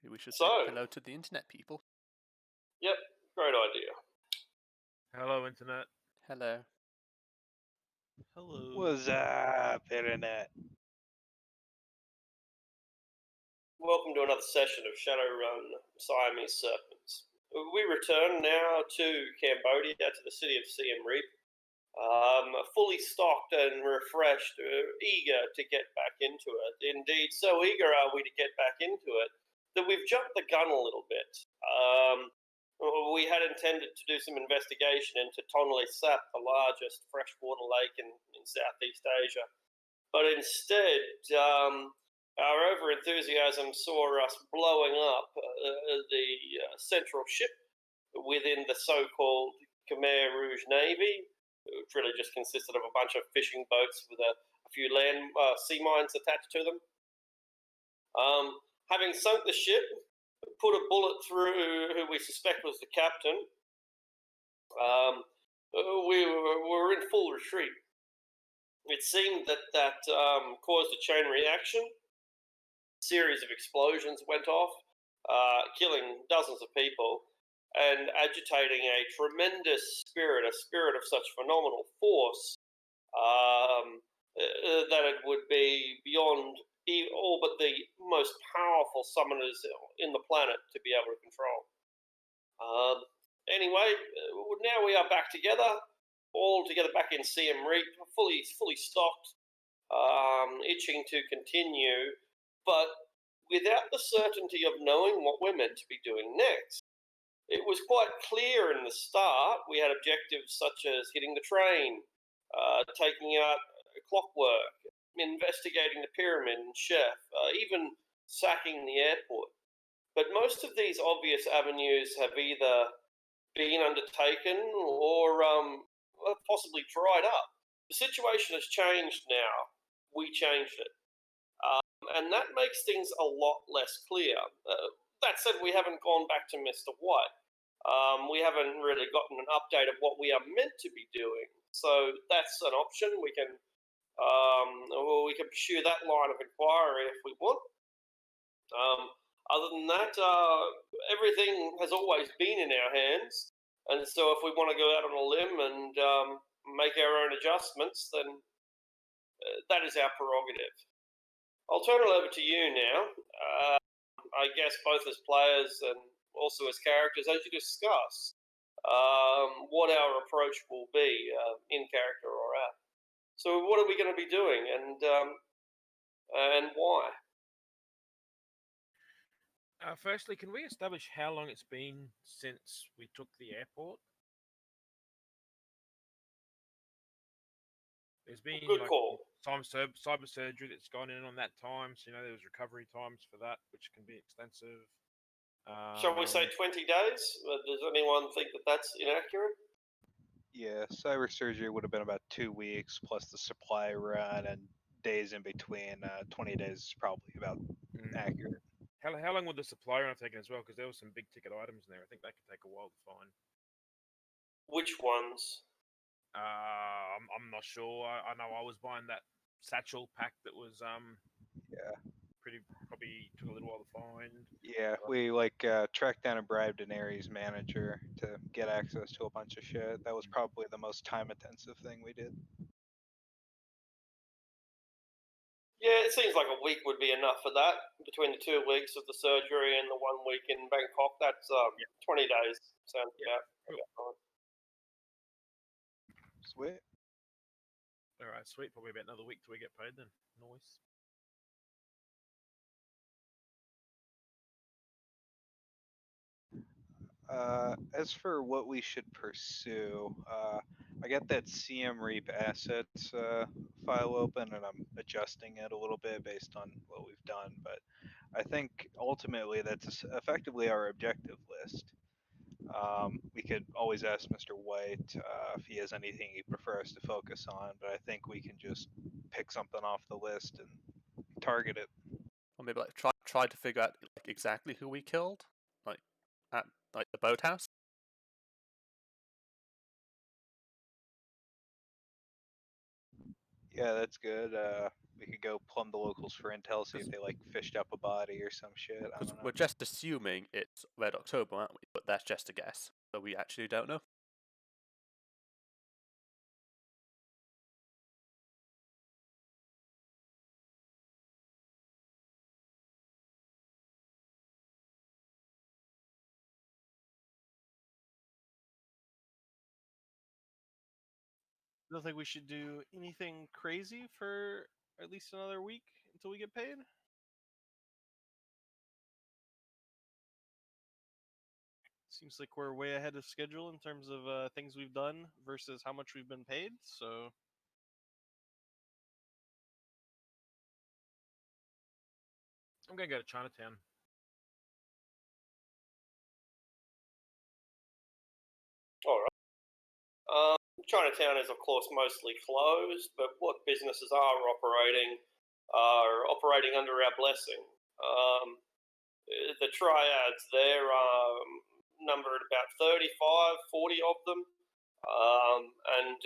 We should So- say hello to the internet people. Yep, great idea. Hello, Internet. Hello. Hello. What's up, Internet? Welcome to another session of Shadowrun Siamese Serpents. We return now to Cambodia, to the city of Siem Reap, fully stocked and refreshed, eager to get back into it. Indeed, so eager are we to get back into it that we've jumped the gun a little bit. We had intended to do some investigation into Tonle Sap, the largest freshwater lake in Southeast Asia. But instead, our over-enthusiasm saw us blowing up the central ship within the so-called Khmer Rouge Navy, which really just consisted of a bunch of fishing boats with a few land sea mines attached to them. Having sunk the ship, put a bullet through who we suspect was the captain, we were in full retreat. It seemed that caused a chain reaction. A series of explosions went off, killing dozens of people and agitating a tremendous spirit, a spirit of such phenomenal force that it would be beyond all but the most powerful summoners in the planet to be able to control. Anyway, now we are back together, all together back in Siem Reap, fully stocked, itching to continue, but without the certainty of knowing what we're meant to be doing next. It was quite clear in the start. We had objectives such as hitting the train, taking out clockwork, investigating the pyramid and chef, even sacking the airport. But most of these obvious avenues have either been undertaken or possibly dried up. The situation has changed now. We changed it. And that makes things a lot less clear. That said, we haven't gone back to Mr. White. We haven't really gotten an update of what we are meant to be doing. So that's an option. We can pursue that line of inquiry if we want. Other than that, everything has always been in our hands. And so if we want to go out on a limb and make our own adjustments, then that is our prerogative. I'll turn it over to you now. I guess both as players and also as characters, as you discuss what our approach will be in character or out. So what are we going to be doing and why? Firstly, can we establish how long it's been since we took the airport? There's been Good call. Some cyber surgery that's gone in on that time, so there was recovery times for that, which can be extensive. Shall we say 20 days? Does anyone think that that's inaccurate? Yeah, cyber surgery would have been about 2 weeks plus the supply run and days in between. 20 days is probably about accurate. How long would the supply run have taken as well? Because there were some big ticket items in there. I think that could take a while to find. Which ones? I'm not sure. I know I was buying that satchel pack that was Yeah. Probably took a little while to find. Yeah, we tracked down and bribed an Ares manager to get access to a bunch of shit. That was probably the most time-intensive thing we did. Yeah, it seems like a week would be enough for that. Between the 2 weeks of the surgery and the 1 week in Bangkok, that's 20 days. Sounds about. Sweet. All right, sweet. Probably about another week till we get paid then. Nice. As for what we should pursue, I got that Siem Reap assets file open and I'm adjusting it a little bit based on what we've done, but I think ultimately that's effectively our objective list. We could always ask Mr. White if he has anything he prefers to focus on, but I think we can just pick something off the list and target it. Or maybe try to figure out exactly who we killed, at the boathouse. Yeah, that's good. We could go plumb the locals for intel, see if they like fished up a body or some shit. I Because don't know. we're just assuming it's Red October, aren't we? But that's just a guess. So we actually don't know. I don't think we should do anything crazy for at least another week until we get paid. Seems like we're way ahead of schedule in terms of things we've done versus how much we've been paid. So I'm gonna go to Chinatown. All right. Chinatown is, of course, mostly closed, but what businesses are operating under our blessing. The triads there are numbered about 35, 40 of them, and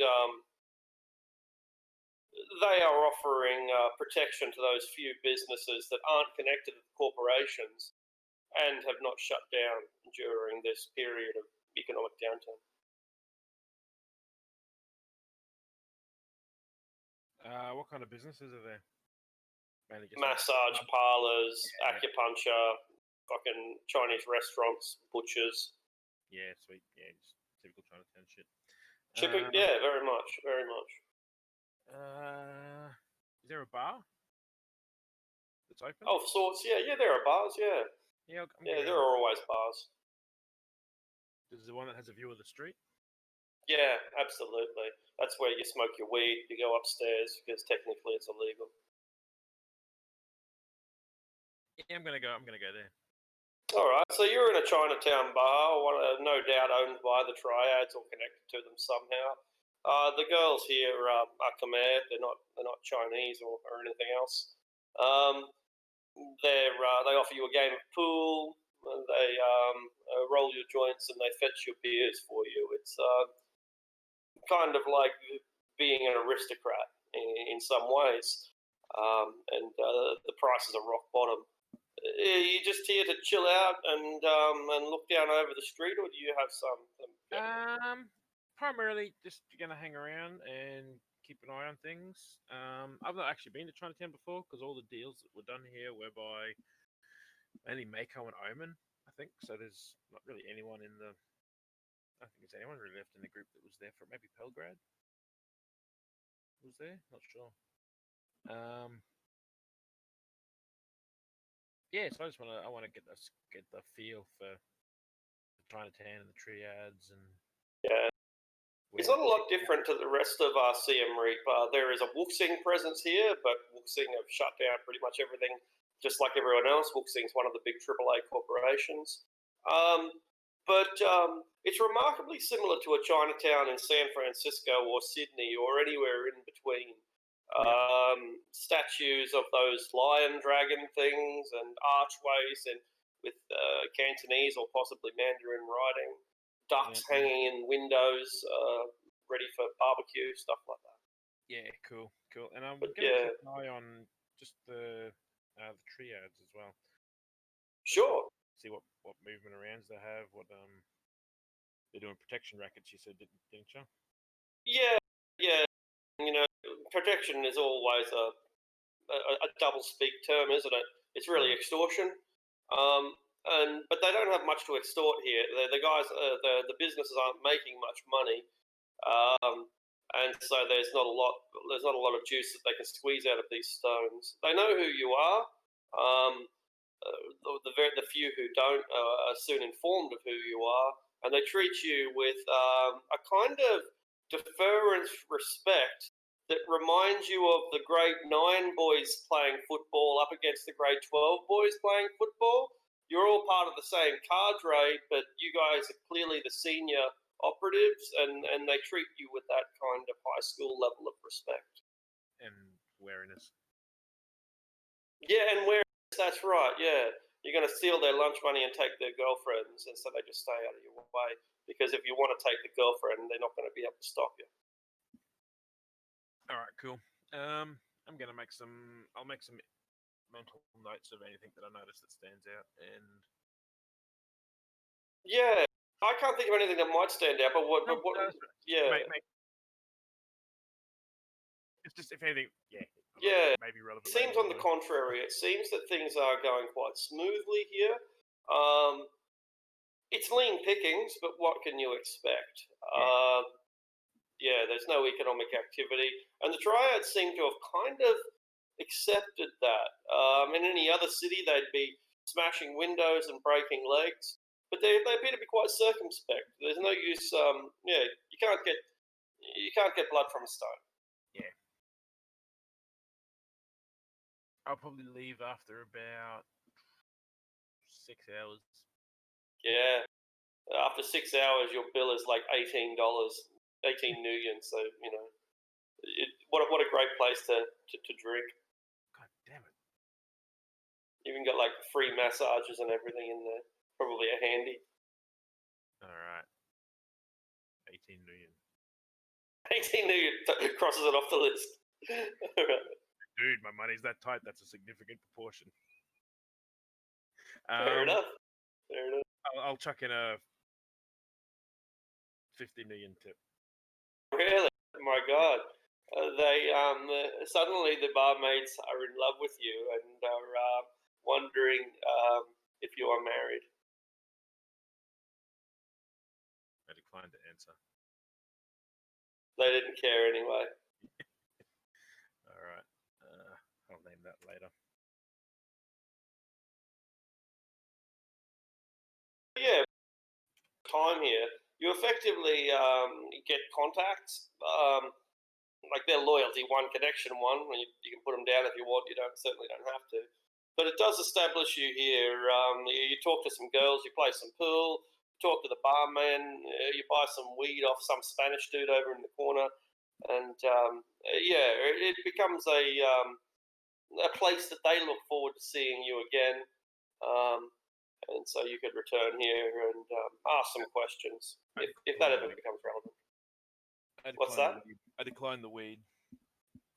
they are offering protection to those few businesses that aren't connected to the corporations and have not shut down during this period of economic downturn. What kind of businesses are there? Mainly just Massage parlors, acupuncture, fucking Chinese restaurants, butchers. Yeah, sweet. Yeah, just typical Chinatown shit. Shipping, yeah, very much, very much. Is there a bar that's open? Oh, of sorts, yeah, there are bars, yeah. Yeah, There are always bars. This is the one that has a view of the street. Yeah, absolutely. That's where you smoke your weed. You go upstairs because technically it's illegal. Yeah, I'm gonna go there. All right, so you're in a Chinatown bar, no doubt owned by the Triads or connected to them somehow. The girls here are Khmer. They're not Chinese or anything else. They offer you a game of pool. They roll your joints and they fetch your beers for you. It's kind of like being an aristocrat in some ways, and the prices are rock bottom. Are you just here to chill out and look down over the street, or do you have some? Primarily just gonna hang around and keep an eye on things. I've not actually been to Chinatown before because all the deals that were done here were by mainly Mako and Omen, I think. So there's not really anyone in the. I don't think there's anyone really left in the group that was there for maybe Pelgrad. Was there? Not sure. Yeah, so I want to get the feel for the Chinatown and the triads and Yeah. It's not a lot different to the rest of Siem Reap. There is a Wuxing presence here, but Wuxing have shut down pretty much everything, just like everyone else. Wuxing's one of the big AAA corporations. But it's remarkably similar to a Chinatown in San Francisco or Sydney or anywhere in between. Statues of those lion dragon things and archways and with Cantonese or possibly Mandarin writing. Ducks hanging in windows, ready for barbecue, stuff like that. Yeah, cool. And I'm gonna keep an eye on just the triads as well. Sure. See what movement arounds they have. What they're doing protection rackets. You said, didn't you? Yeah. You know, protection is always a double speak term, isn't it? It's really extortion. But they don't have much to extort here. The guys, the businesses aren't making much money, and so there's not a lot of juice that they can squeeze out of these stones. They know who you are. The few who don't are soon informed of who you are, and they treat you with a kind of deference, respect that reminds you of the grade 9 boys playing football up against the grade 12 boys playing football. You're all part of the same cadre, but you guys are clearly the senior operatives, and they treat you with that kind of high school level of respect. And wariness. Yeah, and wariness, that's right, yeah. You're going to steal their lunch money and take their girlfriends, and so they just stay out of your way. Because if you want to take the girlfriend, they're not going to be able to stop you. All right, cool. I'm gonna make some. I'll make some mental notes of anything that I notice that stands out, and Yeah, I can't think of anything that might stand out. But what? No, But what? no, that's right. Yeah, it's just if anything, yeah, yeah. maybe relevant. It seems on the contrary. It seems that things are going quite smoothly here. Um, it's lean pickings, but what can you expect? Yeah, there's no economic activity, and the Dryads seem to have kind of accepted that. In any other city, they'd be smashing windows and breaking legs, but they appear to be quite circumspect. There's no use. Yeah, you can't get blood from a stone. Yeah. I'll probably leave after about 6 hours. Yeah, after 6 hours, your bill is like $18, 18 million. So what a great place to drink. God damn it! You even got like free massages and everything in there. Probably a handy. All right, 18 million. 18 million crosses it off the list. Dude, my money's that tight. That's a significant proportion. Fair enough. I'll chuck in a 50 million tip. Really? My God. They suddenly the barmaids are in love with you and are wondering if you are married. I declined to answer. They didn't care anyway. All right, I'll name that later. Yeah, time here. You effectively get contacts. Like their loyalty, one connection, one. You can put them down if you want. You certainly don't have to. But it does establish you here. You talk to some girls, you play some pool, you talk to the barman, you buy some weed off some Spanish dude over in the corner, and yeah, it becomes a place that they look forward to seeing you again. And so you could return here and ask some questions if that ever becomes relevant. What's that? I declined the weed.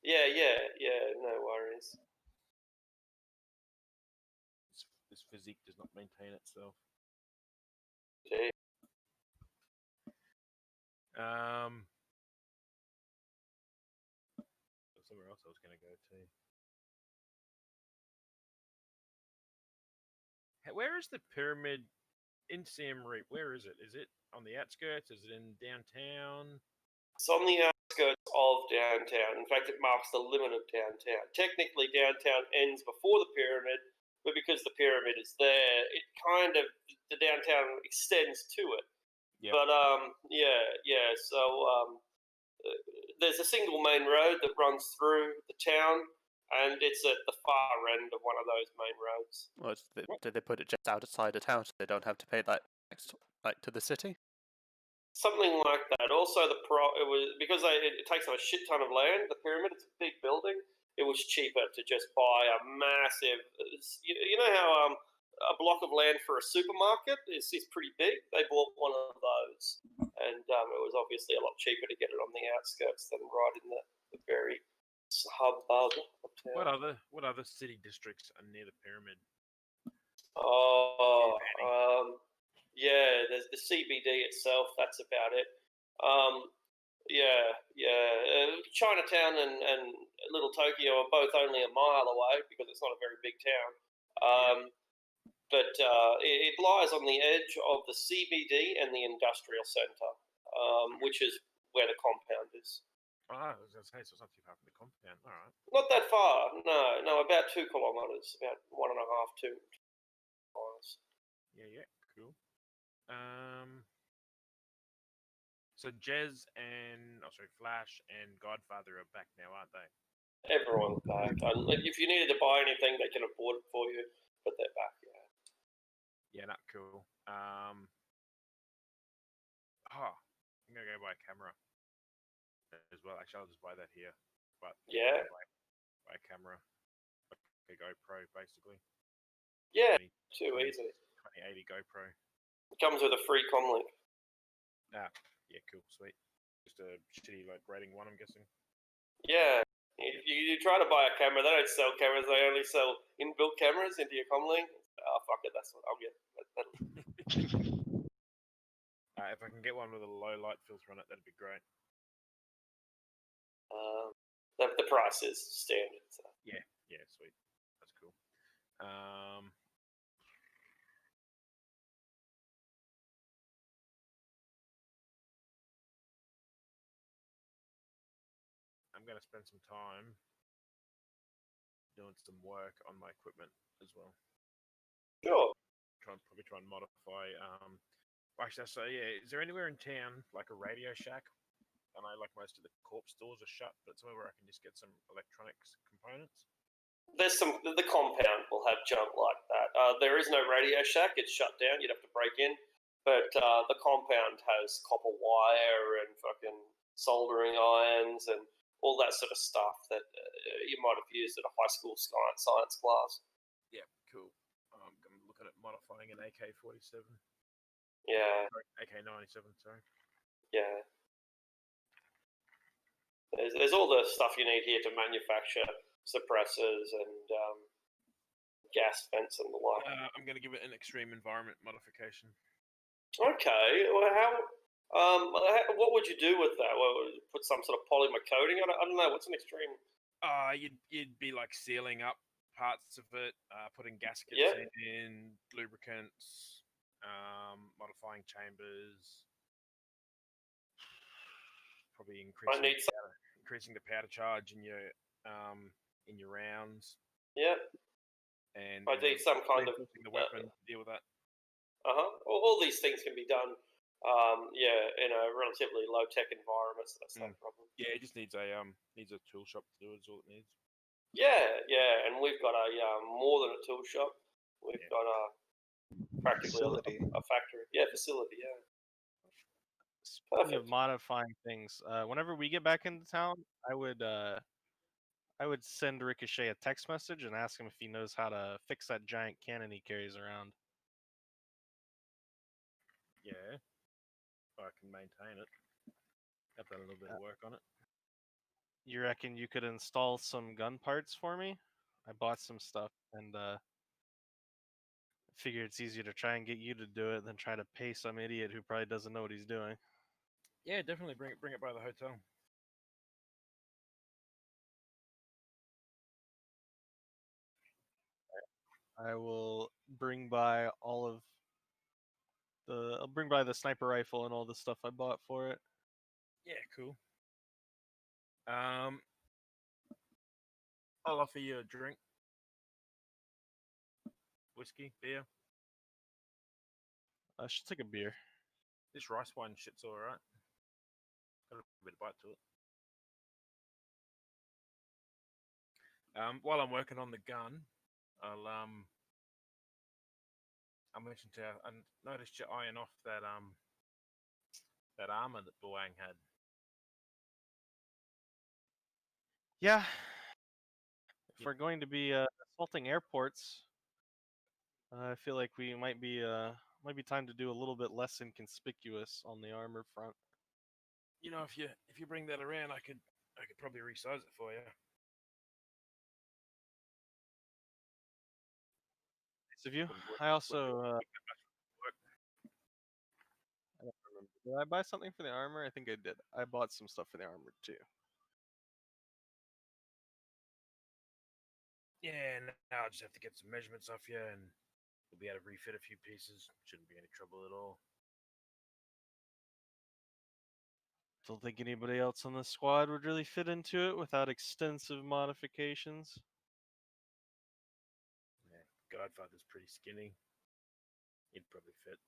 Yeah, no worries. This physique does not maintain itself. Gee. Somewhere else I was going to go to. Where is the pyramid in Siem Reap? Where is it? Is it on the outskirts? Is it in downtown? It's on the outskirts of downtown. In fact, it marks the limit of downtown. Technically, downtown ends before the pyramid, but because the pyramid is there, the downtown extends to it. Yep. But yeah. So there's a single main road that runs through the town, and it's at the far end of one of those main roads. Well, did they put it just outside of town so they don't have to pay that next, like, to the city? Something like that. Also, it was because it takes up a shit ton of land. The pyramid, it's a big building. It was cheaper to just buy a massive. You know how a block of land for a supermarket is pretty big. They bought one of those, and it was obviously a lot cheaper to get it on the outskirts than right in the very hubbub of town. What other city districts are near the pyramid? Oh, yeah. There's the CBD itself. That's about it. Yeah. Chinatown and Little Tokyo are both only a mile away because it's not a very big town. But it lies on the edge of the CBD and the industrial centre, which is where the compound is. I was going to say, so it's not too far from the compound. All right. Not that far. No, about 2 kilometres, about 1.5, 2 miles. Yeah, cool. So Jez and Flash and Godfather are back now, aren't they? Everyone's back. If you needed to buy anything, they can afford it for you, but they're back. Yeah, not cool. I'm gonna go buy a camera as well. Actually, I'll just buy that here. But Yeah. Buy a camera, like a GoPro, basically. Yeah, too easy. 2080 GoPro. It comes with a free comlink. Yeah, cool, sweet. Just a shitty, like, rating one, I'm guessing. Yeah, You try to buy a camera, they don't sell cameras. They only sell inbuilt cameras into your comlink. Oh, fuck it, that's what I'll get. If I can get one with a low light filter on it, that'd be great. The price is standard. So. Yeah, sweet. That's cool. I'm going to spend some time doing some work on my equipment as well. Sure. Probably try and modify. Actually, so yeah, is there anywhere in town like a Radio Shack? I know like most of the corp stores are shut, but somewhere where I can just get some electronics components. There's the compound will have junk like that. There is no Radio Shack; it's shut down. You'd have to break in. But the compound has copper wire and fucking soldering irons and all that sort of stuff that you might have used at a high school science class. Yeah, cool. I'm looking at modifying an AK-47. Yeah. AK-97, sorry. Yeah. There's all the stuff you need here to manufacture suppressors and gas vents and the like. I'm going to give it an extreme environment modification. Okay. Well, what would you do with that? Well, put some sort of polymer coating on it? I don't know. What's an extreme? You'd be like sealing up parts of it, putting gaskets in, lubricants, modifying chambers, probably increasing the powder charge in your rounds. Yeah. And I need some kind of the weapon to deal with that. All these things can be done. In a relatively low tech environment, so that's no problem. Yeah, it just needs a tool shop to do it. Is all it needs. Yeah, and we've got a more than a tool shop. We've got a practically a factory. Yeah, facility. Yeah. Speaking of modifying things, whenever we get back into town, I would send Ricochet a text message and ask him if he knows how to fix that giant cannon he carries around. Yeah. I can maintain it. I've done a little bit of work on it. You reckon you could install some gun parts for me? I bought some stuff and figure it's easier to try and get you to do it than try to pay some idiot who probably doesn't know what he's doing. Yeah, definitely bring it by the hotel. I will bring by I'll bring by the sniper rifle and all the stuff I bought for it. Yeah, cool. I'll offer you a drink. Whiskey, beer. I should take a beer. This rice wine shit's alright. Got a bit of bite to it. While I'm working on the gun, I mentioned to you, I noticed you eyeing off that armor that Boang had. Yeah. If we're going to be assaulting airports, I feel like we might be time to do a little bit less inconspicuous on the armor front. You know, if you bring that around, I could probably resize it for you. Nice of you. I also I don't remember. Did I buy something for the armor? I think I did. I bought some stuff for the armor too. Yeah, now I just have to get some measurements off you, and we'll be able to refit a few pieces. Shouldn't be any trouble at all. Don't think anybody else on the squad would really fit into it without extensive modifications. Yeah, Godfather's pretty skinny. He'd probably fit.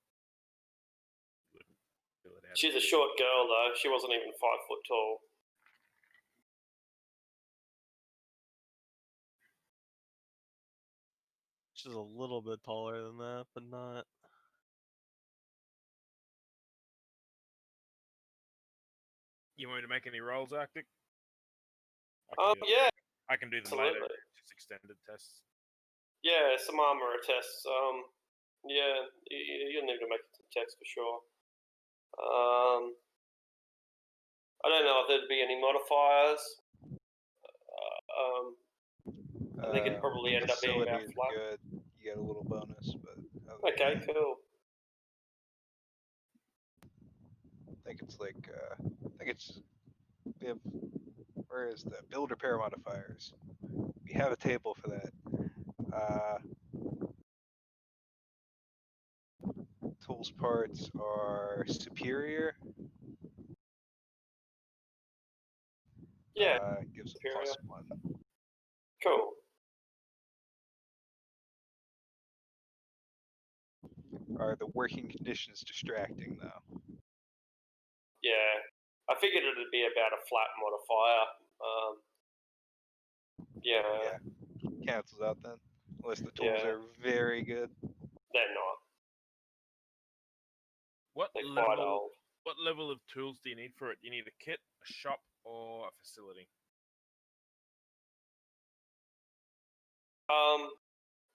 Wouldn't fill it out. She's a short girl, though. She wasn't even 5 foot tall. She's a little bit taller than that, but not. You want me to make any rolls, Arctic? Yeah. I can do them Absolutely. later. Just extended tests. Yeah, some armor tests. Yeah, you'll need to make some tests for sure. I don't know if there'd be any modifiers. I think it'd probably end up being about facility is flat. good. You get a little bonus, but Okay, cool. I think it's like we have, where is the build repair modifiers? We have a table for that. Tools parts are superior. Yeah, Gives a superior. +1. Cool. Are the working conditions distracting though? Yeah, I figured it'd be about a flat modifier. Yeah, Cancels out then, unless the tools Yeah. are very good. they're not. What They're quite level? old. What level of tools do you need for it? Do you need a kit, a shop, or a facility?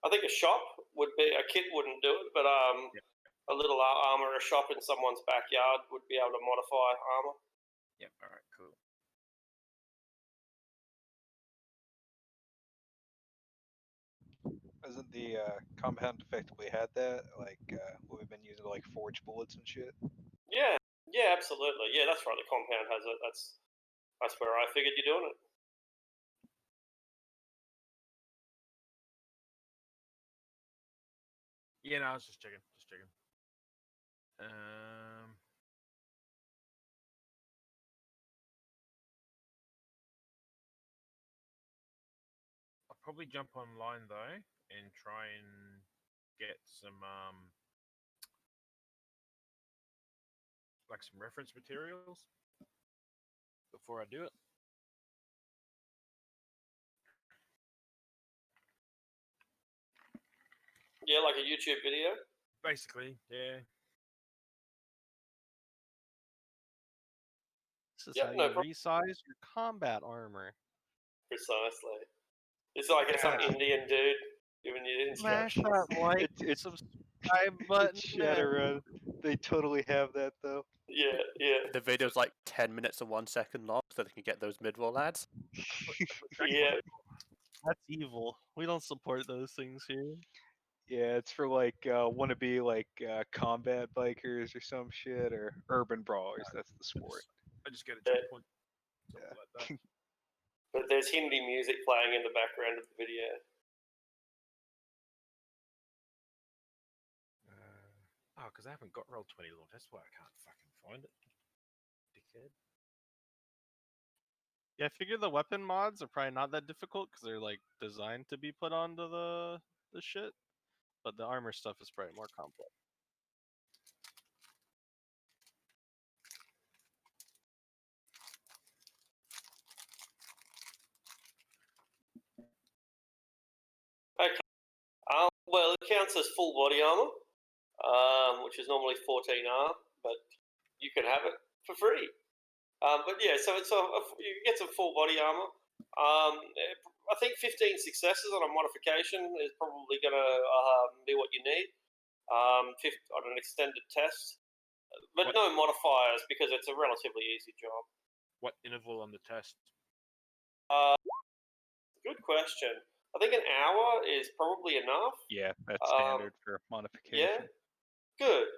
I think a shop would be, a kit wouldn't do it, but a little armor, a shop in someone's backyard would be able to modify armor. Yep. All right. Cool. Hasn't the compound effectively had that? Like what we've been using to like forge bullets and shit. Yeah, yeah, absolutely. Yeah, that's right. The compound has it. That's where I figured you're doing it. Yeah. No, I was just checking. I'll probably jump online though and try and get some like some reference materials before I do it. Yeah, like a YouTube video. Basically, yeah. This is Yep, how no you problem. resize your combat armor. Precisely. It's like it's some Indian dude giving you Smash instructions. that like, It's subscribe button. it's Shadowrun. They totally have that though. Yeah, yeah, The video's like 10 minutes and 1 second long, so they can get those mid-roll ads. yeah. That's evil. We don't support those things here. Yeah, it's for like wannabe like combat bikers or some shit, or urban brawlers. That's the sport. I just get a jump point, something Yeah. like that. But there's Hindi music playing in the background of the video. Oh, because I haven't got Roll20 launched. That's why I can't fucking find it. Dickhead. Yeah, I figure the weapon mods are probably not that difficult because they're like designed to be put onto the shit. But the armor stuff is probably more complex. Okay. Well, it counts as full body armor, which is normally 14R, but you can have it for free. But yeah, so it's you get some full body armor. I think 15 successes on a modification is probably going to be what you need on an extended test. But no modifiers because it's a relatively easy job. What interval on the test? Good question. I think an hour is probably enough. Yeah, that's standard for modification. Yeah. Good.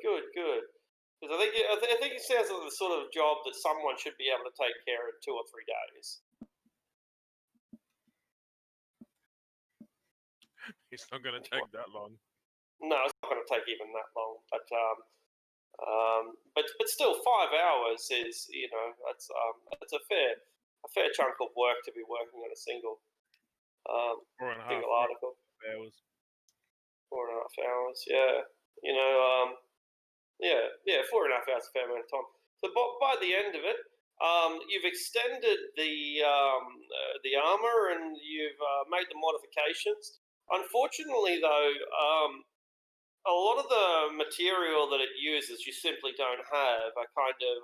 Because I think it sounds like the sort of job that someone should be able to take care of in 2 or 3 days. It's not going to take that long. No, it's not going to take even that long. But still, 5 hours is that's a fair chunk of work to be working on a single 4.5 single article. hours. 4.5 hours, yeah. 4.5 hours is a fair amount of time. So by the end of it, you've extended the armor and you've made the modifications. Unfortunately, though, a lot of the material that it uses you simply don't have. A kind of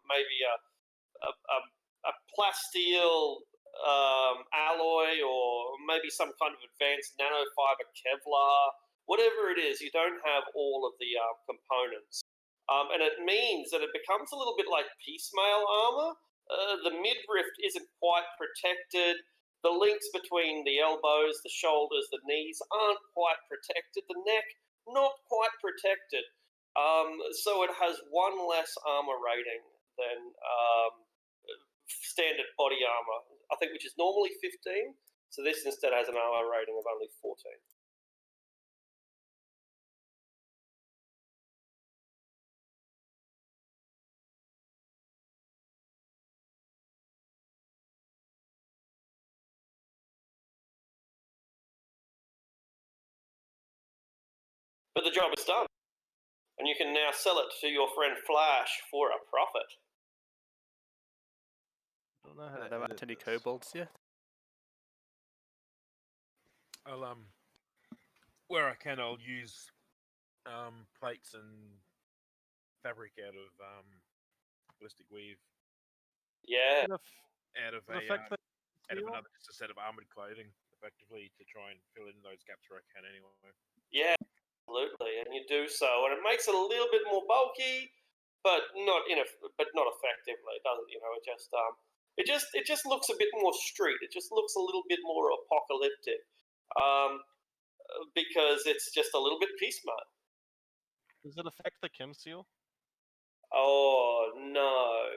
maybe a plasteel alloy, or maybe some kind of advanced nanofiber Kevlar. Whatever it is, you don't have all of the components. And it means that it becomes a little bit like piecemeal armor. The midriff isn't quite protected. The links between the elbows, the shoulders, the knees aren't quite protected. The neck, not quite protected. So it has one less armor rating than standard body armor, I think, which is normally 15. So this instead has an armor rating of only 14. But the job is done, and you can now sell it to your friend Flash for a profit. Don't know how to There edit aren't any this. kobolds yet. I'll where I can, I'll use plates and fabric out of ballistic weave. Yeah. Does Out of it affect the out of seal? another just a set of armored clothing, effectively, to try and fill in those gaps where I can anyway. Yeah, absolutely, and you do so, and it makes it a little bit more bulky, but not effectively. It doesn't, it just looks a bit more street. It just looks a little bit more apocalyptic, because it's just a little bit piecemeal. Does it affect the Kim seal? Oh no,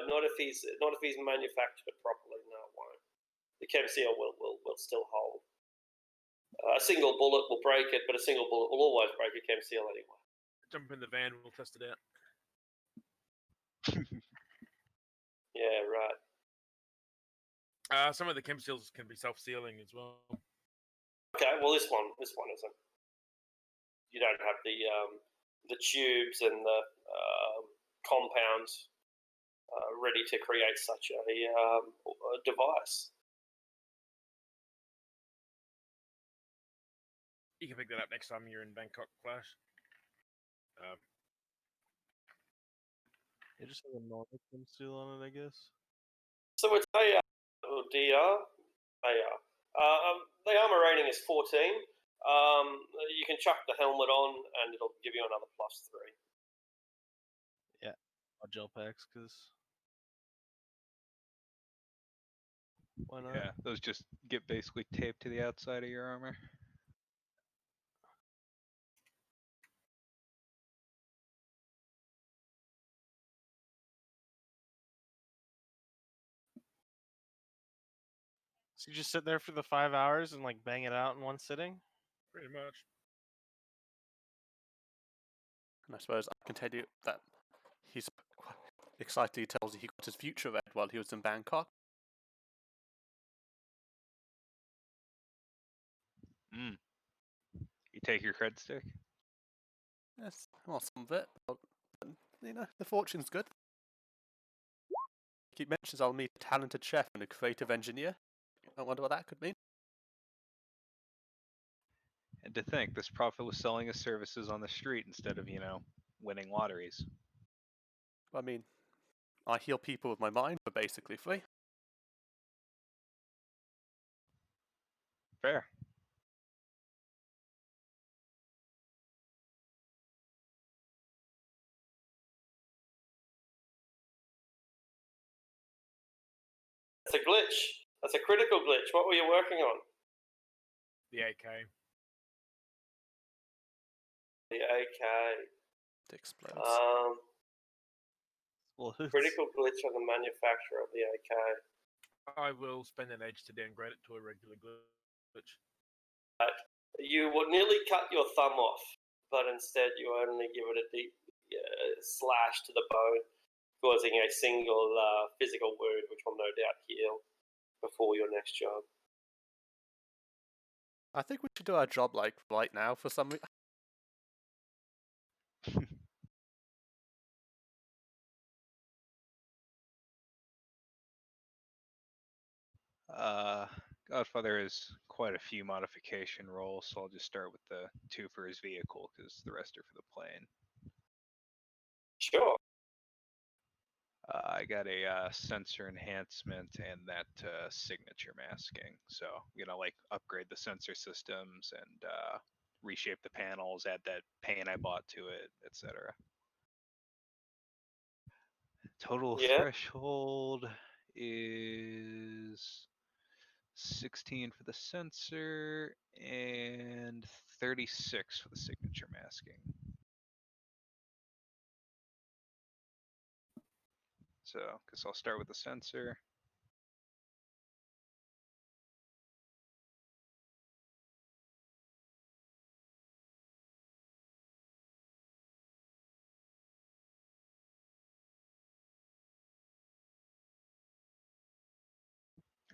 not if he's manufactured it properly. No, it won't. The chem seal will still hold. A single bullet will break it, but a single bullet will always break a chem seal anyway. Jump in the van, we'll test it out. Yeah, right. Some of the chem seals can be self-sealing as well. Okay, well this one isn't. You don't have the tubes and the compounds ready to create such a device. You can pick that up next time you're in Bangkok, Flash. It just has a normal Kim seal on it, I guess. So it's AR or DR. AR. The armor rating is 14. You can chuck the helmet on, and it'll give you another +3. Gel packs, because why not? Yeah, those just get basically taped to the outside of your armor. So you just sit there for the 5 hours and like bang it out in one sitting? Pretty much. And I suppose I can tell you that he's excitedly tells you he got his future read while he was in Bangkok. You take your cred stick? Yes, well, some of it, but the fortune's good. He mentions I'll meet a talented chef and a creative engineer. I wonder what that could mean. And to think, this prophet was selling his services on the street instead of, winning lotteries. I mean, I heal people with my mind for basically free. Fair. That's a glitch. That's a critical glitch. What were you working on? The AK. The AK. It explodes. Critical glitch on the manufacturer of the AK. I will spend an edge to downgrade it to a regular glitch. You would nearly cut your thumb off, but instead you only give it a deep slash to the bone, causing a single physical wound, which will no doubt heal before your next job. I think we should do our job like right now for some reason. Godfather has quite a few modification rolls, so I'll just start with the 2 for his vehicle, because the rest are for the plane. Sure. I got a sensor enhancement and that signature masking. So I'm gonna upgrade the sensor systems and reshape the panels, add that paint I bought to it, etc. Total threshold is 16 for the sensor, and 36 for the signature masking. So, guess I'll start with the sensor.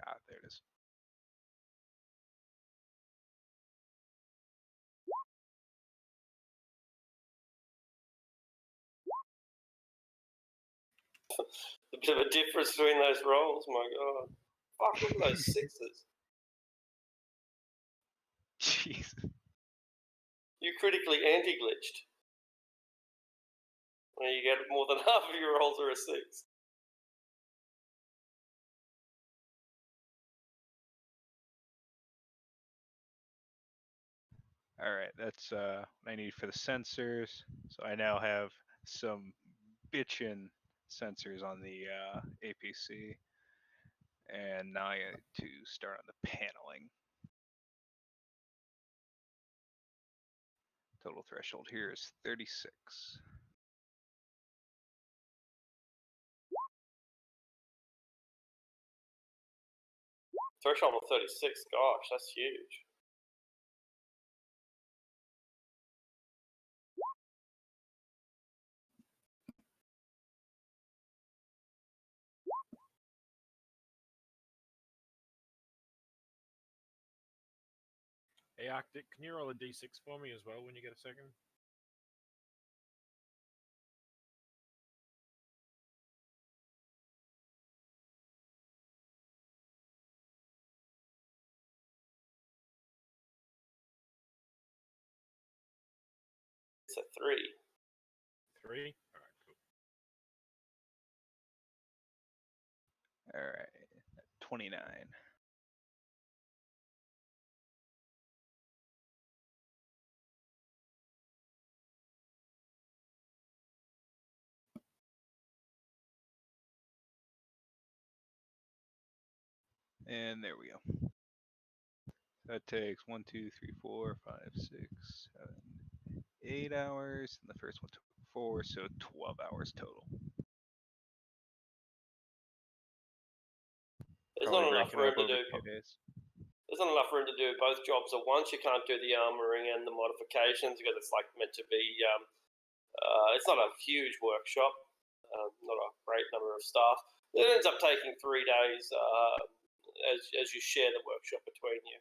Ah, there it is. A bit of a difference between those rolls, my god. Fuck, look at those sixes. Jeez. You critically anti-glitched. Well, you get more than half of your rolls are a 6. All right, that's what I need for the sensors. So I now have some bitchin' sensors on the APC, and now I need to start on the paneling. Total threshold here is 36. Threshold of 36, gosh, that's huge. Hey Arctic, can you roll a d6 for me as well when you get a second? It's a 3. 3? Alright, cool. All right, 29. And there we go. That takes 1, 2, 3, 4, 5, 6, 7, 8 hours. And the first one took 4, so 12 hours total. There's Probably not enough break it room up to over do. 2 days. There's not enough room to do both jobs at once. You can't do the armoring and the modifications because it's like meant to be. It's not a huge workshop. Not a great number of staff. It ends up taking 3 days as you share the workshop between you,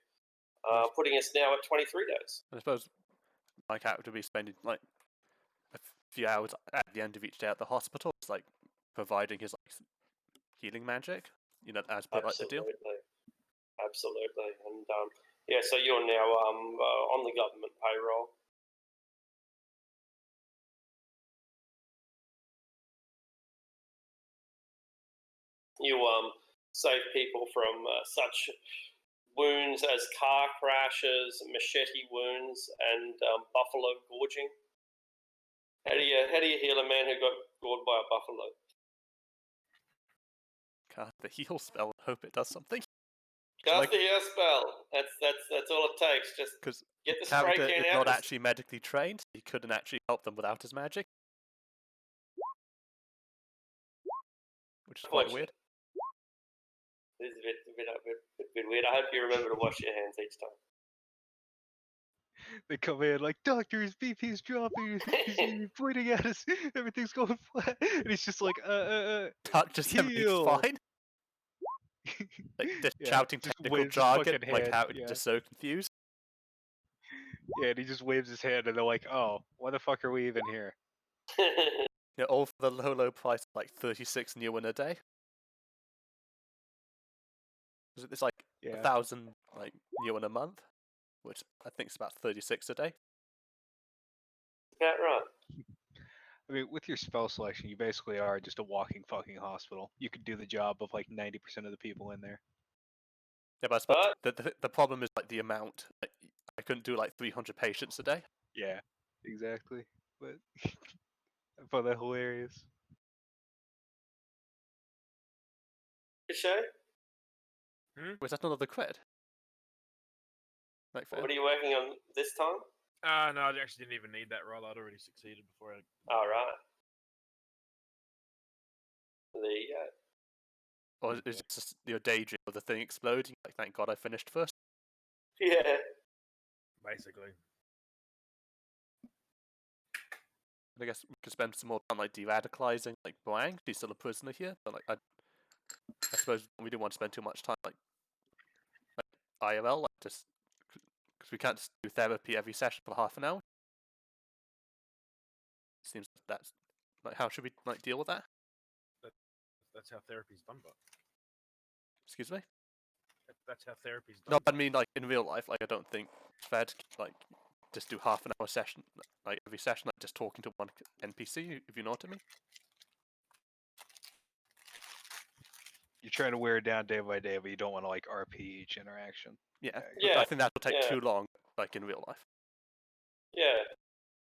putting us now at 23 days. I suppose my character would be spending like a few hours at the end of each day at the hospital, just, like providing his like healing magic. You know, as per like the deal. Absolutely. And yeah, so you're now on the government payroll. You save people from such wounds as car crashes, machete wounds, and buffalo gorging. How do you heal a man who got gored by a buffalo? Cast the heal spell and hope it does something. Cast the heal spell. That's all it takes. Just Because get the the spray character can is out. not actually medically trained, he couldn't actually help them without his magic, which is quite weird. It's a bit weird. I hope you remember to wash your hands each time. They come in like, doctor, his BP's dropping, he's pointing at us, everything's going flat. And he's just like, Doctor Siamese heal. fine. Like just Yeah, shouting just technical waves his jargon, fucking like hand, how yeah. just so confused. Yeah, and he just waves his hand, and they're like, oh, why the fuck are we even here? Yeah, all for the low price, like 36 new in a day. It's like Yeah. 1,000 like new in a month, which I think is about 36 a day. About right. I mean, with your spell selection, you basically are just a walking fucking hospital. You could do the job of like 90% of the people in there. Yeah, but I suppose the problem is like the amount. Like, I couldn't do like 300 patients a day. Yeah, exactly. But I found that hilarious. Shay? Was that another crit? Like, fair. What are you working on this time? No, I actually didn't even need that roll. I'd already succeeded before I. All right. There you go. Or is it just your daydream of the thing exploding? Like, thank God I finished first. Yeah. Basically. I guess we could spend some more time like de-radicalizing like Boang. She's still a prisoner here, but like I suppose we didn't want to spend too much time like IRL, like just because we can't just do therapy every session for half an hour. Seems like that's like how should we like deal with that? That's how therapy's done, but Excuse me. that's how therapy's done. No, I mean like in real life, like I don't think it's fair to like just do half an hour session, like every session, like just talking to one NPC, if you know what I mean. You're trying to wear it down day by day, but you don't want to like RP each interaction. Yeah, Yeah, I think that will take yeah. too long, like in real life. Yeah.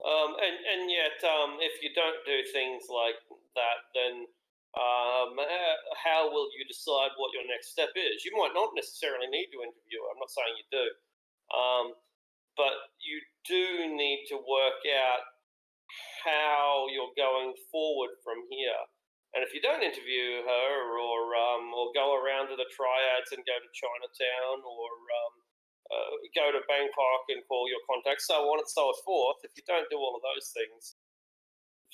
And yet, if you don't do things like that, then how will you decide what your next step is? You might not necessarily need to interview. I'm not saying you do, but you do need to work out how you're going forward from here. And if you don't interview her, or go around to the triads and go to Chinatown, or go to Bangkok and call your contacts, so on and so forth, if you don't do all of those things,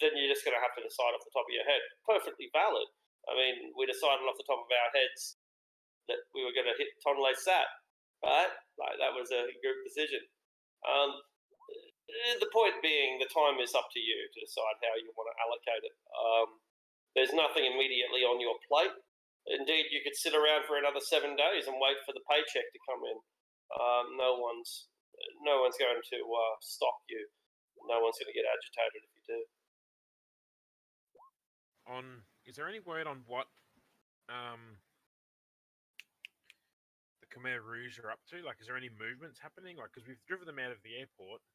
then you're just going to have to decide off the top of your head. Perfectly valid. I mean, we decided off the top of our heads that we were going to hit Tonle Sap, right? Like, that was a group decision. The point being, the time is up to you to decide how you want to allocate it. There's nothing immediately on your plate. Indeed, you could sit around for another 7 days and wait for the paycheck to come in. No one's going to stop you. No one's going to get agitated if you do. Is there any word on what the Khmer Rouge are up to? Like, is there any movements happening? Like, because we've driven them out of the airport.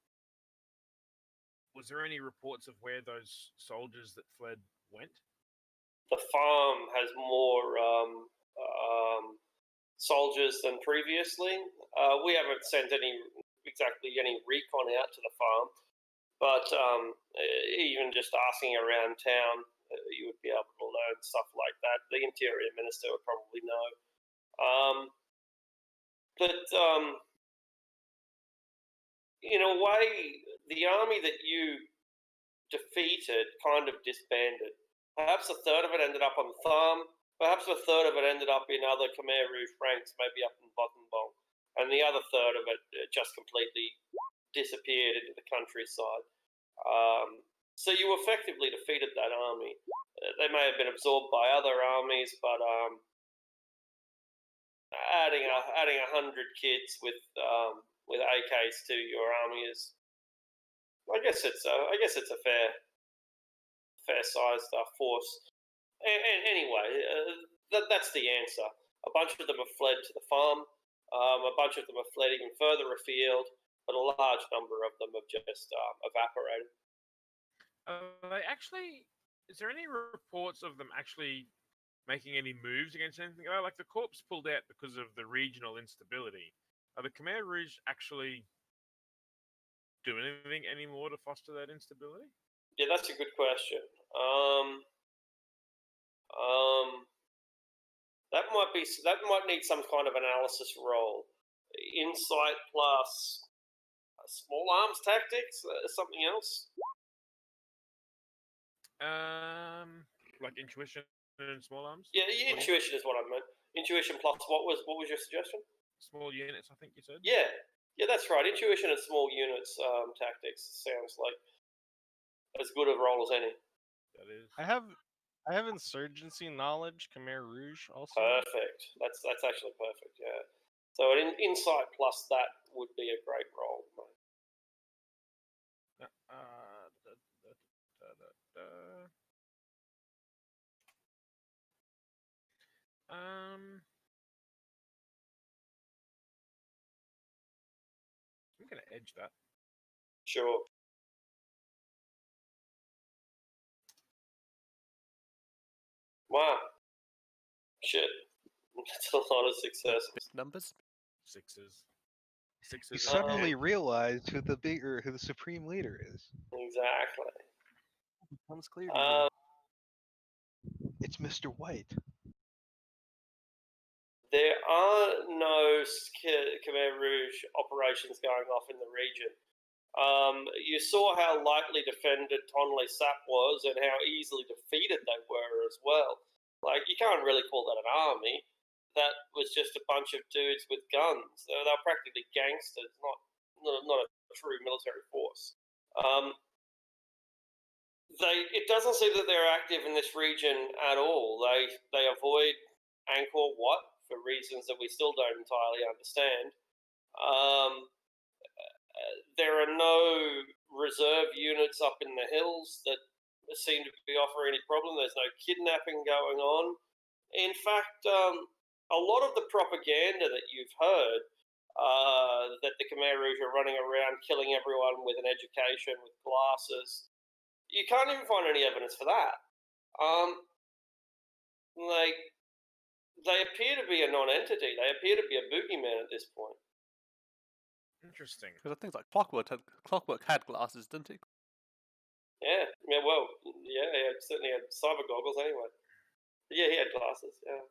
Was there any reports of where those soldiers that fled went? The farm has more soldiers than previously. We haven't sent any recon out to the farm, but even just asking around town, you would be able to learn stuff like that. The Interior Minister would probably know. But in a way, the army that you defeated kind of disbanded. Perhaps a third of it ended up on the farm. Perhaps a third of it ended up in other Khmer Rouge ranks, maybe up in Bottenbong. And the other third of it just completely disappeared into the countryside. So you effectively defeated that army. They may have been absorbed by other armies, but adding 100 kids with AKs to your army is, I guess it's a fair sized force. And anyway, that's the answer. A bunch of them have fled to the farm. A bunch of them have fled even further afield, but a large number of them have just evaporated. Is there any reports of them actually making any moves against anything? Like the corps pulled out because of the regional instability. Are the Khmer Rouge actually doing anything anymore to foster that instability? Yeah, that's a good question. That might need some kind of analysis roll. Insight plus small arms tactics, something else. Like intuition and small arms. Yeah, intuition is what I meant. Intuition plus what was your suggestion? Small units, I think you said. Yeah, that's right. Intuition and small units tactics sounds like as good a roll as any. That is. I have insurgency knowledge, Khmer Rouge also. Perfect. That's actually perfect. Yeah. So an insight plus that would be a great roll. I'm gonna edge that. Sure. Wow. Shit. That's a lot of successes. Big numbers. Sixes. You Sixes. suddenly realize who the supreme leader is. Exactly. It becomes clear to you. It's Mr. White. There are no Khmer Rouge operations going off in the region. You saw how lightly defended Tonle Sap was and how easily defeated they were as well. Like, you can't really call that an army. That was just a bunch of dudes with guns. They were practically gangsters, not a true military force. It doesn't seem that they're active in this region at all. They avoid Angkor Wat for reasons that we still don't entirely understand. There are no reserve units up in the hills that seem to be offering any problem. There's no kidnapping going on. In fact, a lot of the propaganda that you've heard that the Khmer Rouge are running around killing everyone with an education, with glasses, you can't even find any evidence for that. They appear to be a non-entity. They appear to be a boogeyman at this point. Interesting. Because things like Clockwork had glasses, didn't he? Yeah. Well, yeah, he certainly had cyber goggles anyway. Yeah, he had glasses. Yeah.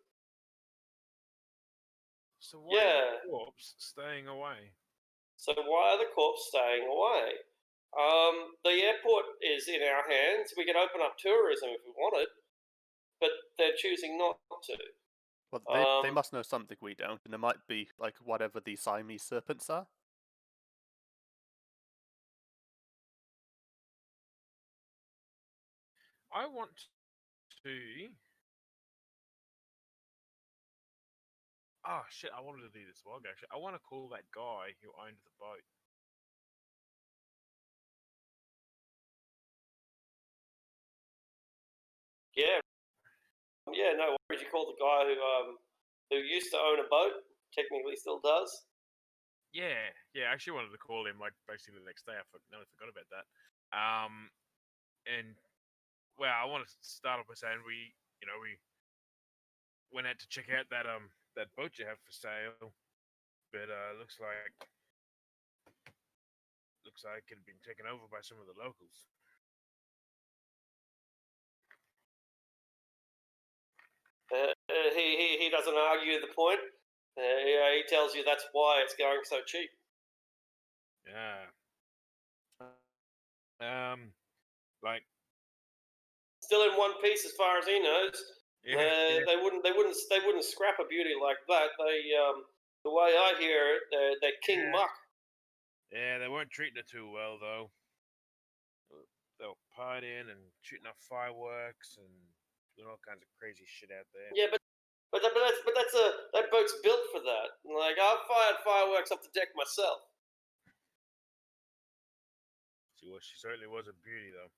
So why are the corpse staying away? So why are the corps staying away? The airport is in our hands. We could open up tourism if we wanted, but they're choosing not to. Well, they must know something we don't, and it might be like whatever the Siamese Serpents are. I want to. Oh shit! I wanted to do this a while ago. Actually, I want to call that guy who owned the boat. Yeah. Yeah. No worries. You call the guy who used to own a boat, technically still does. Yeah. I actually wanted to call him like basically the next day. I forgot about that. And well, I want to start off by saying we went out to check out that boat you have for sale, but looks like it had been taken over by some of the locals. He doesn't argue the point. He tells you that's why it's going so cheap. Yeah. Like still in one piece as far as he knows. yeah. They wouldn't scrap a beauty like that. The way I hear it, they're king muck. Yeah, they weren't treating it too well though. They were partying and shooting off fireworks and doing all kinds of crazy shit out there. Yeah, but that boat's built for that. Like, I've fired fireworks off the deck myself. She certainly was a beauty though.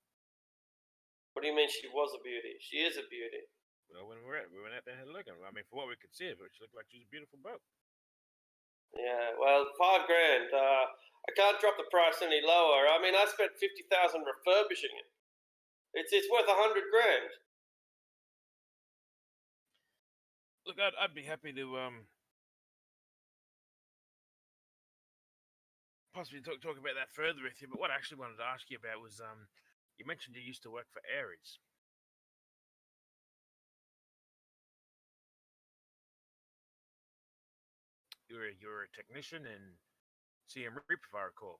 What do you mean she was a beauty? She is a beauty. Well, when we went out there and had a look at her. I mean, for what we could see of her, she looked like she was a beautiful boat. Yeah, well, $5,000. I can't drop the price any lower. I mean, I spent $50,000 refurbishing it. It's worth $100,000. Look, I'd be happy to possibly talk about that further with you. But what I actually wanted to ask you about was you mentioned you used to work for Ares. You were a technician in Siem Reap, if I recall.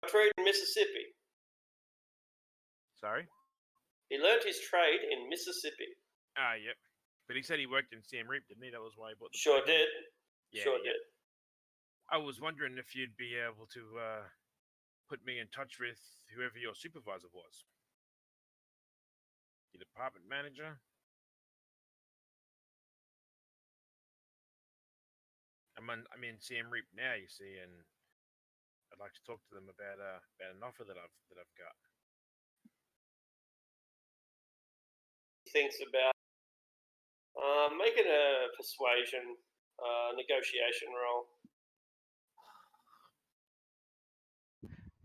Trade in Mississippi. Sorry? He learned his trade in Mississippi. Ah, yep. But he said he worked in Siem Reap, didn't he? That was why he bought the Sure boat. did. Yeah, sure did. I was wondering if you'd be able to put me in touch with whoever your supervisor was. Your department manager? I'm in Siem Reap now, you see, and I'd like to talk to them about an offer that I've got. He thinks about making a persuasion negotiation roll.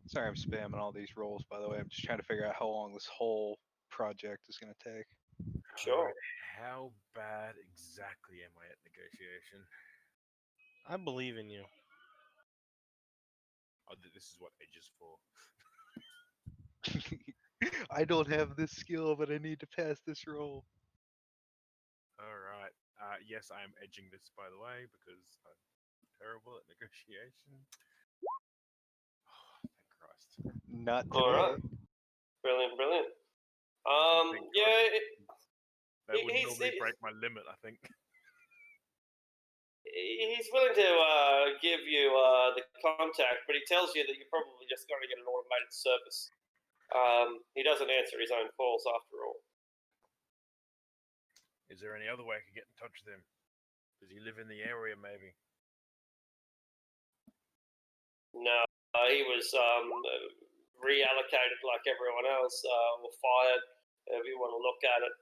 Sorry, I'm spamming all these rolls. By the way, I'm just trying to figure out how long this whole project is going to take. Sure. Alright, how bad exactly am I at negotiation? I believe in you. Oh, this is what edge is for. I don't have this skill, but I need to pass this roll. Alright. Yes, I am edging this, by the way, because I'm terrible at negotiation. Oh, thank Christ. Not All today. right. Brilliant, brilliant. Thank God Yeah, that would he's normally break my limit, I think. he's willing to give you the contact, but he tells you that you're probably just going to get an automated service. He doesn't answer his own calls after all. Is there any other way I could get in touch with him? Does he live in the area, maybe? No, he was reallocated like everyone else, or fired, however you want to look at it.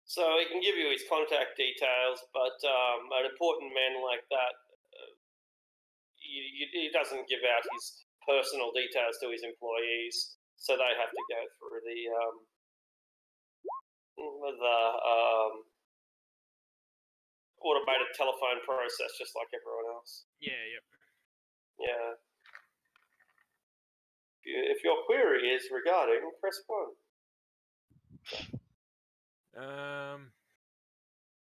So he can give you his contact details, but an important man like that, he doesn't give out his personal details to his employees, so they have to go through the automated telephone process, just like everyone else. Yeah, yep. Yeah. If your query is regarding, press 1. Is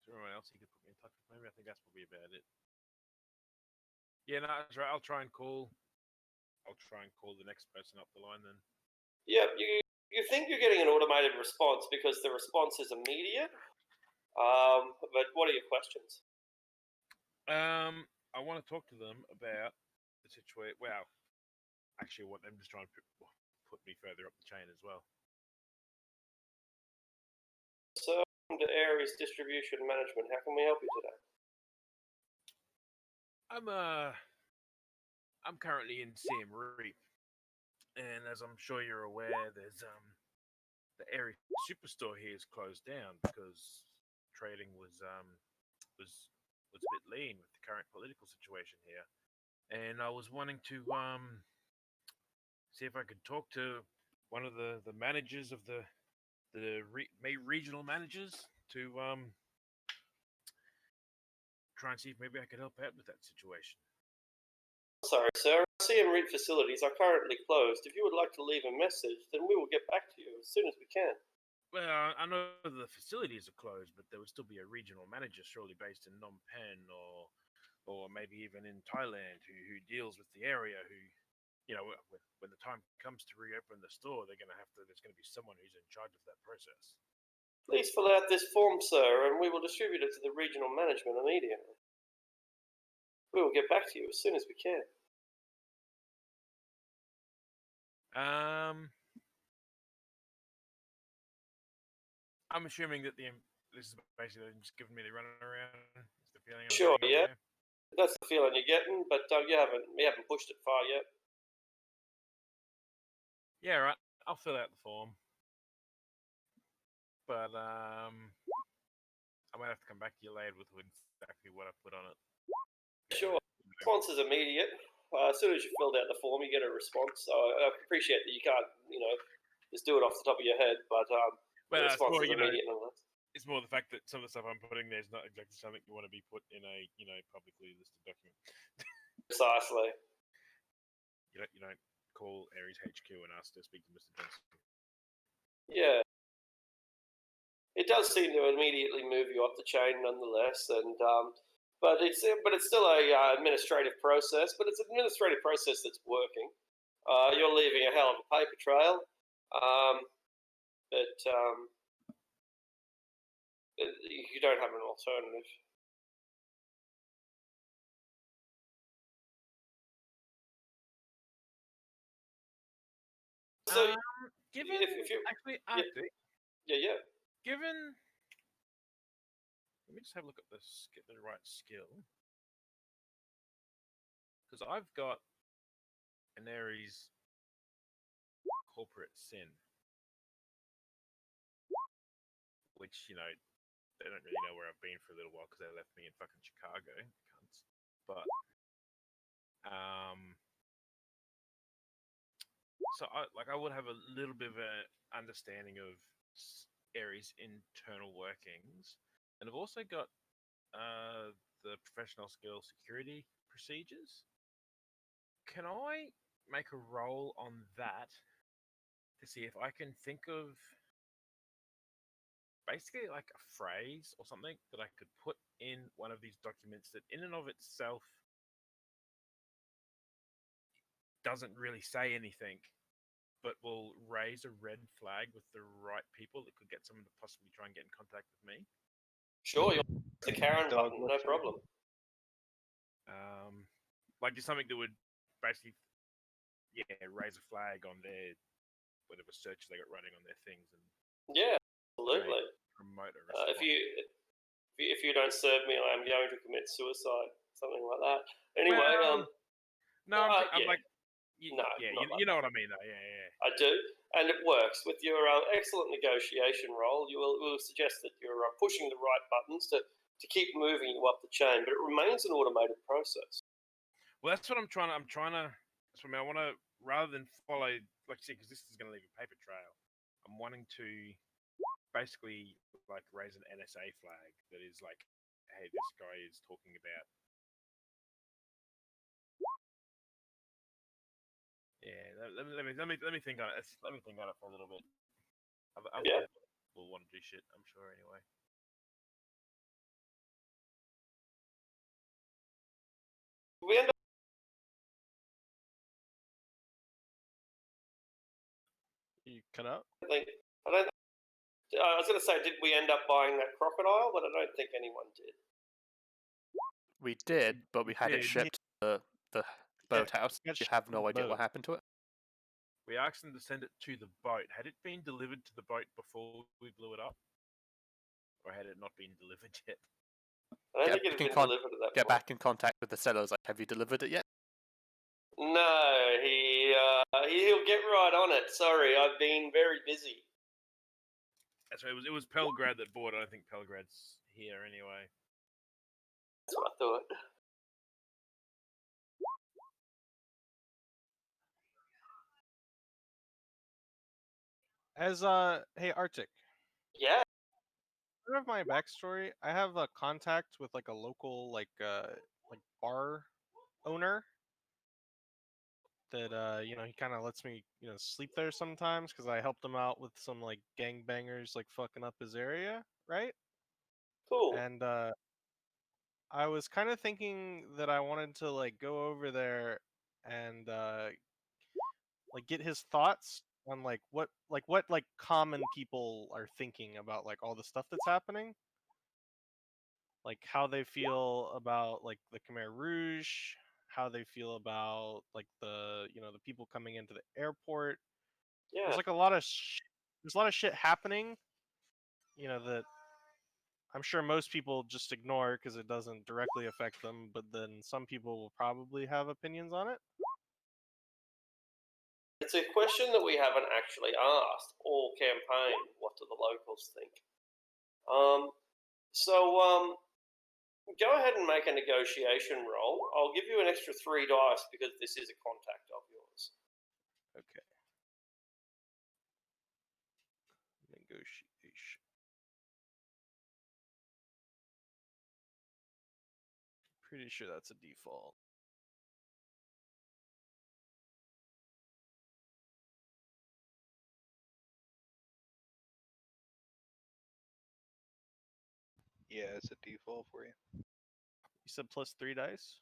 there anyone else he could put me in touch with? Maybe I think that's probably about it. Yeah, no, that's right. I'll try and call the next person up the line then. Yeah, you think you're getting an automated response because the response is immediate. But what are your questions? I want to talk to them about the situation. Well, actually, I want them to try and put me further up the chain as well. So, welcome to Aries Distribution Management. How can we help you today? I'm currently in Siamese, and as I'm sure you're aware, there's the Aries superstore here is closed down because trading was a bit lean with the current political situation here, and I was wanting to see if I could talk to one of the managers of the regional managers to try and see if maybe I could help out with that situation. Sorry, sir. CM REIT facilities are currently closed. If you would like to leave a message, then we will get back to you as soon as we can. Well, I know the facilities are closed, but there would still be a regional manager, surely based in Phnom Penh or maybe even in Thailand, who deals with the area. Who, you know, when the time comes to reopen the store, there's going to be someone who's in charge of that process. Please fill out this form, sir, and we will distribute it to the regional management immediately. We will get back to you as soon as we can. I'm assuming that this is basically just giving me the run around. Is the feeling I'm Sure, getting yeah. over there? That's the feeling you're getting, but we haven't pushed it far yet. Yeah, right. I'll fill out the form, but I might have to come back to you later with exactly what I put on it. Sure. Response is immediate. As soon as you filled out the form, you get a response. So I appreciate that you can't, just do it off the top of your head, but the response is immediate nonetheless. It's more the fact that some of the stuff I'm putting there is not exactly something you want to be put in a publicly listed document. Precisely. You don't call Aries HQ and ask to speak to Mr. Johnson. Yeah. It does seem to immediately move you up the chain nonetheless, and but it's still a administrative process. But it's an administrative process that's working. You're leaving a hell of a paper trail, but you don't have an alternative. So, given if you actually, yeah. Given, let me just have a look at this. Get the right skill, because I've got an Aries corporate sin, which they don't really know where I've been for a little while because they left me in fucking Chicago, cunts. But so I would have a little bit of an understanding of area's internal workings, and I've also got the professional skill security procedures. Can I make a roll on that to see if I can think of basically like a phrase or something that I could put in one of these documents that in and of itself doesn't really say anything, but will raise a red flag with the right people that could get someone to possibly try and get in contact with me. Sure, you'll the Karen Dog button, no whistle. problem. Like just something that would basically, raise a flag on their whatever searches they got running on their things and Yeah, absolutely. promote a If response. you don't serve me, I am going to commit suicide, something like that. Anyway, No, I'm yeah. like, No, not you know what I mean, though. Yeah. I do, and it works. With your excellent negotiation role, you will suggest that you're pushing the right buttons to keep moving you up the chain, but it remains an automated process. Well, that's what I'm trying to. That's what I mean. I want to, rather than follow, like you said, because this is going to leave a paper trail. I'm wanting to basically like raise an NSA flag that is like, hey, this guy is talking about. Yeah, let me think on it. Let me think on it for a little bit. Yeah. We'll want to do shit. I'm sure anyway. We end up. You cut out? I was going to say, did we end up buying that crocodile? But I don't think anyone did. We did, but we had it did. shipped to the boathouse. got You shipped have to no the idea boat. what happened to it. We asked them to send it to the boat. Had it been delivered to the boat before we blew it up, or had it not been delivered yet? I don't Get think it back had in been con- delivered at that Get point. back in contact with the sellers. Like, have you delivered it yet? No, he'll get right on it. Sorry, I've been very busy. That's right. It was Pelgrad that bought it. I think Pelgrad's here anyway. That's what I thought. As hey Arctic, Yeah. part of my backstory, I have a contact with like a local like bar owner that he kind of lets me sleep there sometimes because I helped him out with some like gangbangers like fucking up his area, right? Cool. And I was kind of thinking that I wanted to like go over there and like get his thoughts on what common people are thinking about like all the stuff that's happening, like how they feel about like the Khmer Rouge, how they feel about like the the people coming into the airport. Yeah. There's like a lot of there's a lot of shit happening, that I'm sure most people just ignore because it doesn't directly affect them, but then some people will probably have opinions on it. It's a question that we haven't actually asked all campaign. What do the locals think? So go ahead and make a negotiation roll. I'll give you an extra 3 dice because this is a contact of yours. Okay. Negotiation. Pretty sure that's a default. Yeah, it's a default for you. You said plus 3 dice?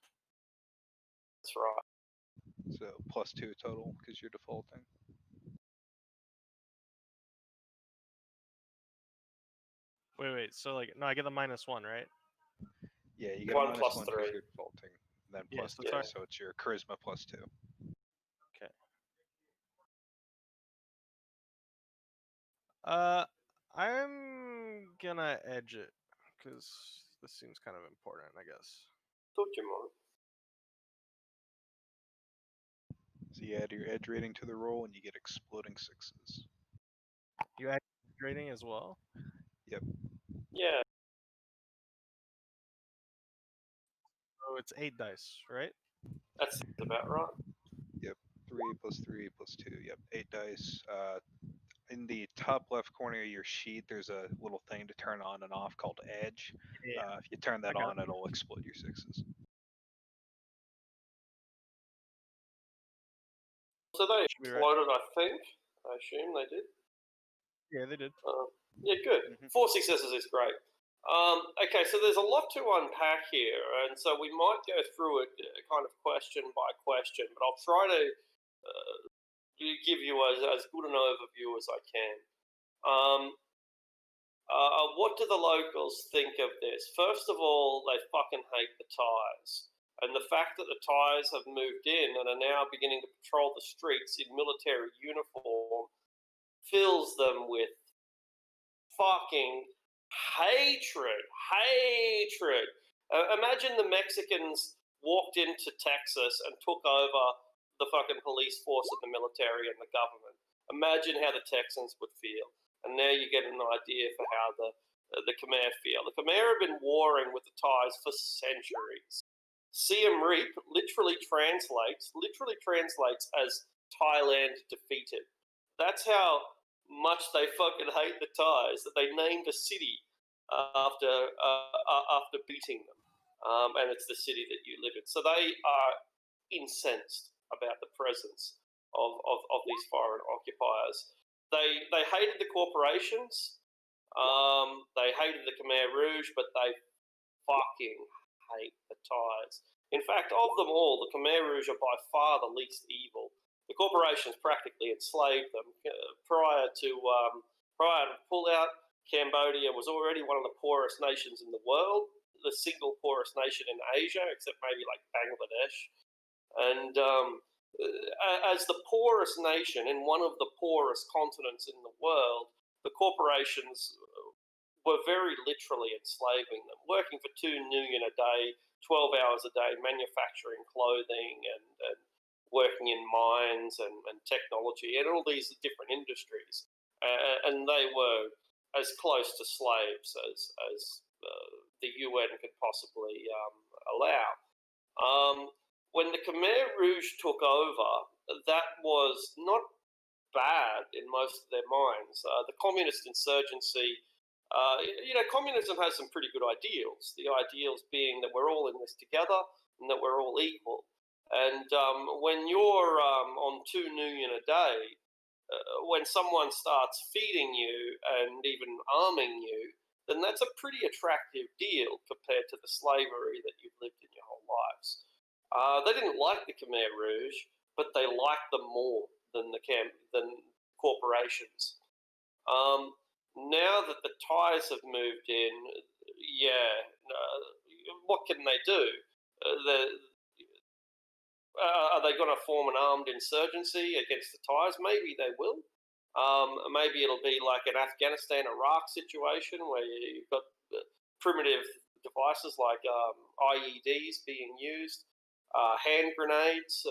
That's right. So +2 total because you're defaulting. Wait. So like, no, I get the -1, right? Yeah, you get 1 a plus -1 3. because you're defaulting. Then Yeah, plus so 2, it's so it's your charisma +2. Okay. I'm gonna edge it because this seems kind of important, I guess. Took your mind. So you add your edge rating to the roll and you get exploding 6s. You add rating as well. Yep. Yeah. So it's 8 dice, right? That's about right. Yep. 3 + 3 + 2. Yep. 8 dice. in the top left corner of your sheet, there's a little thing to turn on and off called Edge. Yeah. If you turn that I got on, it'll explode your 6s. So they Should be right. exploded, I think. I assume they did. Yeah, they did. Yeah, good. Mhm. 4 successes is great. Okay, so there's a lot to unpack here, and so we might go through it kind of question by question, but I'll try to give you as good an overview as I can. What do the locals think of this? First of all, they fucking hate the Ties. And the fact that the Ties have moved in and are now beginning to patrol the streets in military uniform fills them with fucking hatred. Hatred. Imagine the Mexicans walked into Texas and took over the fucking police force and the military and the government. Imagine how the Texans would feel. And now you get an idea for how the Khmer feel. The Khmer have been warring with the Thais for centuries. Siem Reap literally translates as Thailand defeated. That's how much they fucking hate the Thais that they named a city after beating them, and it's the city that you live in. So they are incensed about the presence of these foreign occupiers. They hated the corporations. They hated the Khmer Rouge, but they fucking hate the Thais. In fact, of them all, the Khmer Rouge are by far the least evil. The corporations practically enslaved them. Prior to pullout, Cambodia was already one of the poorest nations in the world, the single poorest nation in Asia, except maybe like Bangladesh. And as the poorest nation in one of the poorest continents in the world, the corporations were very literally enslaving them, working for 2 million a day, 12 hours a day, manufacturing clothing and working in mines and technology and all these different industries. And they were as close to slaves as the UN could possibly allow. When the Khmer Rouge took over, that was not bad in most of their minds. The communist insurgency, communism has some pretty good ideals. The ideals being that we're all in this together and that we're all equal. And when you're on 2 million a day, when someone starts feeding you and even arming you, then that's a pretty attractive deal compared to the slavery that you've lived in your whole lives. They didn't like the Khmer Rouge, but they liked them more than corporations. Now that the Thais have moved in, what can they do? Are they going to form an armed insurgency against the Thais? Maybe they will. Maybe it'll be like an Afghanistan-Iraq situation where you've got primitive devices like IEDs being used, hand grenades,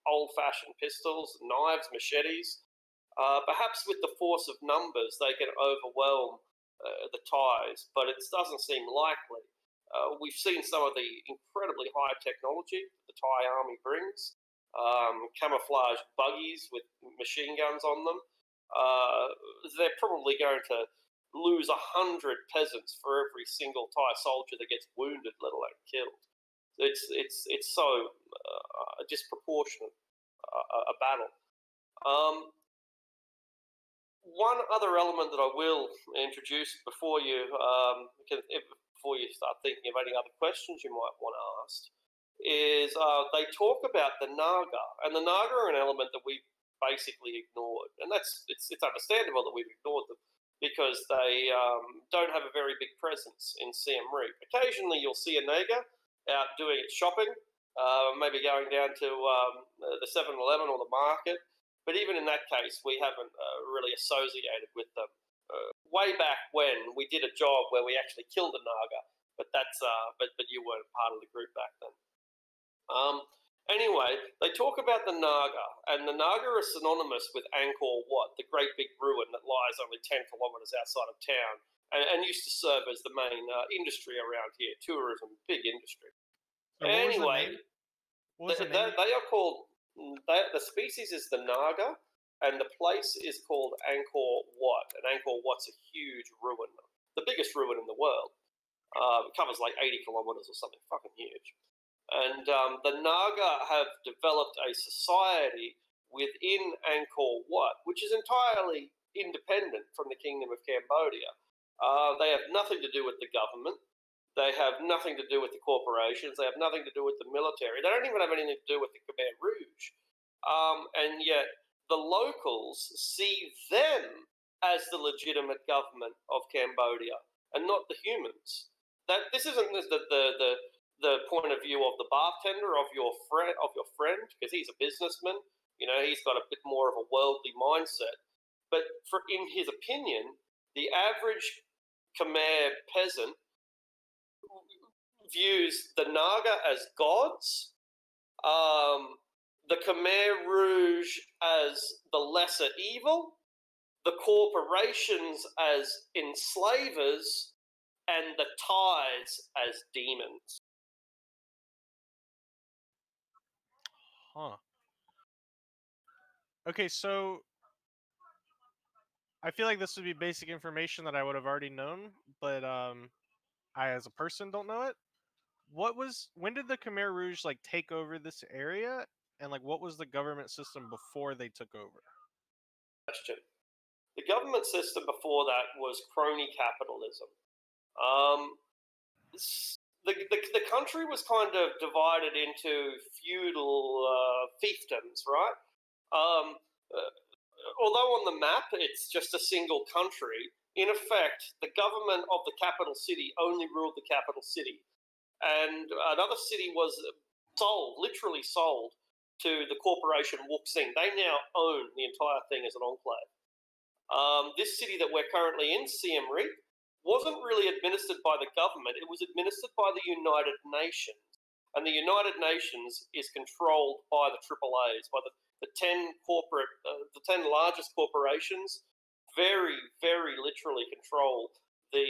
old-fashioned pistols, knives, machetes. Perhaps with the force of numbers, they can overwhelm the Thais, but it doesn't seem likely. We've seen some of the incredibly high technology the Thai army brings, camouflage buggies with machine guns on them. They're probably going to lose 100 peasants for every single Thai soldier that gets wounded, let alone killed. It's so disproportionate a battle. One other element that I will introduce before you start thinking of any other questions you might want to ask is they talk about the Naga, and the Naga are an element that we've basically ignored, and it's understandable that we've ignored them because they don't have a very big presence in Siem Reap. Occasionally, you'll see a Naga out doing its shopping, maybe going down to the 7-Eleven or the market. But even in that case, we haven't really associated with them. Way back when we did a job where we actually killed a Naga, but you weren't part of the group back then. Anyway, they talk about the Naga, and the Naga are synonymous with Angkor Wat, the great big ruin that lies only 10 kilometers outside of town, and used to serve as the main industry around here, tourism, big industry. So anyway, what was the name? they are called. The species is the Naga, and the place is called Angkor Wat, and Angkor Wat's a huge ruin, the biggest ruin in the world. It covers like 80 kilometers or something, fucking huge. And the Naga have developed a society within Angkor Wat, which is entirely independent from the Kingdom of Cambodia. They have nothing to do with the government. They have nothing to do with the corporations. They have nothing to do with the military. They don't even have anything to do with the Khmer Rouge. And yet the locals see them as the legitimate government of Cambodia and not the humans. That this isn't the point of view of the bartender, of your friend, because he's a businessman. You know, he's got a bit more of a worldly mindset. But in his opinion, the average Khmer peasant views the Naga as gods, the Khmer Rouge as the lesser evil, the corporations as enslavers, and the Thais as demons. Huh. Okay, so I feel like this would be basic information that I would have already known, but I as a person don't know it. When did the Khmer Rouge like take over this area, and like what was the government system before they took over? Question. The government system before that was crony capitalism. The country was kind of divided into feudal fiefdoms, right? Although on the map it's just a single country, in effect, the government of the capital city only ruled the capital city. And another city was literally sold to the corporation Wuxing. They now own the entire thing as an enclave. This city that we're currently in, Siem Reap, wasn't really administered by the government. It was administered by the United Nations. And the United Nations is controlled by the AAAs, by the 10 largest corporations, very, very literally control the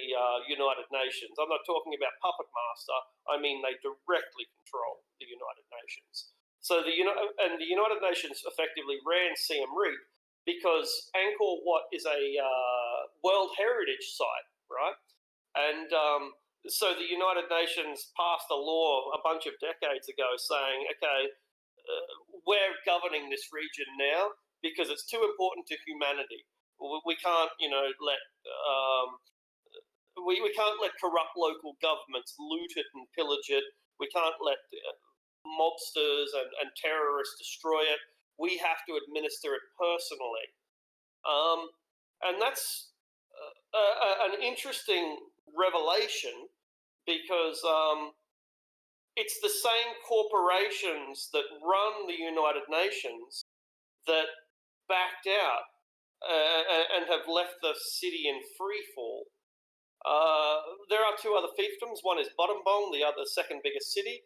United Nations. I'm not talking about puppet master. I mean they directly control the United Nations. So the United Nations effectively ran Siem Reap because Angkor Wat is a World Heritage Site, right? And so the United Nations passed a law a bunch of decades ago saying, okay, we're governing this region now because it's too important to humanity. We can't, we can't let corrupt local governments loot it and pillage it. We can't let mobsters and terrorists destroy it. We have to administer it personally. And that's an interesting revelation because it's the same corporations that run the United Nations that backed out and have left the city in free fall. There are two other fiefdoms. One is Bottombong, the other second biggest city.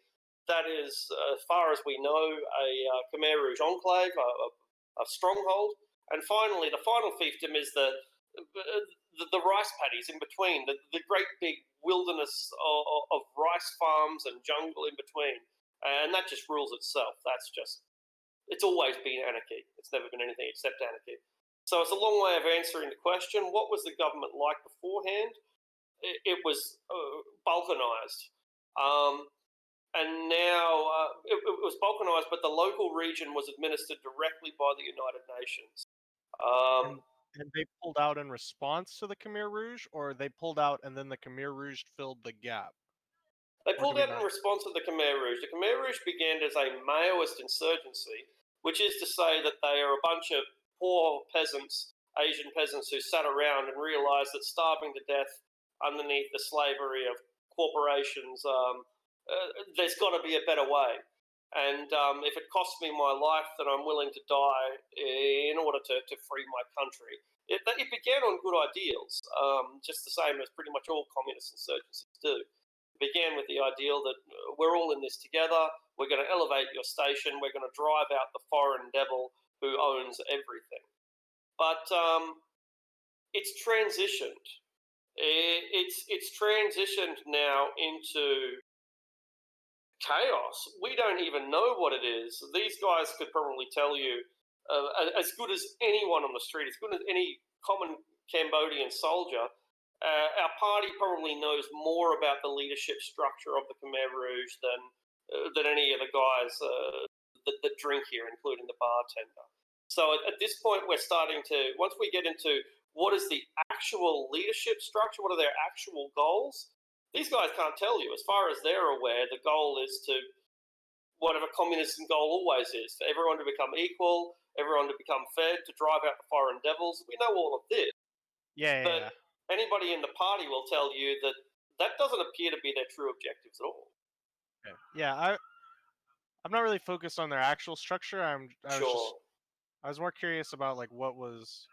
That is, as far as we know, a Khmer Rouge enclave, a stronghold. And finally, the final fiefdom is the rice paddies in between, the great big wilderness of rice farms and jungle in between. And that just rules itself. It's always been anarchy. It's never been anything except anarchy. So it's a long way of answering the question. What was the government like beforehand? It was balkanized. And now it was balkanized, but the local region was administered directly by the United Nations. And they pulled out in response to the Khmer Rouge, or they pulled out and then the Khmer Rouge filled the gap? They pulled out in response to the Khmer Rouge. The Khmer Rouge began as a Maoist insurgency, which is to say that they are a bunch of poor peasants, Asian peasants, who sat around and realized that starving to death underneath the slavery of corporations, there's got to be a better way. And if it costs me my life, then I'm willing to die in order to free my country. It began on good ideals, just the same as pretty much all communist insurgencies do. It began with the ideal that we're all in this together, we're going to elevate your station, we're going to drive out the foreign devil who owns everything. But it's transitioned. It's transitioned now into chaos. We don't even know what it is. These guys could probably tell you as good as anyone on the street, as good as any common Cambodian soldier. Our party probably knows more about the leadership structure of the Khmer Rouge than any of the guys that drink here, including the bartender. So at this point, we're starting to, once we get into what is the actual leadership structure, what are their actual goals, these guys can't tell you. As far as they're aware, the goal is to, whatever communism goal always is, for everyone to become equal, everyone to become fed, to drive out the foreign devils. We know all of this. But anybody in the party will tell you that that doesn't appear to be their true objectives at all. Yeah, I'm not really focused on their actual structure. I was more curious about like what was.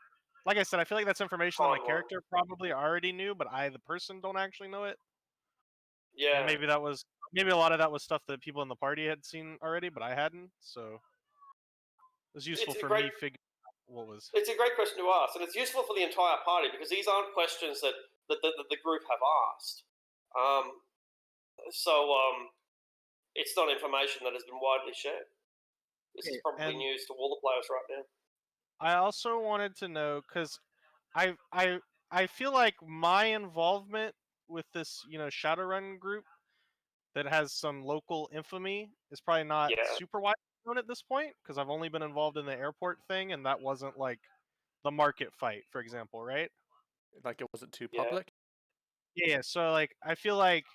Like I said, I feel like that's information that my character probably already knew, but I, the person, don't actually know it. Yeah. And maybe a lot of that was stuff that people in the party had seen already, but I hadn't. So it was useful for me figuring out what was. It's a great question to ask, and it's useful for the entire party because these aren't questions that the group have asked. It's not information that has been widely shared. This is probably news to all the players right now. I also wanted to know, because I feel like my involvement with this, Shadowrun group that has some local infamy is probably not super wide known at this point, because I've only been involved in the airport thing, and that wasn't like the market fight, for example, right? Like it wasn't too public? Yeah, so like I feel like,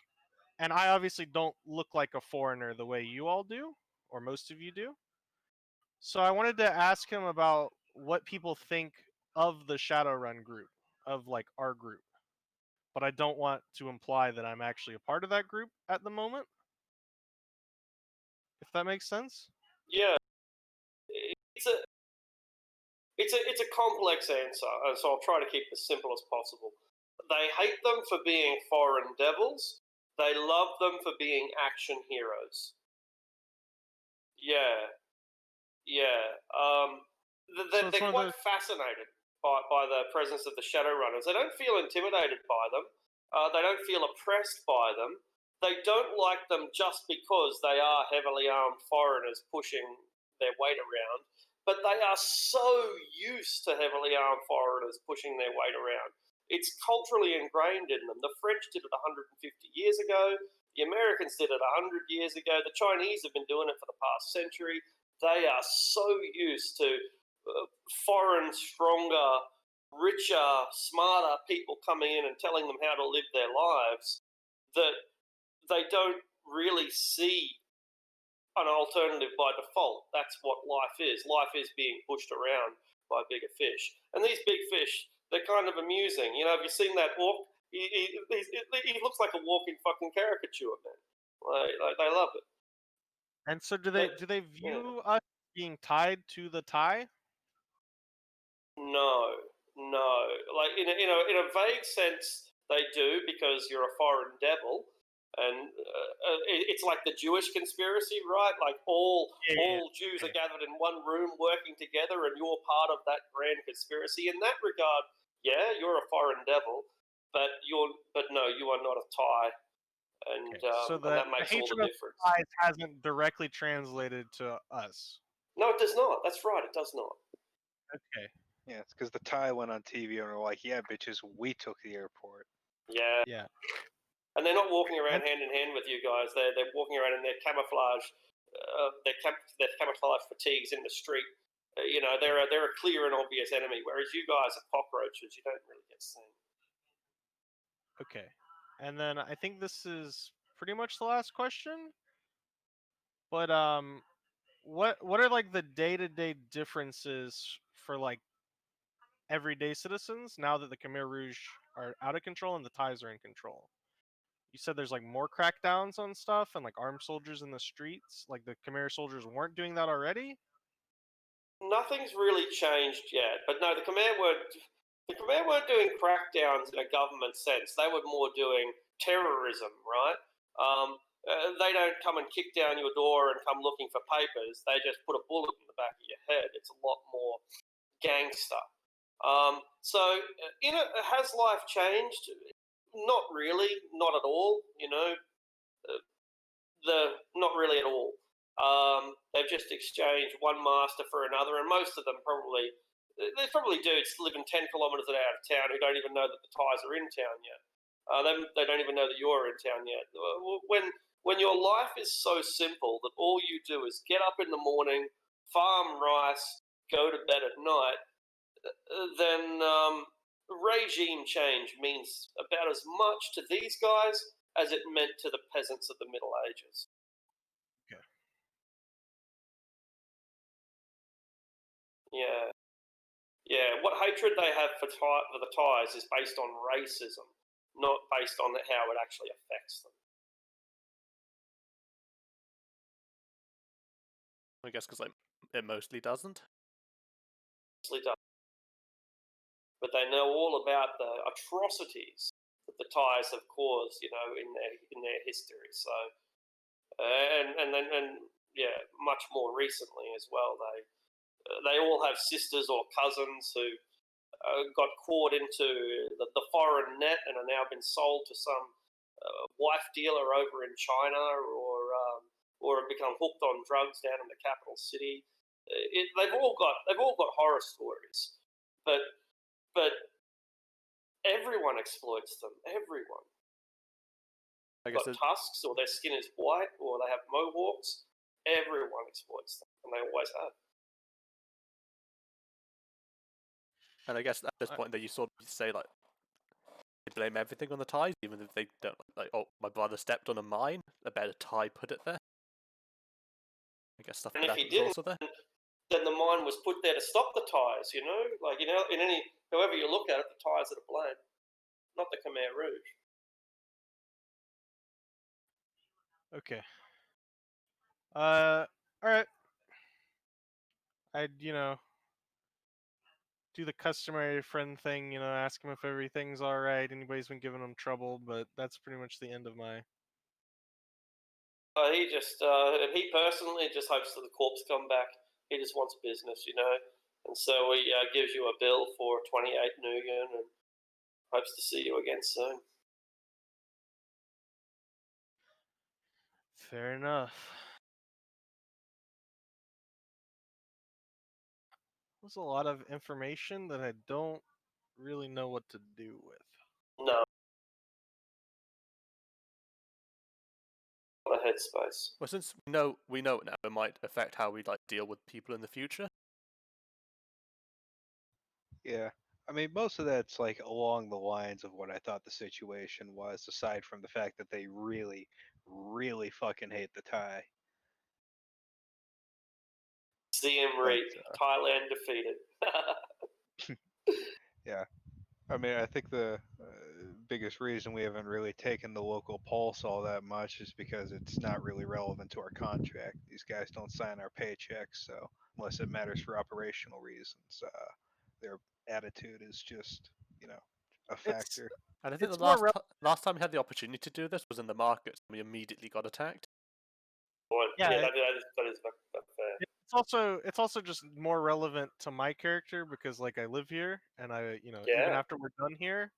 and I obviously don't look like a foreigner the way you all do, or most of you do. So I wanted to ask him about what people think of the Shadowrun group, of like our group. But I don't want to imply that I'm actually a part of that group at the moment. If that makes sense? Yeah. It's a complex answer, so I'll try to keep it as simple as possible. They hate them for being foreign devils. They love them for being action heroes. Yeah. They're quite fascinated by the presence of the Shadowrunners. They don't feel intimidated by them. They don't feel oppressed by them. They don't like them just because they are heavily armed foreigners pushing their weight around. But they are so used to heavily armed foreigners pushing their weight around. It's culturally ingrained in them. The French did it 150 years ago. The Americans did it 100 years ago. The Chinese have been doing it for the past century. They are so used to foreign, stronger, richer, smarter people coming in and telling them how to live their lives that they don't really see an alternative by default. That's what life is. Life is being pushed around by bigger fish. And these big fish, they're kind of amusing. Have you seen that orc? He looks like a walking fucking caricature, man. Like they love it. And so do they view us being tied to the tie? No. Like in a vague sense, they do, because you're a foreign devil, and it's like the Jewish conspiracy, right? Like all Jews are gathered in one room working together, and you're part of that grand conspiracy. In that regard, yeah, you're a foreign devil, but no, you are not a Thai. And so and that makes all the difference. Ties hasn't directly translated to us. No, it does not. That's right, it does not. Okay. Yeah, it's because the Thai went on TV and were like, "Yeah, bitches, we took the airport." Yeah. And they're not walking around hand in hand with you guys. They're walking around in their camouflage, their camouflage fatigues in the street. They're a clear and obvious enemy. Whereas you guys are cockroaches. You don't really get seen. Okay. And then I think this is pretty much the last question. But what are like the day-to-day differences for like everyday citizens now that the Khmer Rouge are out of control and the Thais are in control? You said there's like more crackdowns on stuff and like armed soldiers in the streets. Like the Khmer soldiers weren't doing that already? Nothing's really changed yet. But no, the Khmer weren't doing crackdowns in a government sense. They were more doing terrorism, right? They don't come and kick down your door and come looking for papers. They just put a bullet in the back of your head. It's a lot more gangster. Has life changed? Not really, not at all. Not really at all. They've just exchanged one master for another, and most of them there's probably dudes living 10 kilometres out of town who don't even know that the Thais are in town yet. They don't even know that you're in town yet. When your life is so simple that all you do is get up in the morning, farm rice, go to bed at night, then regime change means about as much to these guys as it meant to the peasants of the Middle Ages. Okay. Yeah. Yeah, what hatred they have for the Thais is based on racism, not based on how it actually affects them. I guess because it mostly doesn't. But they know all about the atrocities that the Thais have caused, in their history. So, and much more recently as well. They all have sisters or cousins who got caught into the foreign net and are now been sold to some wife dealer over in China, or have become hooked on drugs down in the capital city. They've all got horror stories, but everyone exploits them. Everyone. I guess Got tusks, or their skin is white, or they have mohawks. Everyone exploits them, and they always have. and I guess at this point that you sort of say like they blame everything on the Thais, even if they don't. Like, oh, my brother stepped on a mine. A better Thai put it there. I guess stuff And like if that he is didn't, also there. then the mine was put there to stop the Thais. In any however you look at it, the Thais are to blame, not the Khmer Rouge. Okay. All right. I'd do the customary friend thing. Ask him if everything's all right. Anybody's been giving him trouble, but that's pretty much the end of my. He personally just hopes that the corpse come back. He just wants business, and so he gives you a bill for 28 Nugan and hopes to see you again soon. Fair enough. There's a lot of information that I don't really know what to do with. No. A headspace. Well, since we know it now, it might affect how we deal with people in the future. Yeah. I mean, most of that's along the lines of what I thought the situation was, aside from the fact that they really, really fucking hate the Thai. Siem Reap, Thailand defeated. Yeah. I mean, I think the biggest reason we haven't really taken the local pulse all that much is because it's not really relevant to our contract. These guys don't sign our paychecks, so unless it matters for operational reasons, their attitude is just, a factor. And I think It's the last time we had the opportunity to do this was in the markets, and we immediately got attacked. Yeah, that is fair. It's also just more relevant to my character because I live here and I even after we're done here,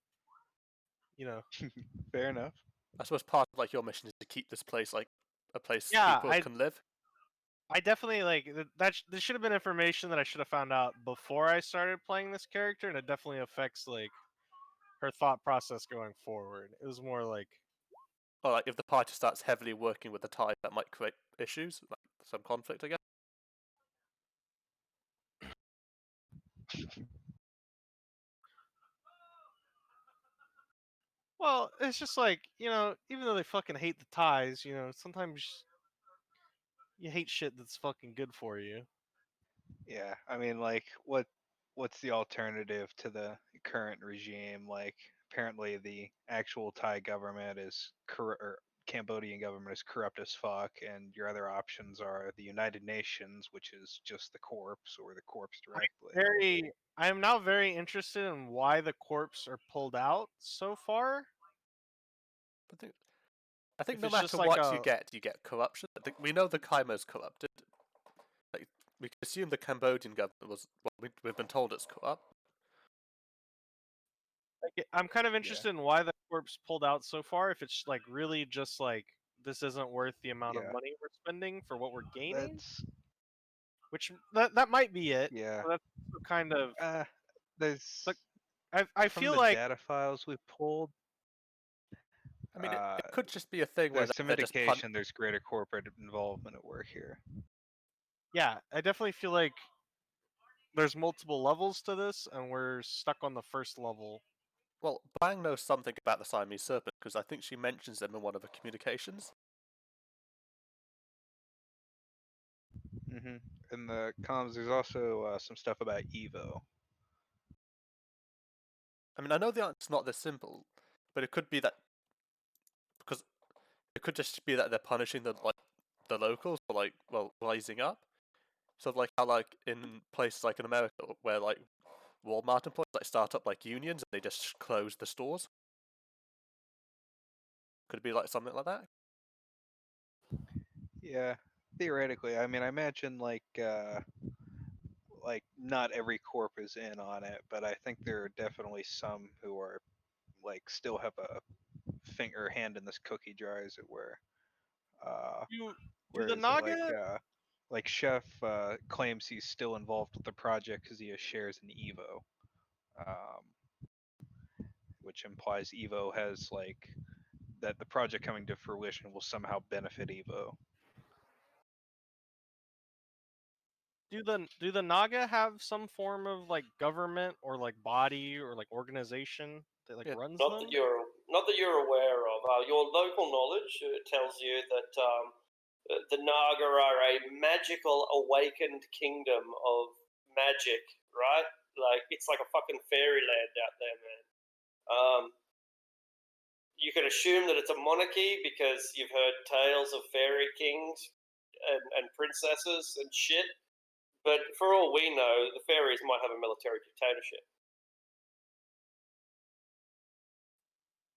Fair enough. I suppose part of your mission is to keep this place a place Yeah, people can live. I definitely this should have been information that I should have found out before I started playing this character, and it definitely affects her thought process going forward. It was more Or if the party starts heavily working with the Thai, that might create issues, some conflict, I guess. well, it's just even though they fucking hate the Thais, sometimes you hate shit that's fucking good for you. Yeah, I mean, what's the alternative to the current regime? Apparently the actual Thai government is or Cambodian government is corrupt as fuck, and your other options are the United Nations, which is just the corpse, or the corpse directly. I am now very interested in why the corpse are pulled out so far. I think no matter what you get corruption. I think we know the Khmer's corrupted. We can assume the Cambodian government was. Well, we've been told it's corrupt. I'm kind of interested in why the corpse pulled out so far. If it's really just this isn't worth the amount of Yeah. money we're spending for what we're gaining. That's Which that might be it. yeah. But that's kind of There's Like, I from feel the like data files we pulled. I mean, it could just be a thing where There's some they're just indication there's greater corporate involvement at work here. yeah, I definitely feel like there's multiple levels to this, and we're stuck on the first level. Well, Bang knows something about the Siamese Serpent because I think she mentions them in one of her communications. Mm-hmm. In the comms, there's also some stuff about Evo. I mean, I know the answer's not this simple, but it could be that because it could just be that they're punishing the locals for rising up. So like how in places like in America where Walmart employees start up unions and they just close the stores. Could it be something like that? Yeah, theoretically. I mean, I imagine not every corp is in on it, but I think there are definitely some who are still have a hand in this cookie jar, as it were. Do the Whereas Naga? Chef claims he's still involved with the project because he has shares in Evo, which implies Evo has that the project coming to fruition will somehow benefit Evo. Do the Naga have some form of government or body or organization that Yeah. runs Not them? that you're aware of. Your local knowledge tells you that the Naga are a magical awakened kingdom of magic, right? It's like a fucking fairyland out there, man. You can assume that it's a monarchy because you've heard tales of fairy kings and princesses and shit. But for all we know, the fairies might have a military dictatorship.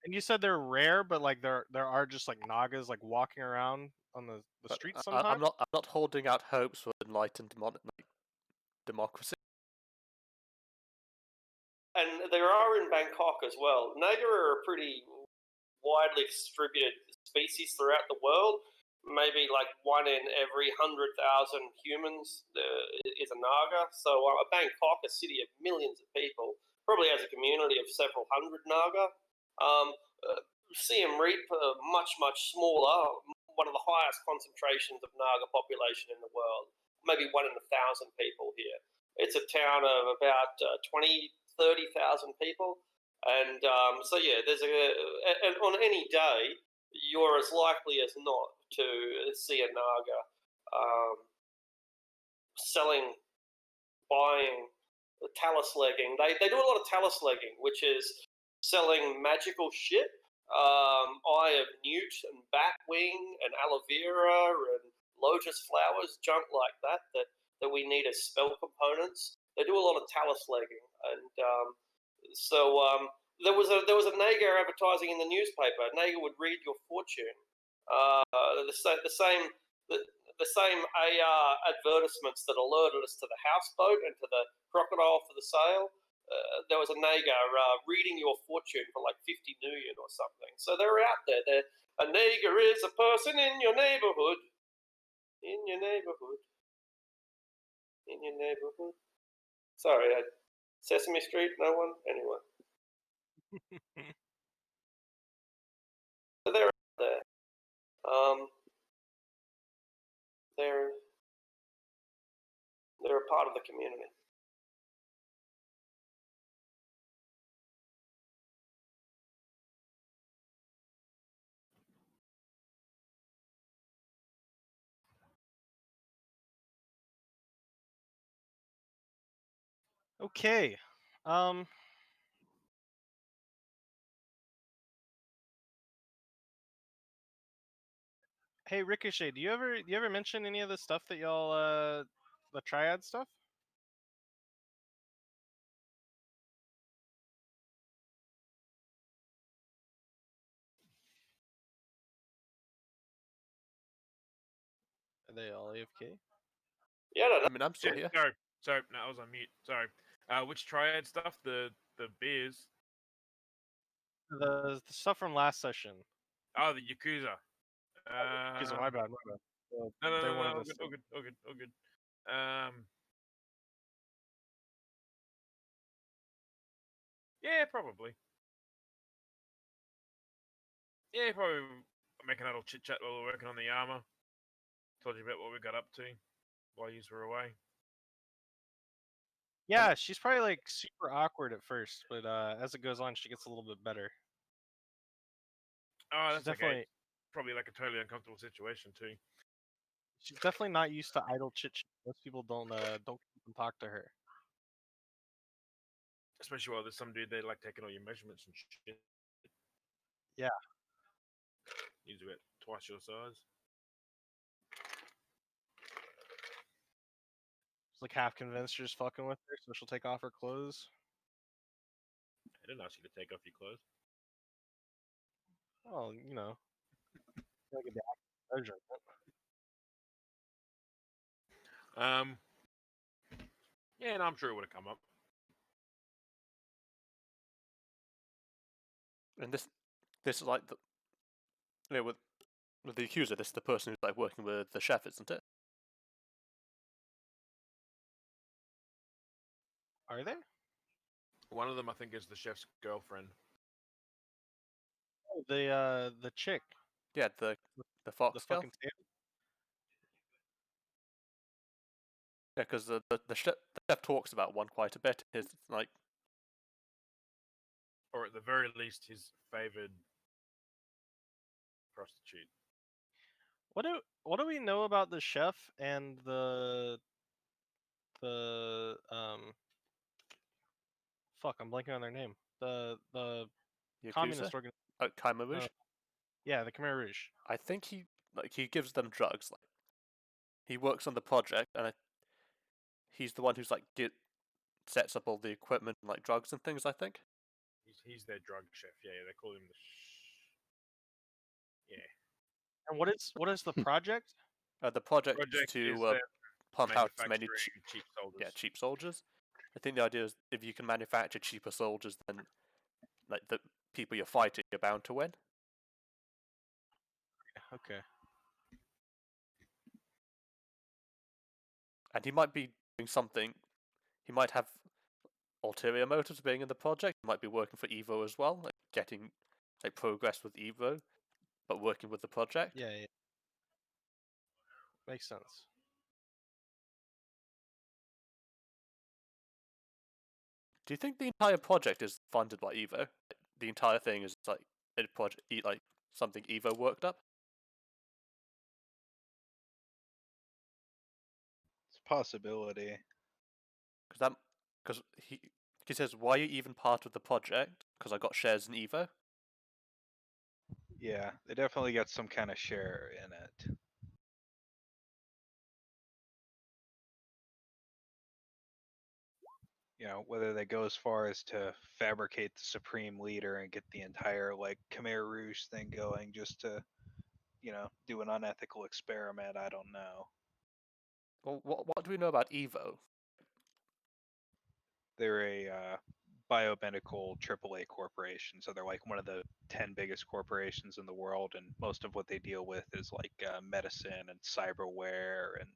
And you said they're rare, but there are just Nagas walking around on the But streets I'm sometimes. not holding out hopes for enlightened democracy. And there are in Bangkok as well. Naga are a pretty widely distributed species throughout the world. Maybe one in every 100,000 humans is a Naga. So Bangkok, a city of millions of people, probably has a community of several hundred Naga. Siem Reap, much smaller, one of the highest concentrations of Naga population in the world. Maybe 1 in 1,000 people here. It's a town of about 30,000 people. And so yeah, and on any day, you're as likely as not to see a Naga selling, buying, talus legging. They do a lot of talus legging, which is selling magical shit. Eye of Newt and Batwing and aloe vera and lotus flowers, junk like that we need as spell components. They do a lot of talus legging, and so there was a Naga advertising in the newspaper. Naga would read your fortune. The same AR advertisements that alerted us to the houseboat and to the crocodile for the sale. There was a Naga reading your fortune for 50 million or something. So they're out there. A Naga is a person in your neighborhood. In your neighborhood. In your neighborhood. Sorry, Sesame Street, no one? Anyway. So they're out there. They're a part of the community. Okay. Hey Ricochet, do you ever mention any of the stuff that y'all the triad stuff? Are they all AFK? Yeah, I don't know. I mean, I'm still here. Sorry, no, I was on mute. Sorry. Which triad stuff? The beers. The stuff from last session. Oh, the Yakuza. Excuse me, my bad, my bad. No, They wanted all us good, to- all good, all good, all good. Yeah, probably. Yeah, probably making a little chit chat while we're working on the armor. Told you about what we got up to while you were away. Yeah, she's probably like super awkward at first, but as it goes on, she gets a little bit better. Oh, She's that's definitely okay. Probably like a totally uncomfortable situation too. she's definitely not used to idle chit chat. Most people don't even talk to her. Especially while there's some dude there like taking all your measurements and shit. Yeah. He's about twice your size. She's like half convinced you're just fucking with her, so she'll take off her clothes. I didn't ask you to take off your clothes. Well, you know, like a version. Yeah, no, I'm sure it would have come up. And this is like the with the accuser. This is the person who's like working with the chef, isn't it? Are they? One of them, I think, is the chef's girlfriend. Oh, the chick, Yeah, the the fox girl. fucking tail. Yeah, because the chef talks about one quite a bit. His like Or at the very least, his favored prostitute. What do we know about the chef and the fuck, I'm blanking on their name. The the communist accuser, organization. Khmer Rouge. Yeah, the Khmer Rouge. I think he gives them drugs. Like he works on the project, and he's the one who's like sets up all the equipment, and, like drugs and things. I think. He's their drug chef. Yeah, they call him the. Yeah. And what is the project? The project is Project is to them pump out as many manufacturing cheap soldiers. cheap soldiers. I think the idea is if you can manufacture cheaper soldiers, then like the people you're fighting, you're bound to win. Okay. And he might be doing something. He might have ulterior motives being in the project. He might be working for Evo as well, like getting like progress with Evo, but working with the project. Yeah, yeah. Makes sense. Do you think the entire project is funded by Evo? The entire thing is like a project, like something Evo worked up. It's a possibility. Because he says, "Why are you even part of the project?" Because I got shares in Evo. Yeah, they definitely got some kind of share in it. You know, whether they go as far as to fabricate the supreme leader and get the entire like Khmer Rouge thing going just to, you know, do an unethical experiment, I don't know. Well, what do we know about Evo? They're a biomedical AAA corporation, so they're like one of the 10 biggest corporations in the world, and most of what they deal with is like medicine and cyberware and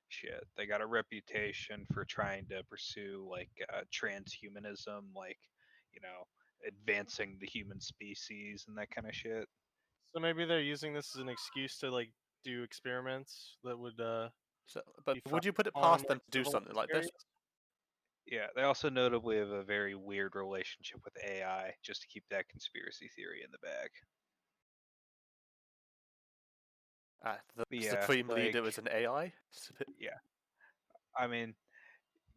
shit. They got a reputation for trying to pursue like transhumanism, like, you know, advancing the human species and that kind of shit. So maybe they're using this as an excuse to like do experiments that would So, but be would you put it far past more them to do civil something like this? experience. Yeah, they also notably have a very weird relationship with AI just to keep that conspiracy theory in the bag. The But yeah, supreme leader like, is an AI. yeah, I mean,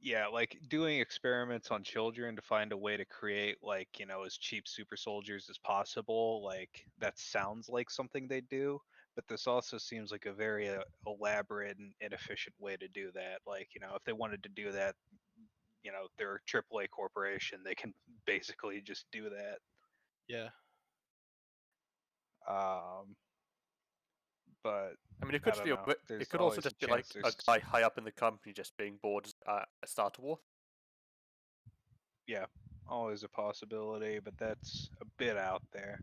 yeah, like doing experiments on children to find a way to create like, you know, as cheap super soldiers as possible, like that sounds like something they do, but this also seems like a very elaborate and inefficient way to do that. Like, you know, if they wanted to do that, you know, they're a AAA corporation, they can basically just do that. Yeah. Um, but I mean, it I could just don't be know. it There's could also always a just be like chance a there's, guy high up in the company just being bored at start a war. yeah, always a possibility, but that's a bit out there.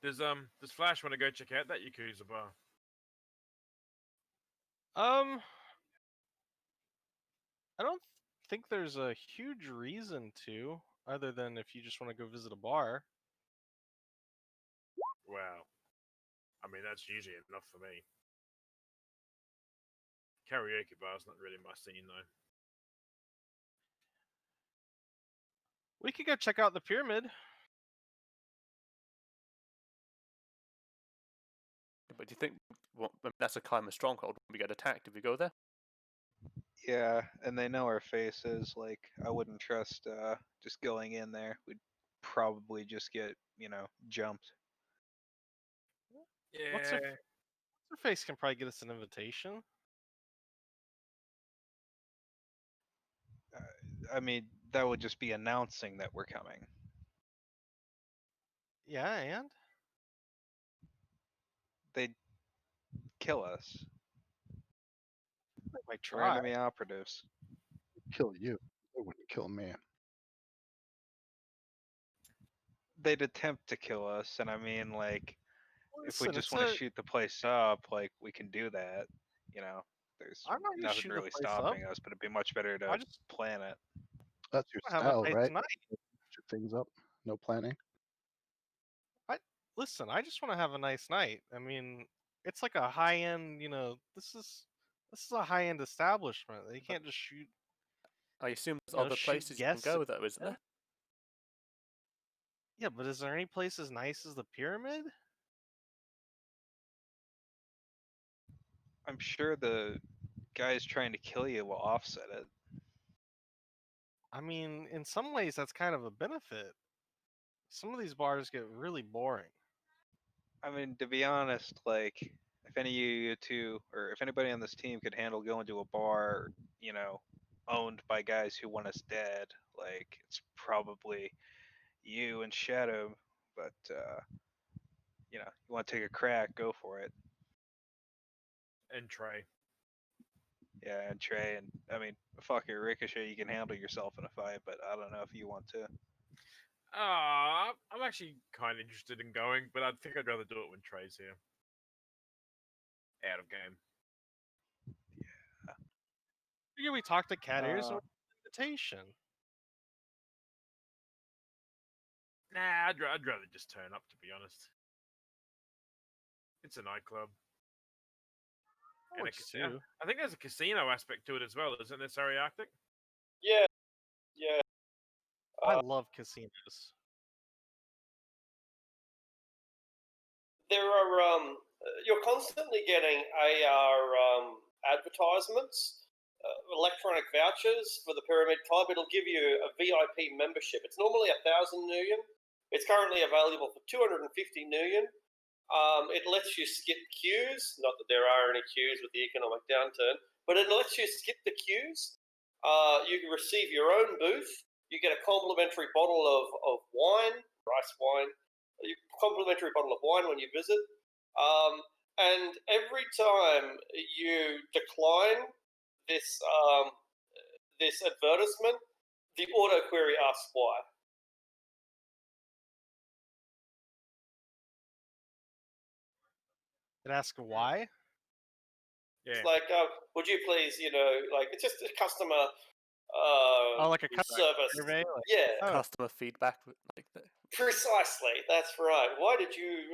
Does Flash want to go check out that Yakuza bar? I don't think there's a huge reason to, other than if you just want to go visit a bar. Well, I mean that's usually enough for me. Karaoke bar's not really my scene though. We could go check out the pyramid. But do you think that's a kind of stronghold when we get attacked if we go there? Yeah, and they know our faces. Like, I wouldn't trust just going in there. We'd probably just get, jumped. Yeah. What's her face can probably get us an invitation. I mean, that would just be announcing that we're coming. Yeah, and They'd kill us. they might We're try. enemy operatives. Kill you. They wouldn't kill me. They'd attempt to kill us, and I mean, like, if we Listen, just it's want to shoot the place up, like, we can do that. There's I'm not gonna nothing shoot the really place stopping up. us, but it'd be much better to I just plan it. That's your want to have style, a nice right? night. Shoot things up. No planning. Listen, I just want to have a nice night. I mean, it's like a high end. This is a high end establishment. They can't just shoot. I assume there's You know, other shoot places you can guests go and- though, isn't there? Yeah, but is there any place as nice as the pyramid? I'm sure the guys trying to kill you will offset it. I mean, in some ways, that's kind of a benefit. Some of these bars get really boring. I mean, to be honest, like, if any of you two, or if anybody on this team could handle going to a bar, owned by guys who want us dead, like, it's probably you and Shadow, but, you want to take a crack, go for it. And Trey. Yeah, and Trey, and, I mean, fuck it, Ricochet, you can handle yourself in a fight, but I don't know if you want to. I'm actually kind of interested in going, but I think I'd rather do it when Trey's here. Out of game. Figure we talk to Cat Ears or invitation. Nah, I'd rather just turn up, to be honest. It's a nightclub. And a casino. I think there's a casino aspect to it as well, isn't there, Sorry Arctic? Yeah. I love casinos. There are you're constantly getting AR advertisements, electronic vouchers for the Pyramid Club. It'll give you a VIP membership. It's normally 1,000 million. It's currently available for 250 million. It lets you skip queues. Not that there are any queues with the economic downturn, but it lets you skip the queues. You can receive your own booth. You get a complimentary bottle of wine, rice wine. A complimentary bottle of wine when you visit. And every time you decline this this advertisement, the auto query asks why. It asks why. Yeah. It's like, would you please, it's just a customer Like a customer service. survey. Yeah, Customer feedback, like that. precisely. That's right. Why did you?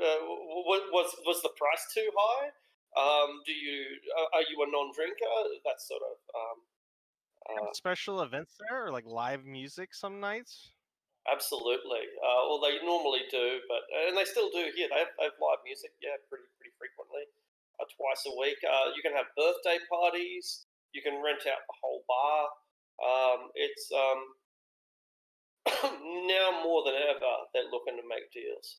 Was the price too high? Are you a non-drinker? That sort of. Special events there, or like live music some nights. Absolutely. Well, they normally do, and they still do here. They have live music, yeah, pretty frequently, twice a week. You can have birthday parties. You can rent out the whole bar. It's now more than ever they're looking to make deals.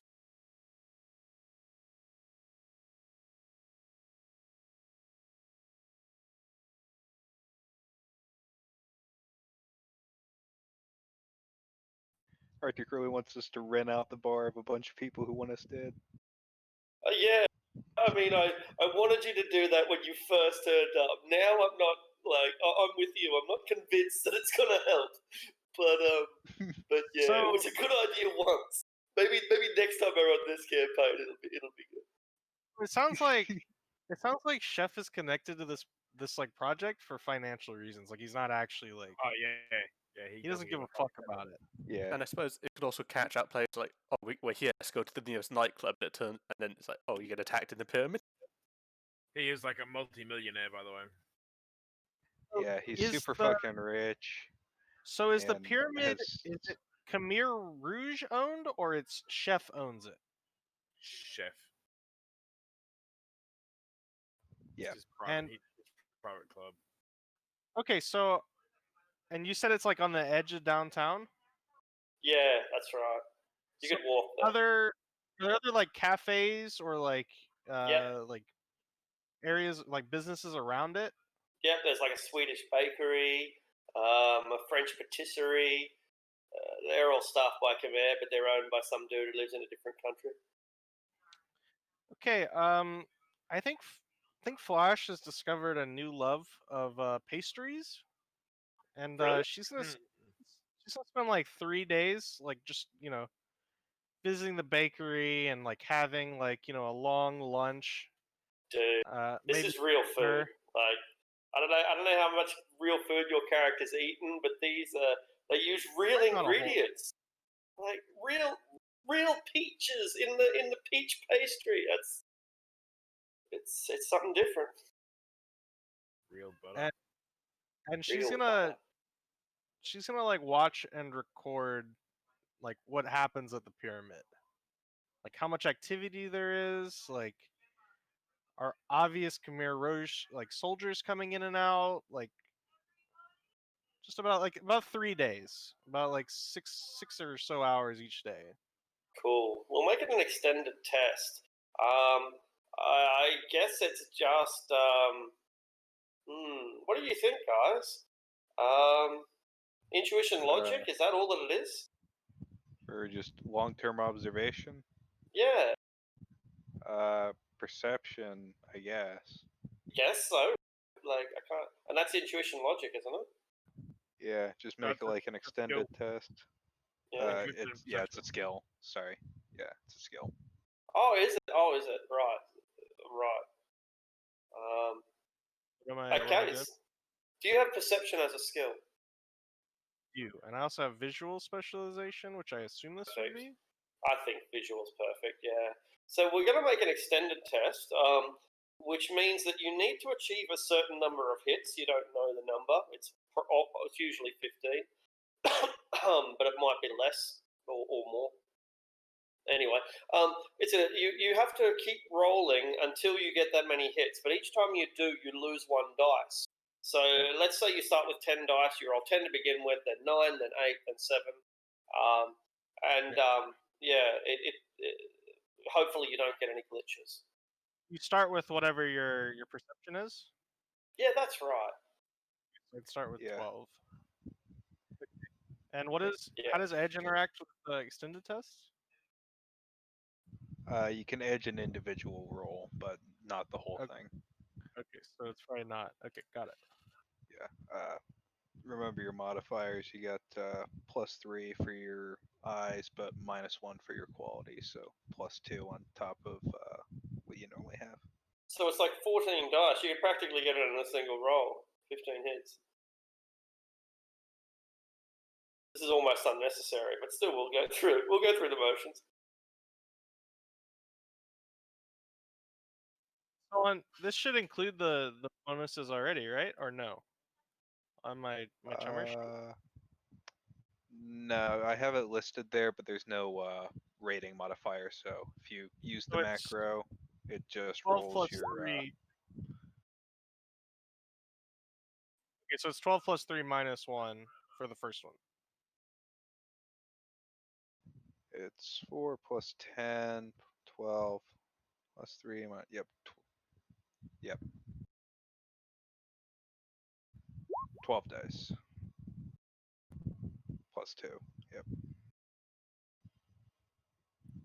Arctic really wants us to rent out the bar of a bunch of people who want us dead. Yeah, I mean, I wanted you to do that when you first turned up. Now I'm not I'm with you. I'm not convinced that it's gonna help, but yeah, So- it was a good idea once. Maybe next time I run this campaign, it'll be good. It sounds like Chef is connected to this like project for financial reasons. Like he's not actually like Oh yeah. he doesn't give a fuck about it. Yeah. And I suppose it could also catch out players like, oh, we're here, let's go to the nearest nightclub, and then it's like, oh, you get attacked in the pyramid. He is like a multi-millionaire, by the way. Yeah, he's Is super the- fucking rich. So is the and pyramid? has- Is it Khmer Rouge owned or it's Chef owns it? Chef. Yeah. It's his private, his private club. Okay, so and you said it's like on the edge of downtown. Yeah, that's right. You So could walk there. are there other like cafes or like Yeah. like areas like businesses around it? Yep, there's like a Swedish bakery, a French patisserie. They're all staffed by Khmer, but they're owned by some dude who lives in a different country. Okay, I think Flash has discovered a new love of pastries, and Really? she's gonna spend like 3 days, like just visiting the bakery and like having like a long lunch. Dude, this Maybe is real food. dinner. Like, I don't know how much real food your character's eaten, but they use real Not a whole- ingredients, like real peaches in the peach pastry. It's something different. Real butter. And she's Real gonna like watch and record like what happens at the pyramid, like how much activity there is, like are obvious Khmer Rouge like soldiers coming in and out, like just about 3 days, about like six or so hours each day. Cool. We'll make it an extended test. I guess it's just. What do you think, guys? Intuition logic, is that all that it is? Or just long-term observation. Yeah, Perception, I guess. guess so. Like, I can't. And that's intuition logic, isn't it? Yeah, just make it like an extended test. Yeah. It's a skill. Sorry. Yeah, it's a skill. Oh, is it? Right. What am I Okay. good? Do you have perception as a skill? And I also have visual specialization, which I assume this would be. I think visual's perfect, yeah. So we're going to make an extended test, which means that you need to achieve a certain number of hits. You don't know the number. It's usually 15, but it might be less or more. Anyway, you have to keep rolling until you get that many hits. But each time you do, you lose one dice. So let's say you start with 10 dice. You roll 10 to begin with, then 9, then 8, then 7. Hopefully you don't get any glitches. You start with whatever your perception is. Yeah, that's right. So I'd start with Yeah. 12. And what is Yeah. how does Edge interact with the extended test? You can edge an individual roll, but not the whole thing. Okay, so it's probably not. Okay, got it. Yeah. Remember your modifiers. You got +3 for your eyes, but -1 for your quality. So +2 on top of what you normally have. So it's like 14 dice. You can practically get it in a single roll. 15 hits. This is almost unnecessary, but still we'll go through the motions. So this should include the bonuses already, right? Or no? On my charmer sheet? No, I have it listed there, but there's no rating modifier. So if you use the So it's macro, it just 12 rolls plus your. 3. Okay, so it's 12 plus 3 minus 1 for the first one. It's 4 plus 10, 12 plus 3. Yep. Yep. 12 dice. Plus 2. Yep.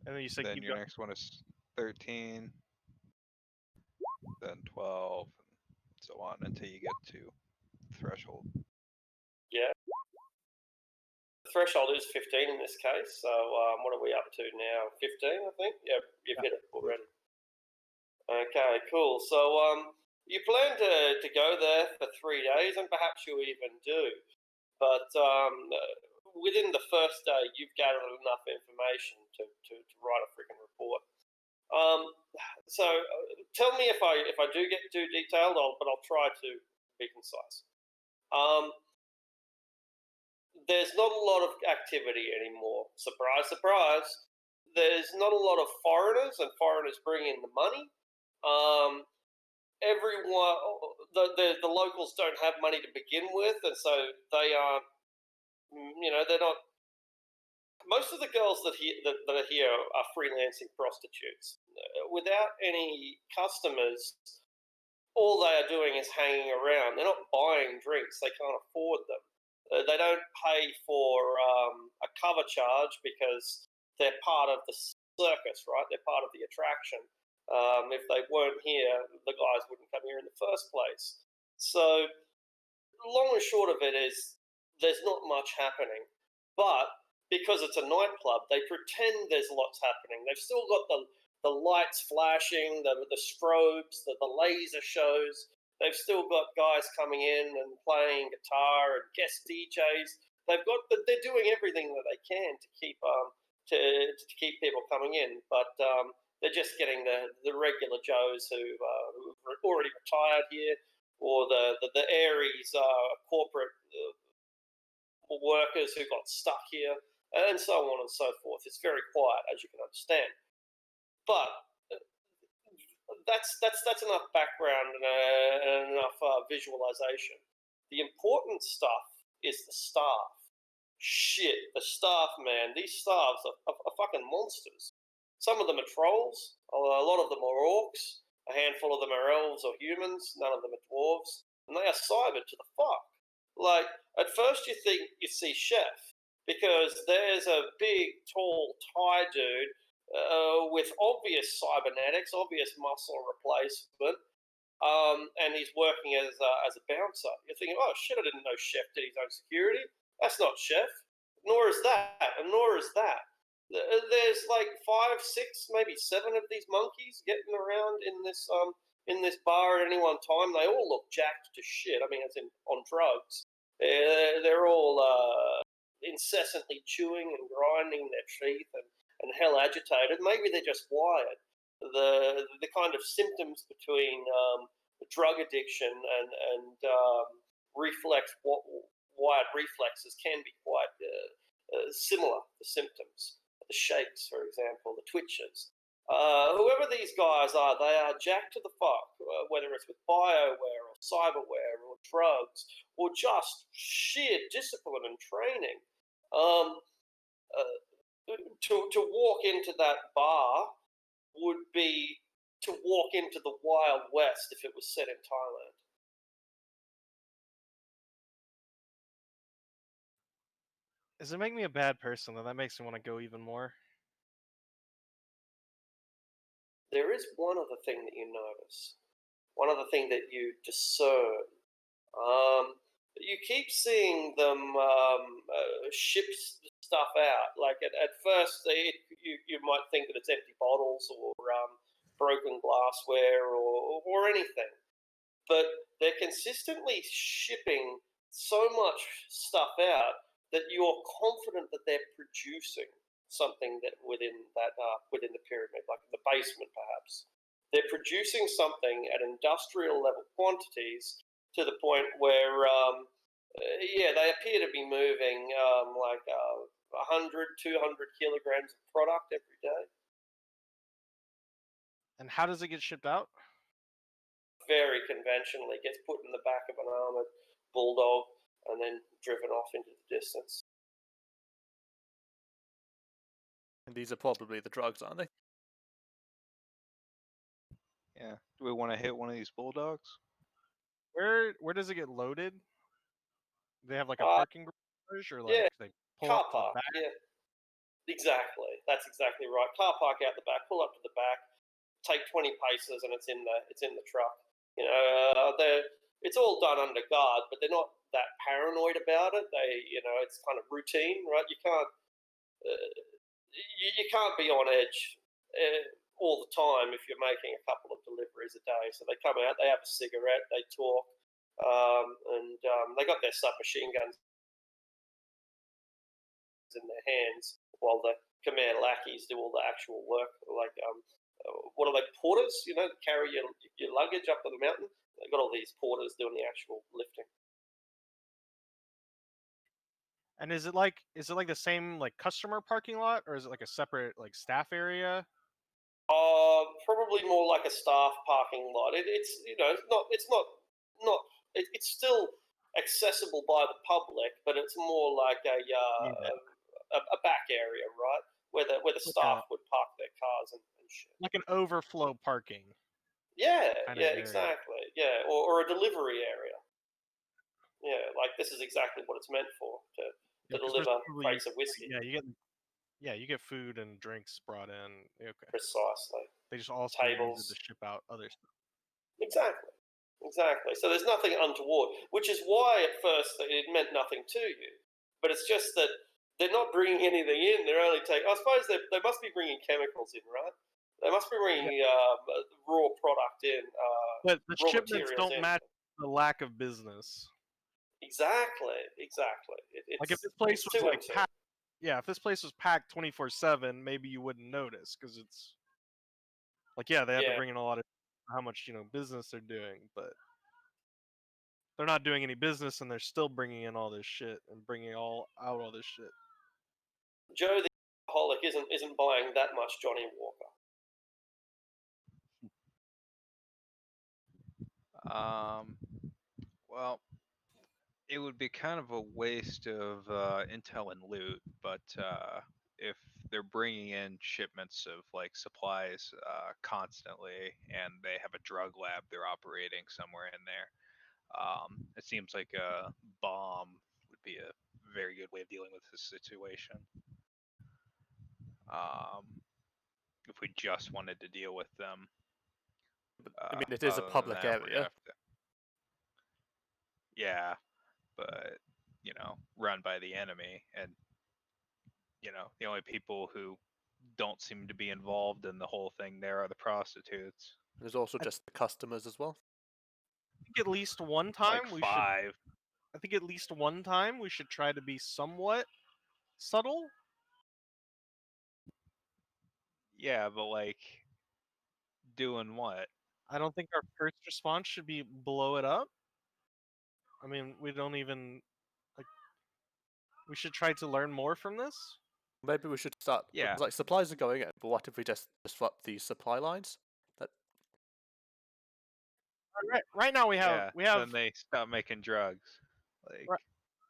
And then you said Then keep your going. next one is 13, then 12, and so on until you get to threshold. Yeah. threshold is 15 in this case. So what are we up to now? 15, I think. Yeah, you've hit it already. Okay, cool. So you plan to go there for 3 days, and perhaps you even do. But within the first day, you've gathered enough information to write a freaking report. So tell me if I do get too detailed, but I'll try to be concise. There's not a lot of activity anymore. Surprise, surprise. There's not a lot of foreigners, and foreigners bring in the money. Everyone, the locals don't have money to begin with, and so they aren't. They're not. Most of the girls that are here are freelancing prostitutes. Without any customers, all they are doing is hanging around. They're not buying drinks. They can't afford them. They don't pay for a cover charge because they're part of the circus, right? They're part of the attraction. If they weren't here, the guys wouldn't come here in the first place. So, long and short of it is there's not much happening. But because it's a nightclub, they pretend there's lots happening. They've still got the lights flashing, the strobes, the laser shows. They've still got guys coming in and playing guitar and guest DJs. They're doing everything that they can to keep people coming in, but they're just getting the regular Joes who've already retired here, or the Aries corporate workers who got stuck here, and so on and so forth. It's very quiet, as you can understand. But that's enough background and enough visualization. The important stuff is the staff. Shit, the staff, man. These staffs are fucking monsters. Some of them are trolls. A lot of them are orcs. A handful of them are elves or humans. None of them are dwarves. And they are cybered to the fuck. Like, at first you think you see Chef, because there's a big, tall Thai dude with obvious cybernetics, obvious muscle replacement, and he's working as a bouncer. You're thinking, oh shit, I didn't know Chef did his own security. That's not Chef. Nor is that, and nor is that. There's like 5, 6, maybe 7 of these monkeys getting around in this bar at any one time. They all look jacked to shit. I mean, as in on drugs. They're all incessantly chewing and grinding their teeth and hell agitated. Maybe they're just wired. The kind of symptoms between drug addiction and wired reflexes can be quite similar. The symptoms, the shakes, for example, the twitches. Whoever these guys are, they are jacked to the fuck, whether it's with bioware or cyberware or drugs or just sheer discipline and training. To walk into that bar would be to walk into the Wild West if it was set in Thailand. Does it make me a bad person? That makes me want to go even more. There is one other thing that you notice. One other thing that you discern. You keep seeing them ship stuff out. Like at first, you might think that it's empty bottles or broken glassware or anything. But they're consistently shipping so much stuff out that you're confident that they're producing something that within the pyramid, like in the basement perhaps. They're producing something at industrial level quantities to the point where, they appear to be moving like 100, 200 kilograms of product every day. And how does it get shipped out? Very conventionally, gets put in the back of an armored bulldog and then driven off into the distance. And these are probably the drugs, aren't they? Yeah. Do we want to hit one of these bulldogs? Where does it get loaded? They have like a parking garage, or like they pull car up to park. the back? Yeah, exactly. That's exactly right. Car park out the back, pull up to the back, take 20 paces, and it's in the truck. It's all done under guard, but they're not that paranoid about it. It's kind of routine, right? You can't you can't be on edge all the time if you're making a couple of deliveries a day. So they come out, they have a cigarette, they talk, and they got their submachine guns in their hands while the command lackeys do all the actual work. Like, what are they, porters? Carry your luggage up to the mountain. They've got all these porters doing the actual lifting. And is it like the same like customer parking lot, or is it like a separate like staff area? Probably more like a staff parking lot. It's still accessible by the public, but it's more like a back area, right, where the staff would park their cars and shit. Like an overflow parking. Yeah, kind of yeah, area. exactly. Yeah, or a delivery area. Yeah, like this is exactly what it's meant for, to 'cause deliver presumably crates of whiskey. you get food and drinks brought in. Okay. Precisely. They just also use it Tables. to ship out other stuff. Exactly. So there's nothing untoward, which is why at first it meant nothing to you. But it's just that they're not bringing anything in. They're only taking. I suppose they must be bringing chemicals in, right? They must be bringing raw product in. But the raw shipments materials don't in. match the lack of business. Exactly. Like if this place was like packed, if this place was packed 24/7, maybe you wouldn't notice because it's like they have to bring in a lot of how much business they're doing, but they're not doing any business and they're still bringing in all this shit and bringing all this shit. Joe the alcoholic isn't buying that much Johnny Walker. Well, it would be kind of a waste of intel and loot, but if they're bringing in shipments of like supplies constantly, and they have a drug lab they're operating somewhere in there, it seems like a bomb would be a very good way of dealing with this situation. If we just wanted to deal with them. I mean, it is a public area. Yeah, but run by the enemy, and the only people who don't seem to be involved in the whole thing there are the prostitutes. There's also just the customers as well. I think at least one time Like 5. I think at least one time we should try to be somewhat subtle. Yeah, but like doing what? I don't think our first response should be blow it up. I mean, we don't even like. We should try to learn more from this. Maybe we should start. Yeah. Like supplies are going in, but what if we just disrupt these supply lines? Right now we have Then they stop making drugs. Like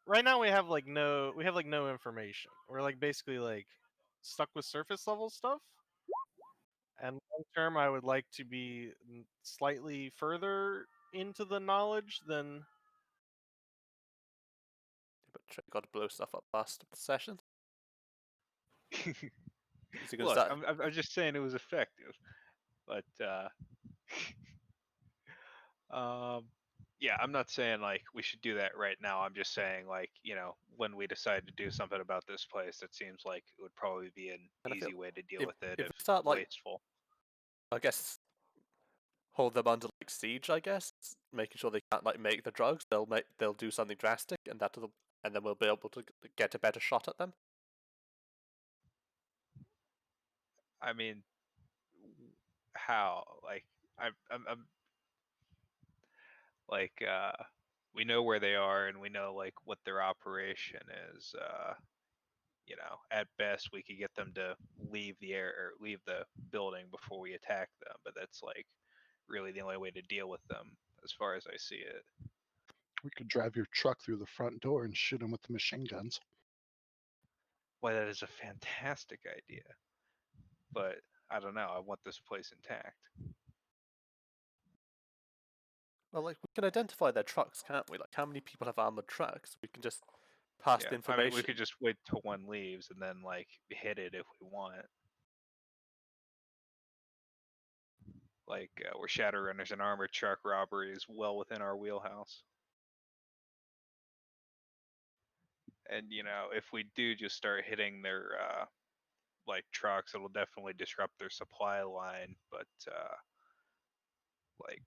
right now we have no information. We're like basically like stuck with surface level stuff. And long term, I would like to be slightly further into the knowledge than. But got to blow stuff up fast at the session. Look, I'm just saying it was effective, but yeah, I'm not saying like we should do that right now. I'm just saying like when we decide to do something about this place, it seems like it would probably be an easy way to deal with it if we start wasteful. I guess hold them under like siege. I guess making sure they can't like make the drugs. They'll do something drastic, and then we'll be able to get a better shot at them. I mean, how? Like I'm like we know where they are and we know like what their operation is. At best we could get them to leave the building before we attack them, but that's like really the only way to deal with them as far as I see it. We could drive your truck through the front door and shoot them with the machine guns. Why, that is a fantastic idea, but I don't know. I want this place intact. Well, like we can identify their trucks, can't we? Like how many people have armored trucks? We can just pass the information. I mean, we could just wait till one leaves and then like hit it if we want. Like where Shadowrunners and armored truck robbery is well within our wheelhouse. And if we do just start hitting their like trucks, it'll definitely disrupt their supply line. But like,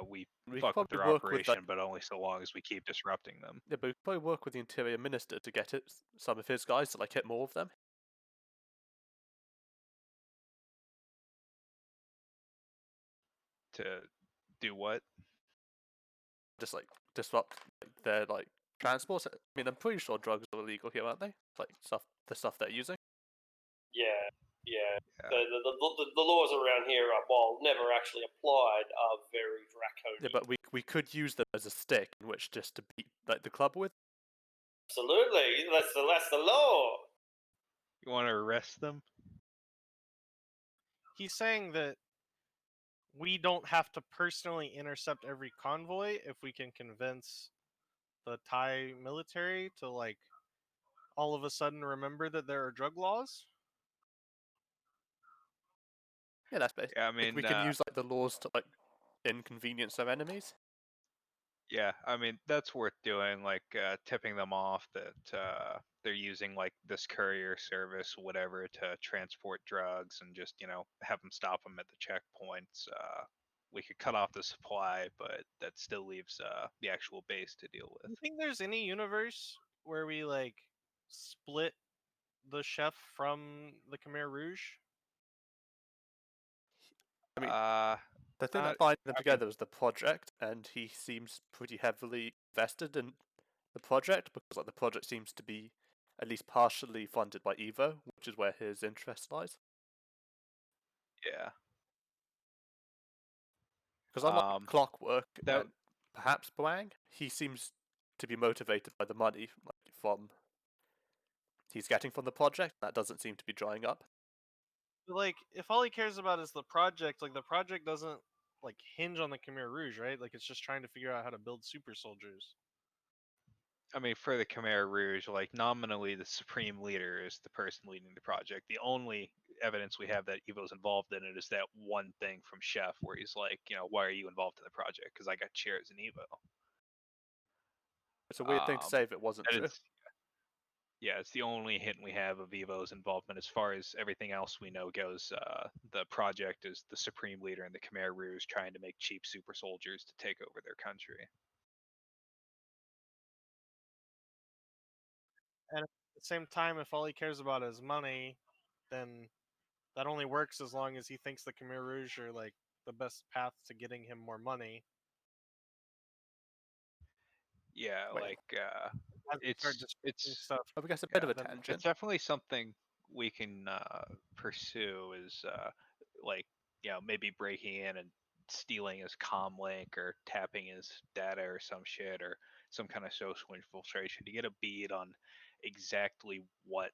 we We could fuck with probably their work with operation, but only so long as we keep disrupting them. yeah, but we could probably work with the Interior Minister to get some of his guys to like hit more of them. To do what? Just like disrupt their like transport. I mean, I'm pretty sure drugs are illegal here, aren't they? Like the stuff they're using. Yeah. Yeah. The laws around here, while never actually applied, are very draconian. Yeah, but we could use them as a stick in which just to beat like the club with. Absolutely, that's the law. You want to arrest them? He's saying that we don't have to personally intercept every convoy if we can convince the Thai military to like all of a sudden remember that there are drug laws. Yeah, that's basically. Yeah, I Like, mean, we can use like the laws to like inconvenience our enemies. yeah, I mean that's worth doing. Like tipping them off that they're using like this courier service, whatever, to transport drugs, and just have them stop them at the checkpoints. We could cut off the supply, but that still leaves the actual base to deal Do you with. think there's any universe where we like split the chef from the Khmer Rouge? I mean, Uh, the thing not- that binds them I mean- together is the project, and he seems pretty heavily invested in the project because like the project seems to be at least partially funded by Evo, which is where his interest lies. yeah. Because unlike Clockwork that- and perhaps Boang, he seems to be motivated by the money from he's getting from the project. That doesn't seem to be drying up. But, like, if all he cares about is the project, like the project doesn't like hinge on the Khmer Rouge, right? Like it's just trying to figure out how to build super soldiers. I mean, for the Khmer Rouge, like nominally, the supreme leader is the person leading the project. The only evidence we have that Evo's involved in it is that one thing from Chef, where he's like, why are you involved in the project? Because I got shares in Evo. It's a weird thing to say if it wasn't And true. it's the only hint we have of Evo's involvement. As far as everything else we know goes, the project is the supreme leader in the Khmer Rouge trying to make cheap super soldiers to take over their country. And at the same time, if all he cares about is money, then that only works as long as he thinks the Khmer Rouge are like the best path to getting him more money. Yeah, Wait. like As we start it's disrupting stuff. I guess a bit of a then tangent. it's definitely something we can pursue. Is like maybe breaking in and stealing his comm link or tapping his data or some shit or some kind of social infiltration to get a bead on exactly what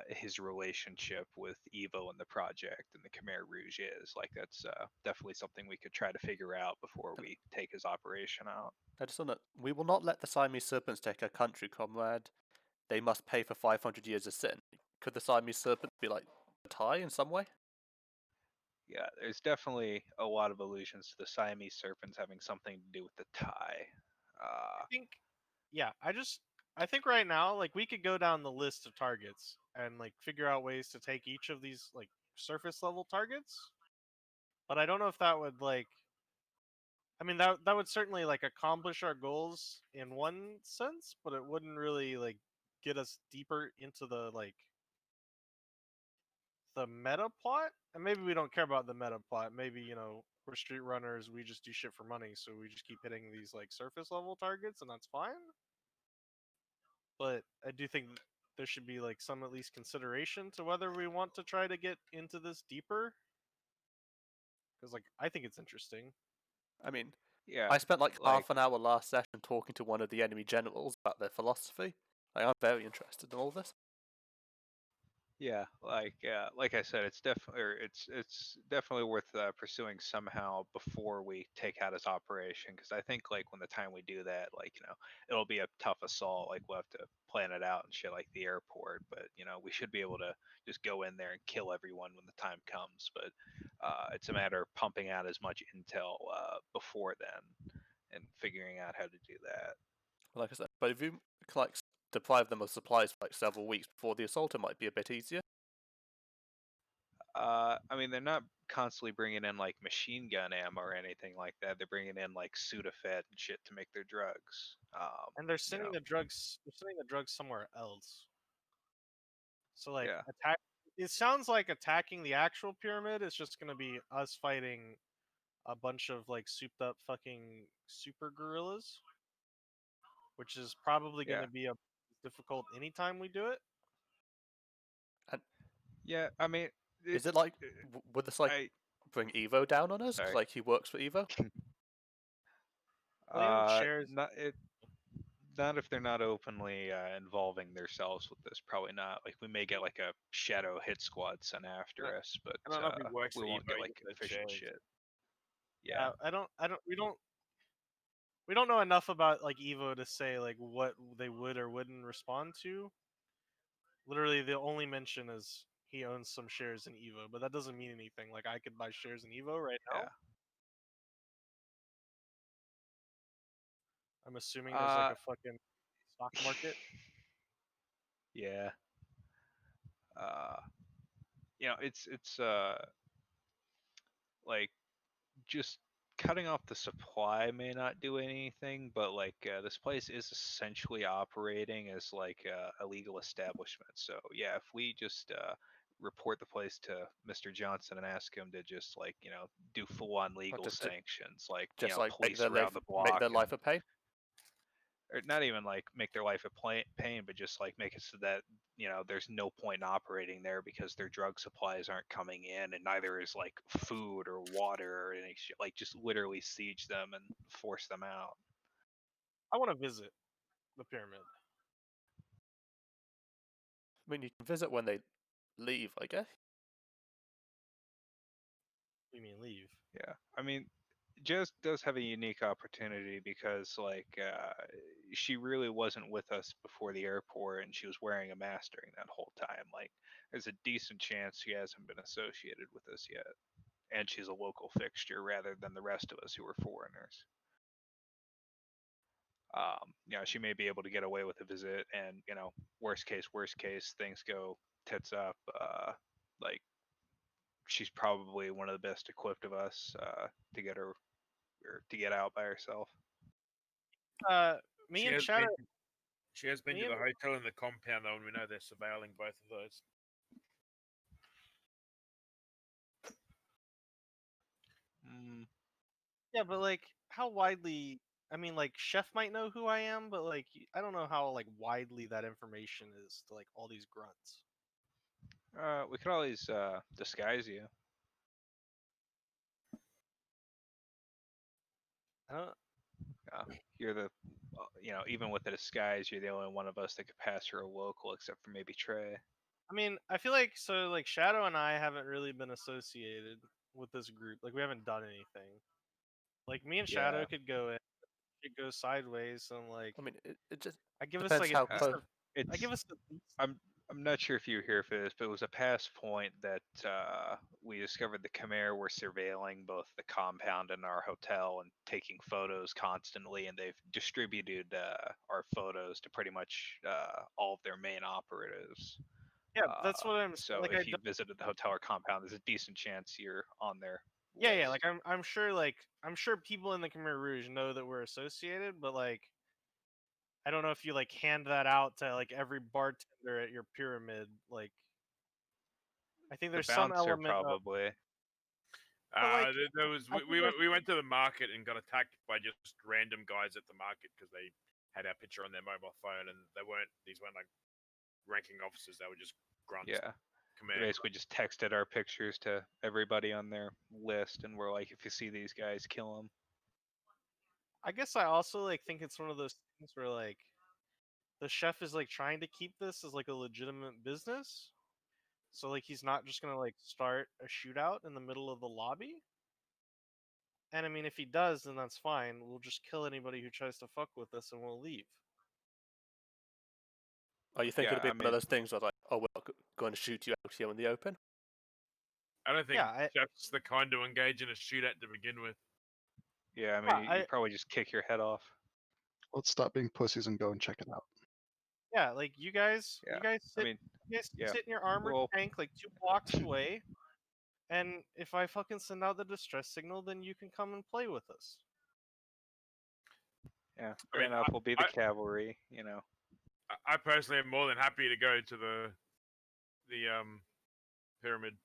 his relationship with Evo and the project and the Khmer Rouge is. Like that's definitely something we could try to figure out before we take his operation out. I just want to. We will not let the Siamese Serpents take our country, comrade. They must pay for 500 years of sin. Could the Siamese Serpents be like a Thai in some way? Yeah, there's definitely a lot of allusions to the Siamese Serpents having something to do with the Thai. I think, yeah, I think right now, like we could go down the list of targets and like figure out ways to take each of these like surface level targets. But I don't know if that would like, I mean that would certainly like accomplish our goals in one sense, but it wouldn't really like get us deeper into the like the meta plot. And maybe we don't care about the meta plot. Maybe, we're street runners, we just do shit for money, so we just keep hitting these like surface level targets and that's fine. But I do think there should be like some at least consideration to whether we want to try to get into this deeper. Because like I think it's interesting. I mean, Yeah, I spent like half an hour last session talking to one of the enemy generals about their philosophy. Like, I'm very interested in all this. yeah, like I said, it's definitely worth pursuing somehow before we take out his operation. Because I think like when the time we do that, like it'll be a tough assault. Like we'll have to plan it out and shit, like the airport. But we should be able to just go in there and kill everyone when the time comes. But it's a matter of pumping out as much intel before then. and figuring out how to do that. Like I said, but if you like deprive them of supplies for like several weeks before the assault, it might be a bit easier. I mean, they're not constantly bringing in like machine gun ammo or anything like that. They're bringing in like Sudafed and shit to make their drugs. And they're You sending know, the drugs. They're sending the drugs somewhere else. So like yeah, attack. It sounds like attacking the actual pyramid is just gonna be us fighting a bunch of like souped up fucking super gorillas, which is probably yeah, gonna be a difficult anytime we do it. yeah. I mean, Is it like would this like I bring Evo down on us? 'Cause, sorry. like he works for Evo. Well, he shares. Not if they're not openly involving themselves with this. Probably not. Like we may get like a shadow hit squad sent after us, but I don't know if he works we for won't Evo, get he like just has official shares. shit. Yeah. I don't. We don't know enough about like Evo to say like what they would or wouldn't respond to. Literally, the only mention is he owns some shares in Evo, but that doesn't mean anything. Like I could buy shares in Evo right now. Yeah. I'm assuming there's like a fucking stock market. Yeah. It's like just cutting off the supply may not do anything, but like this place is essentially operating as like a legal establishment. So yeah, if we just report the place to Mr. Johnson and ask him to just like do full on legal just sanctions, like Just like police around the block, make their life a pain. or not even like make their life a pain, but just like make it so that there's no point in operating there because their drug supplies aren't coming in, and neither is like food or water or any shit. Like just literally siege them and force them out. I want to visit the pyramid. I mean, you can visit when they leave, I guess. You mean leave? Yeah, I mean, Jess does have a unique opportunity because like she really wasn't with us before the airport, and she was wearing a mask during that whole time. Like, there's a decent chance she hasn't been associated with us yet, and she's a local fixture rather than the rest of us who are foreigners. She may be able to get away with a visit, and worst case, things go tits up. Like, she's probably one of the best equipped of us to get her or to get out by herself. Me She and has Shadow. She has been Me to the and- hotel and the compound, though, and we know they're surveilling both of those. Yeah, but like, how widely? I mean, like, Chef might know who I am, but like, I don't know how like widely that information is to like all these grunts. We could always disguise you. I don't. You're the, even with the disguise, you're the only one of us that could pass for a local, except for maybe Trey. I mean, I feel like like Shadow and I haven't really been associated with this group. Like, we haven't done anything. Like, me and Shadow Yeah. could go in, it goes sideways, and like, I mean, it just I give us depends like how a close. I give us. I'm not sure if you were here for this, but it was a past point that we discovered the Khmer were surveilling both the compound and our hotel and taking photos constantly, and they've distributed our photos to pretty much all of their main operatives. Yeah, that's what I'm. So Like, if you visited the hotel or compound, there's a decent chance you're on their yeah, list. like I'm sure people in the Khmer Rouge know that we're associated, but like I don't know if you like hand that out to like every bartender at your pyramid. Like, I think The there's some bouncer element of. probably. But, like, There was I think we went to the market and got attacked by just random guys at the market because they had our picture on their mobile phone, and these weren't like ranking officers. They were just grunts. Yeah. They Command. basically just texted our pictures to everybody on their list, and we're like, if you see these guys, kill them. I guess I also like think it's one of those things where like the chef is like trying to keep this as like a legitimate business. So like he's not just gonna like start a shootout in the middle of the lobby. And I mean, if he does, then that's fine. We'll just kill anybody who tries to fuck with us, and we'll leave. Oh, you think Yeah, it'll be I one mean, of those things where like, oh, we're going to shoot you out here in the open? I don't think Yeah, Chef's the kind to engage in a shootout to begin with. Yeah, I mean, Yeah, you probably just kick your head off. Let's stop being pussies and go and check it out. Yeah, like you guys Yeah, sit, I mean, you guys yeah, sit in your armored well- tank like 2 blocks away, and if I fucking send out the distress signal, then you can come and play with us. yeah, I fair mean, enough. We'll be the cavalry, you know. I personally am more than happy to go to the pyramid.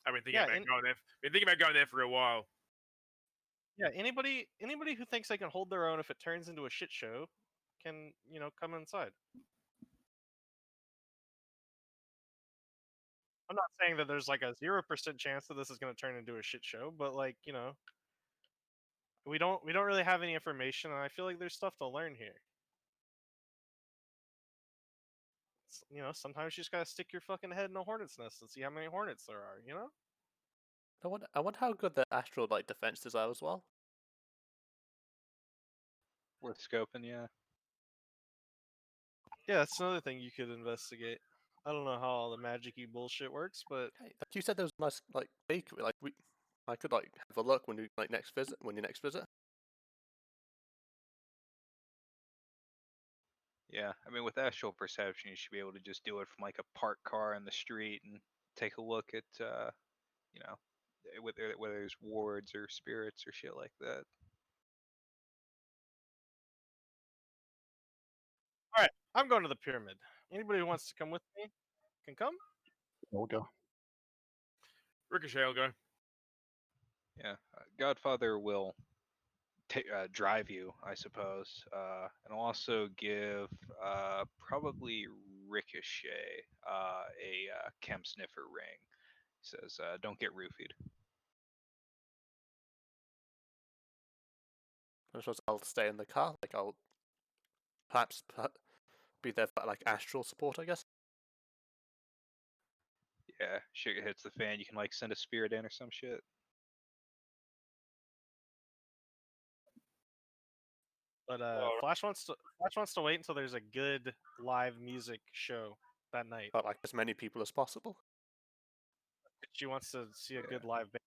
I've been thinking Yeah, about going there. Been thinking about going there for a while. Yeah, anybody who thinks they can hold their own if it turns into a shit show can, come inside. I'm not saying that there's like a 0% chance that this is going to turn into a shit show, but like, we don't really have any information, and I feel like there's stuff to learn here. Sometimes you just gotta stick your fucking head in a hornet's nest and see how many hornets there are. I wonder how good the astral defenses are as well. Worth scoping, yeah. Yeah, that's another thing you could investigate. I don't know how all the magic-y bullshit works, but Hey, like you said, there was a nice bakery. I could have a look when you next visit. When you next visit. Yeah, I mean, with astral perception, you should be able to just do it from like a parked car in the street and take a look at, whether there's wards or spirits or shit like that. all right, I'm going to the pyramid. Anybody who wants to come with me can come. We'll go. Ricochet will go. Yeah, Godfather will drive you, I suppose, and also give probably Ricochet a chem sniffer ring. He says, "Don't get roofied." I suppose I'll stay in the car. I'll perhaps be there for astral support, I guess. Yeah, shit hits the fan. You can send a spirit in or some shit. But Alright. Flash wants to wait until there's a good live music show that night. But as many people as possible. She wants to see a Yeah. good live band.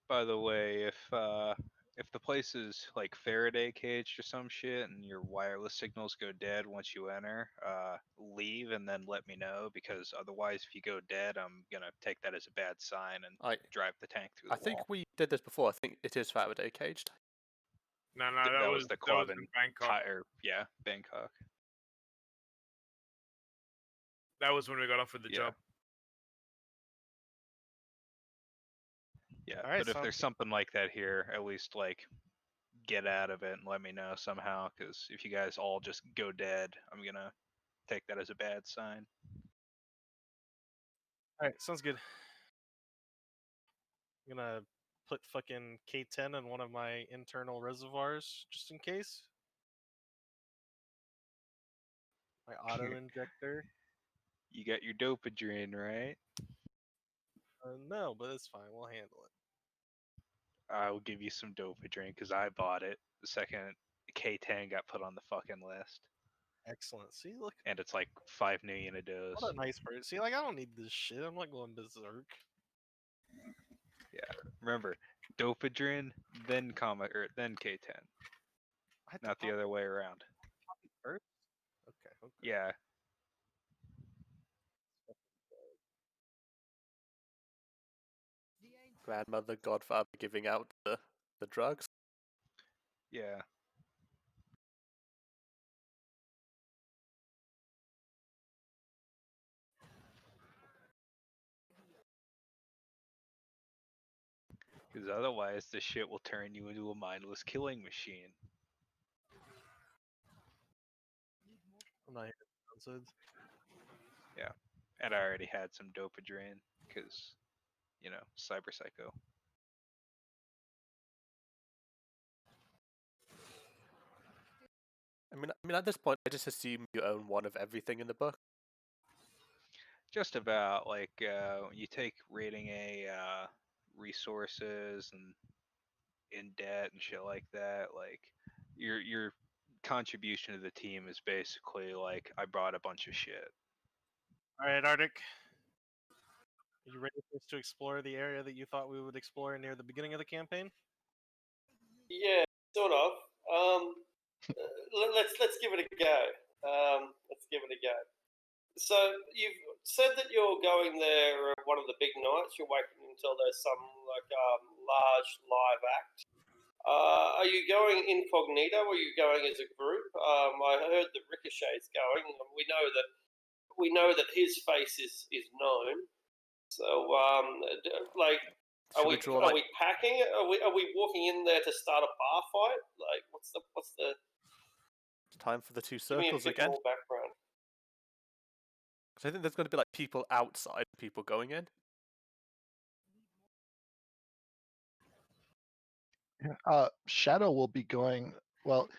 By the way, if the place is Faraday caged or some shit and your wireless signals go dead once you enter, leave and then let me know, because otherwise if you go dead, I'm gonna take that as a bad sign and drive the tank through the I think wall. we did this before. I think it is Faraday caged. No, That was the club in in Bangkok. Bangkok. That was when we got offered the Yeah. job. Yeah, All right, but if sounds there's something like that here, at least get out of it and let me know somehow, because if you guys all just go dead, I'm gonna take that as a bad sign. All right, sounds good. I'm gonna put fucking K10 in one of my internal reservoirs just in case. My auto injector. You got your dopamine, right? No, but it's fine. We'll handle it. I'll give you some dopamine because I bought it the second K10 got put on the fucking list, Excellent. See, look, and it's 5 million a dose. what a nice person. See, I don't need this shit. I'm not going berserk. Yeah, remember, dopamine, then then K10, I had to not the pop other way around. it first. Okay. Yeah, Grandmother, godfather giving out the drugs. yeah. Because otherwise, this shit will turn you into a mindless killing machine. I'm not here for nonsense. Yeah, and I already had some dopamine because, cyber psycho. I mean, at this point, I just assume you own one of everything in the book. Just about you take rating A resources and in debt and shit like that. Your contribution to the team is basically I brought a bunch of shit. All right, Arctic. Are you ready for us to explore the area that you thought we would explore near the beginning of the campaign? Yeah, sort of. Let's give it a go. Let's give it a go. So you've said that you're going there one of the big nights. You're waiting until there's some large live act. Are you going incognito? Or are you going as a group? I heard that Ricochet's going. We know that his face is known. So Should we draw are we packing? Are we walking in there to start a bar fight? Like what's the time for the two give me a circles bit again? more background. Because I think there's going to be like people outside, people going in. Shadow will be going. Well,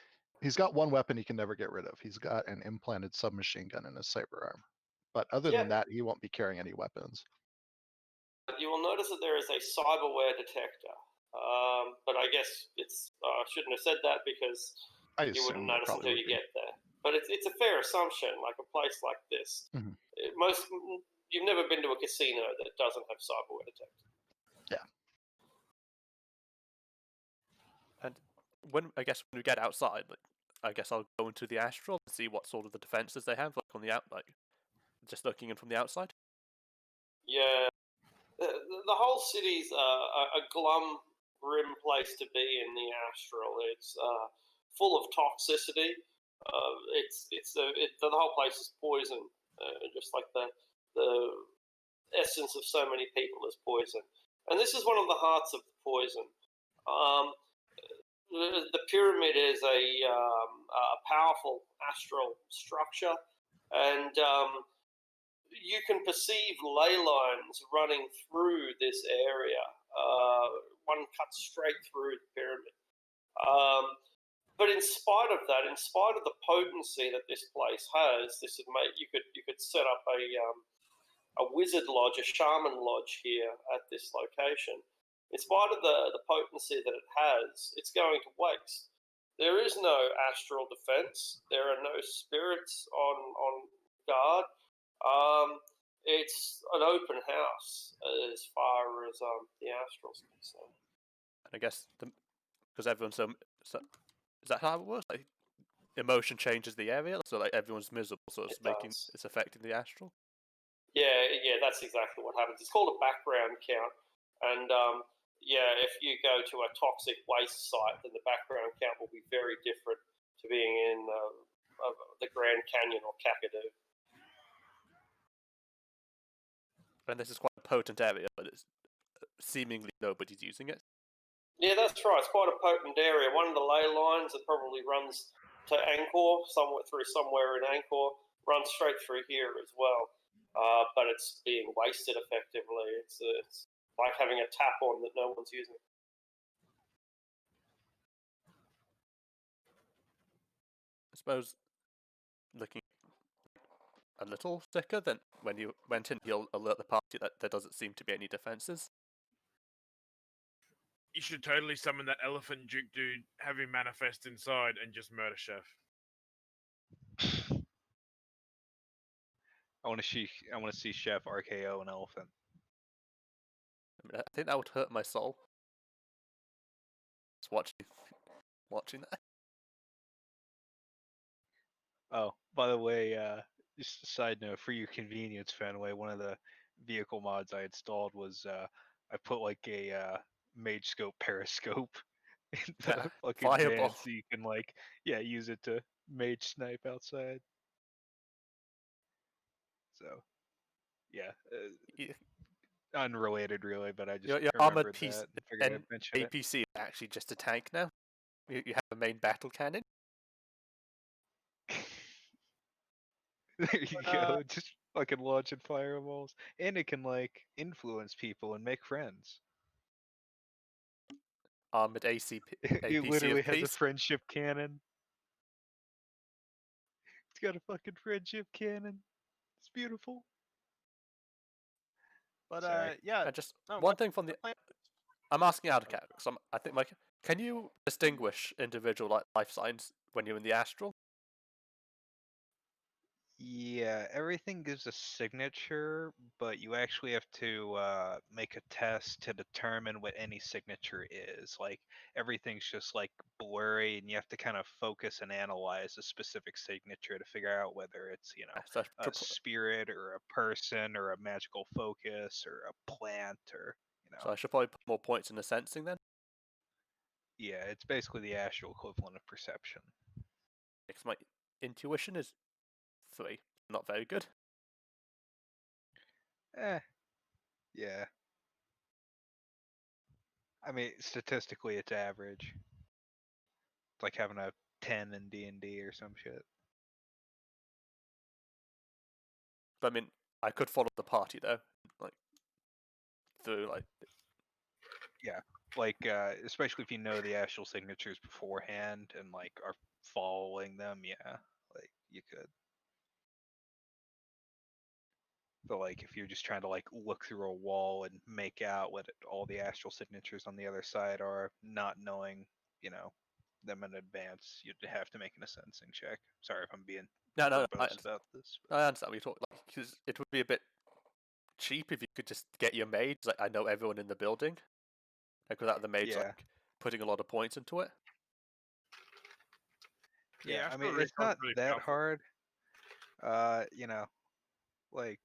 he's got one weapon he can never get rid of. He's got an implanted submachine gun in his cyber arm. But other than that, he won't be carrying any weapons. You will notice that there is a cyberware detector. But I guess it's I shouldn't have said that because you wouldn't notice until you get there. But it's a fair assumption, like a place like this. Mhm. You've never been to a casino that doesn't have cyberware detector. Yeah. And when we get outside, like I guess I'll go into the astral and see what sort of the defenses they have, like on the just looking in from the outside. Yeah, the whole city's a glum, grim place to be in the astral. It's full of toxicity. The whole place is poison, just like the essence of so many people is poison. And this is one of the hearts of the poison. The pyramid is a powerful astral structure, and you can perceive ley lines running through this area. One cuts straight through the pyramid. But in spite of that, in spite of the potency that this place has, you could set up a wizard lodge, a shaman lodge here at this location. In spite of the potency that it has, it's going to waste. There is no astral defense. There are no spirits on guard. It's an open house as far as the astral's concerned. And I guess because everyone's so is that how it works? Like emotion changes the area, so like everyone's miserable, so it's affecting the astral. Yeah, that's exactly what happens. It's called a background count, and if you go to a toxic waste site, then the background count will be very different to being in the Grand Canyon or Kakadu. And this is quite a potent area, but it's seemingly nobody's using it. Yeah, that's right. It's quite a potent area. One of the ley lines that probably runs to Angkor, somewhere in Angkor, runs straight through here as well. But it's being wasted effectively. It's like having a tap on that no one's using. I suppose looking a little thicker than when you went in, you'll alert the party that there doesn't seem to be any defenses. You should totally summon that elephant Duke dude, have him manifest inside, and just murder Chef. I want to see Chef RKO an elephant. I mean, I think that would hurt my soul. Just watching that. Oh, by the way, just a side note for your convenience, Fenway, one of the vehicle mods I installed was I put like a mage scope periscope in the fucking Fireball. van, so you can use it to mage snipe outside. So yeah, unrelated really, but I just Your remembered armored that piece and figured I'd mention it. APC is actually just a tank now. You have a main battle cannon. There you go, just fucking launching fireballs, and it can influence people and make friends. Armored APC It literally of has a peace. friendship cannon. It's got a fucking friendship cannon. It's beautiful. But Sorry. Just one thing from the. I'm asking out of cat because I think can you distinguish individual life signs when you're in the astral? Yeah, everything gives a signature, but you actually have to make a test to determine what any signature is. Like everything's just like blurry, and you have to kind of focus and analyze a specific signature to figure out whether it's, So I a should, spirit or a person or a magical focus or a plant or, so I should probably put more points in the sensing then. yeah, it's basically the astral equivalent of perception. Because my intuition is 3, not very good. Yeah. I mean, statistically, it's average. It's like having a 10 in D&D or some shit. But I mean, I could follow the party though, like through like. Yeah, like especially if you know the actual signatures beforehand and like are following them. Yeah, like you could. But like if you're just trying to like look through a wall and make out what all the astral signatures on the other side are, not knowing, them in advance, you'd have to make an sensing check. Sorry if I'm being No, verbose about this. I understand what you're talking. Because it would be a bit cheap if you could just get your mage. Like I know everyone in the building, like without the mage Yeah. like putting a lot of points into it. Yeah, I still mean really it's not really that powerful. hard. Like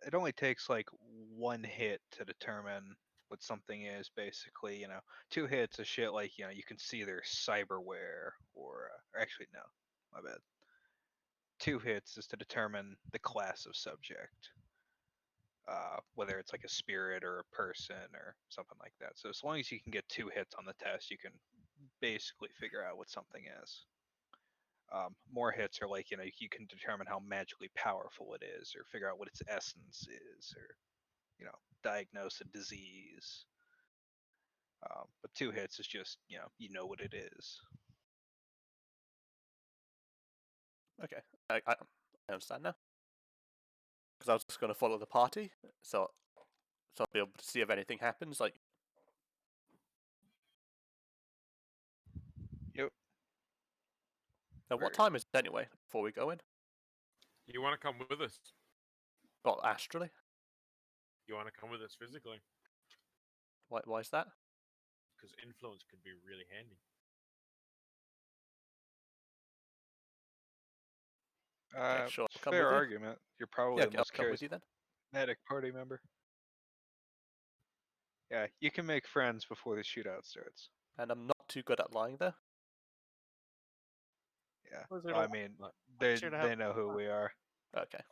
it only takes like one hit to determine what something is. Basically, 2 hits is shit like you can see their cyberware or actually no, my bad. 2 hits is to determine the class of subject, whether it's like a spirit or a person or something like that. So as long as you can get 2 hits on the test, you can basically figure out what something is. More hits are like you can determine how magically powerful it is, or figure out what its essence is, or diagnose a disease. But 2 hits is just you know what it is. Okay, I understand now. Because I was just going to follow the party, so I'll be able to see if anything happens. Like, Yep. now what time is it anyway? Before we go in, You want to come with us? well, astrally. You want to come with us physically? Why is that? Because influence could be really handy. Sure, I'll come Fair with you. argument. You're probably Yeah, the okay, I'll most come with you then. charismatic party member. Yeah, you can make friends before the shootout starts. And I'm not too good at lying though. Yeah, Blizzard well, I will- mean, sure to they have know who we are. Okay.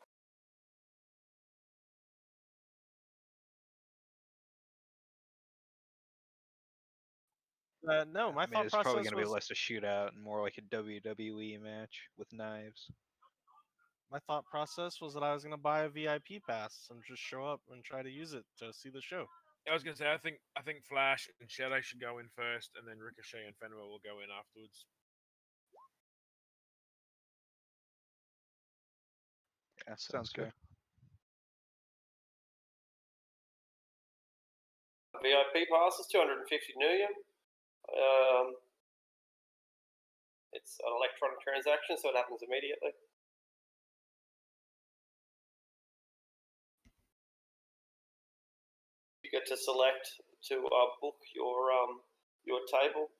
No, my I mean, thought it's probably process going to be was less a shootout and more like a WWE match with knives. that I was gonna buy a VIP pass and just show up and try to use it to see the show. I was gonna say I think Flash and Shadow should go in first, and then Ricochet and Fenrir will go in afterwards. Yeah, Sounds good. VIP pass is 250 million. It's an electronic transaction, so it happens immediately. You get to select to book your table.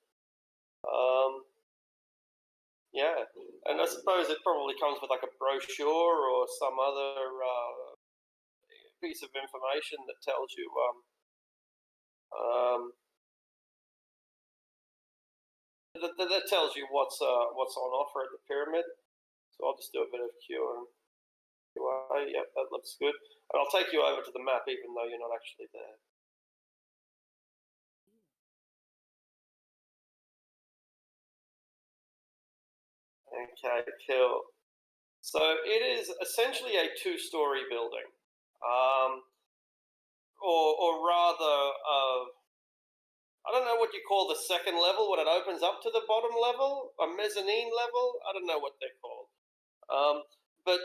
Yeah, and I suppose it probably comes with like a brochure or some other piece of information that tells you that tells you what's on offer at the pyramid. So I'll just do a bit of QA. Yep, that looks good. And I'll take you over to the map even though you're not actually there. Okay, cool. So it is essentially a two-story building, or rather, I don't know what you call the second level when it opens up to the bottom level, a mezzanine level. I don't know what they're called, but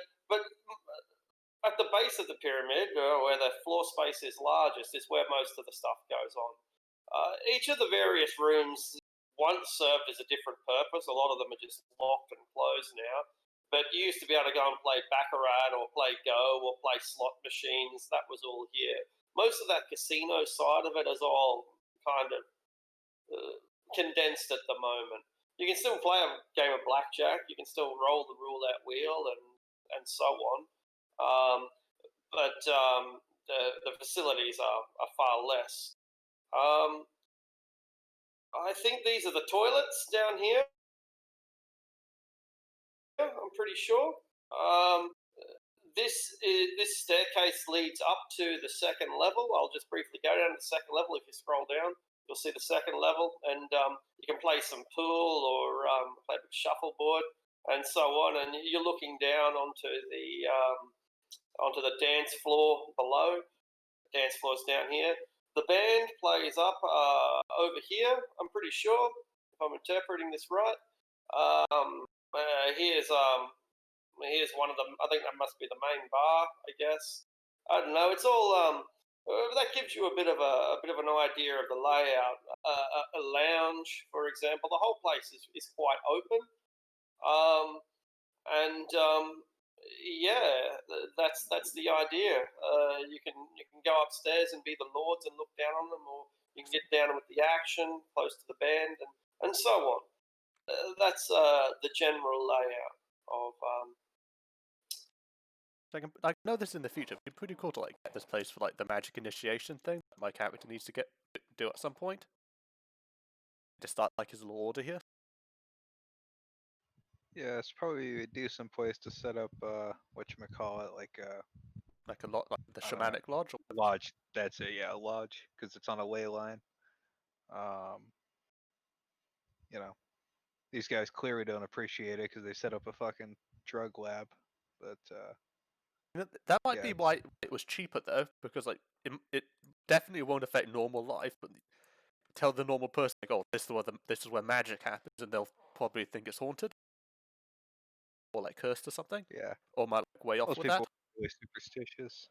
at the base of the pyramid, where the floor space is largest, is where most of the stuff goes on. Each of the various rooms once served as a different purpose. A lot of them are just locked and closed now. But you used to be able to go and play Baccarat or play Go or play slot machines. That was all here. Most of that casino side of it is all kind of condensed at the moment. You can still play a game of blackjack. You can still roll the roulette wheel and so on. But the facilities are far less. I think these are the toilets down here. I'm pretty sure. This staircase leads up to the second level. I'll just briefly go down to the second level. If you scroll down, you'll see the second level, and you can play some pool or play a shuffleboard and so on. And you're looking down onto the dance floor below. The dance floor's down here. The band plays up over here. I'm pretty sure, if I'm interpreting this right. Here's one of them. I think that must be the main bar, I guess. I don't know. It's all that gives you a bit of an idea of the layout. A lounge, for example, the whole place is quite open, and yeah, that's the idea. You can go upstairs and be the lords and look down on them, or you can get down with the action close to the band and so on. That's the general layout of. I know this in the future. It'd be pretty cool to like get this place for like the magic initiation thing that my character needs to do at some point. To start like his little order here. Yeah, it's probably a decent place to set up whatchamacallit, like Like a lot, like the I don't know. shamanic lodge. Lodge. That's it, yeah, a lodge, because it's on a ley line. You know, these guys clearly don't appreciate it because they set up a fucking drug lab. But That might yeah. be why it was cheaper though, because like it definitely won't affect normal life. But tell the normal person, like, oh, this is where magic happens, and they'll probably think it's haunted or like cursed or something. Yeah, Or might like way off most with people that. are really superstitious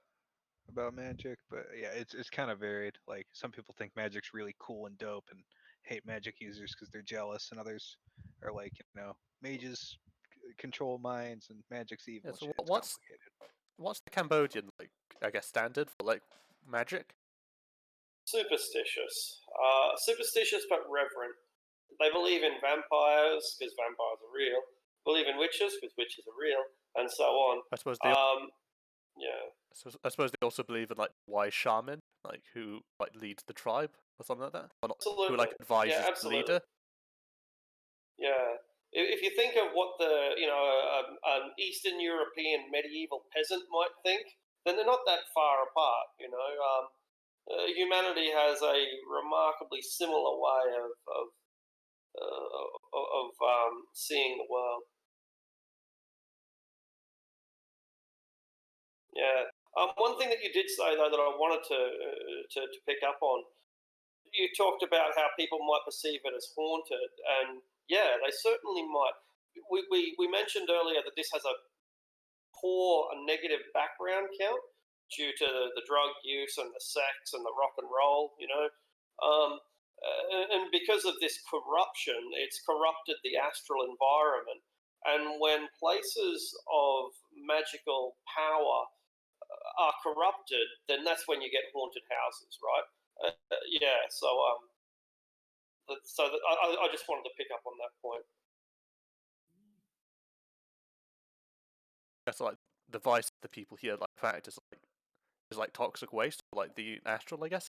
about magic, but yeah, it's kind of varied. Like some people think magic's really cool and dope, and hate magic users because they're jealous, and others are like, mages control minds and magic's evil. Yeah, And so shit. It's what's complicated. what's the Cambodian like? I guess standard for like magic. Superstitious. Superstitious but reverent. They believe in vampires because vampires are real. Believe in witches because witches are real, and so on. I suppose they. Yeah. I suppose they also believe in like wise shaman, like who like leads the tribe or something like that. Or not, Absolutely. who like advises Yeah, the absolutely. leader. Yeah. If you think of what an Eastern European medieval peasant might think, then they're not that far apart. Humanity has a remarkably similar way of seeing the world. Yeah. One thing that you did say though that I wanted to pick up on, you talked about how people might perceive it as haunted, and yeah, they certainly might. We mentioned earlier that this has a poor and negative background count due to the drug use and the sex and the rock and roll, and because of this corruption, it's corrupted the astral environment. And when places of magical power are corrupted, then that's when you get haunted houses, right? Yeah. I just wanted to pick up on that point. That's like the vice the people here like practice is like toxic waste, like the astral, I guess.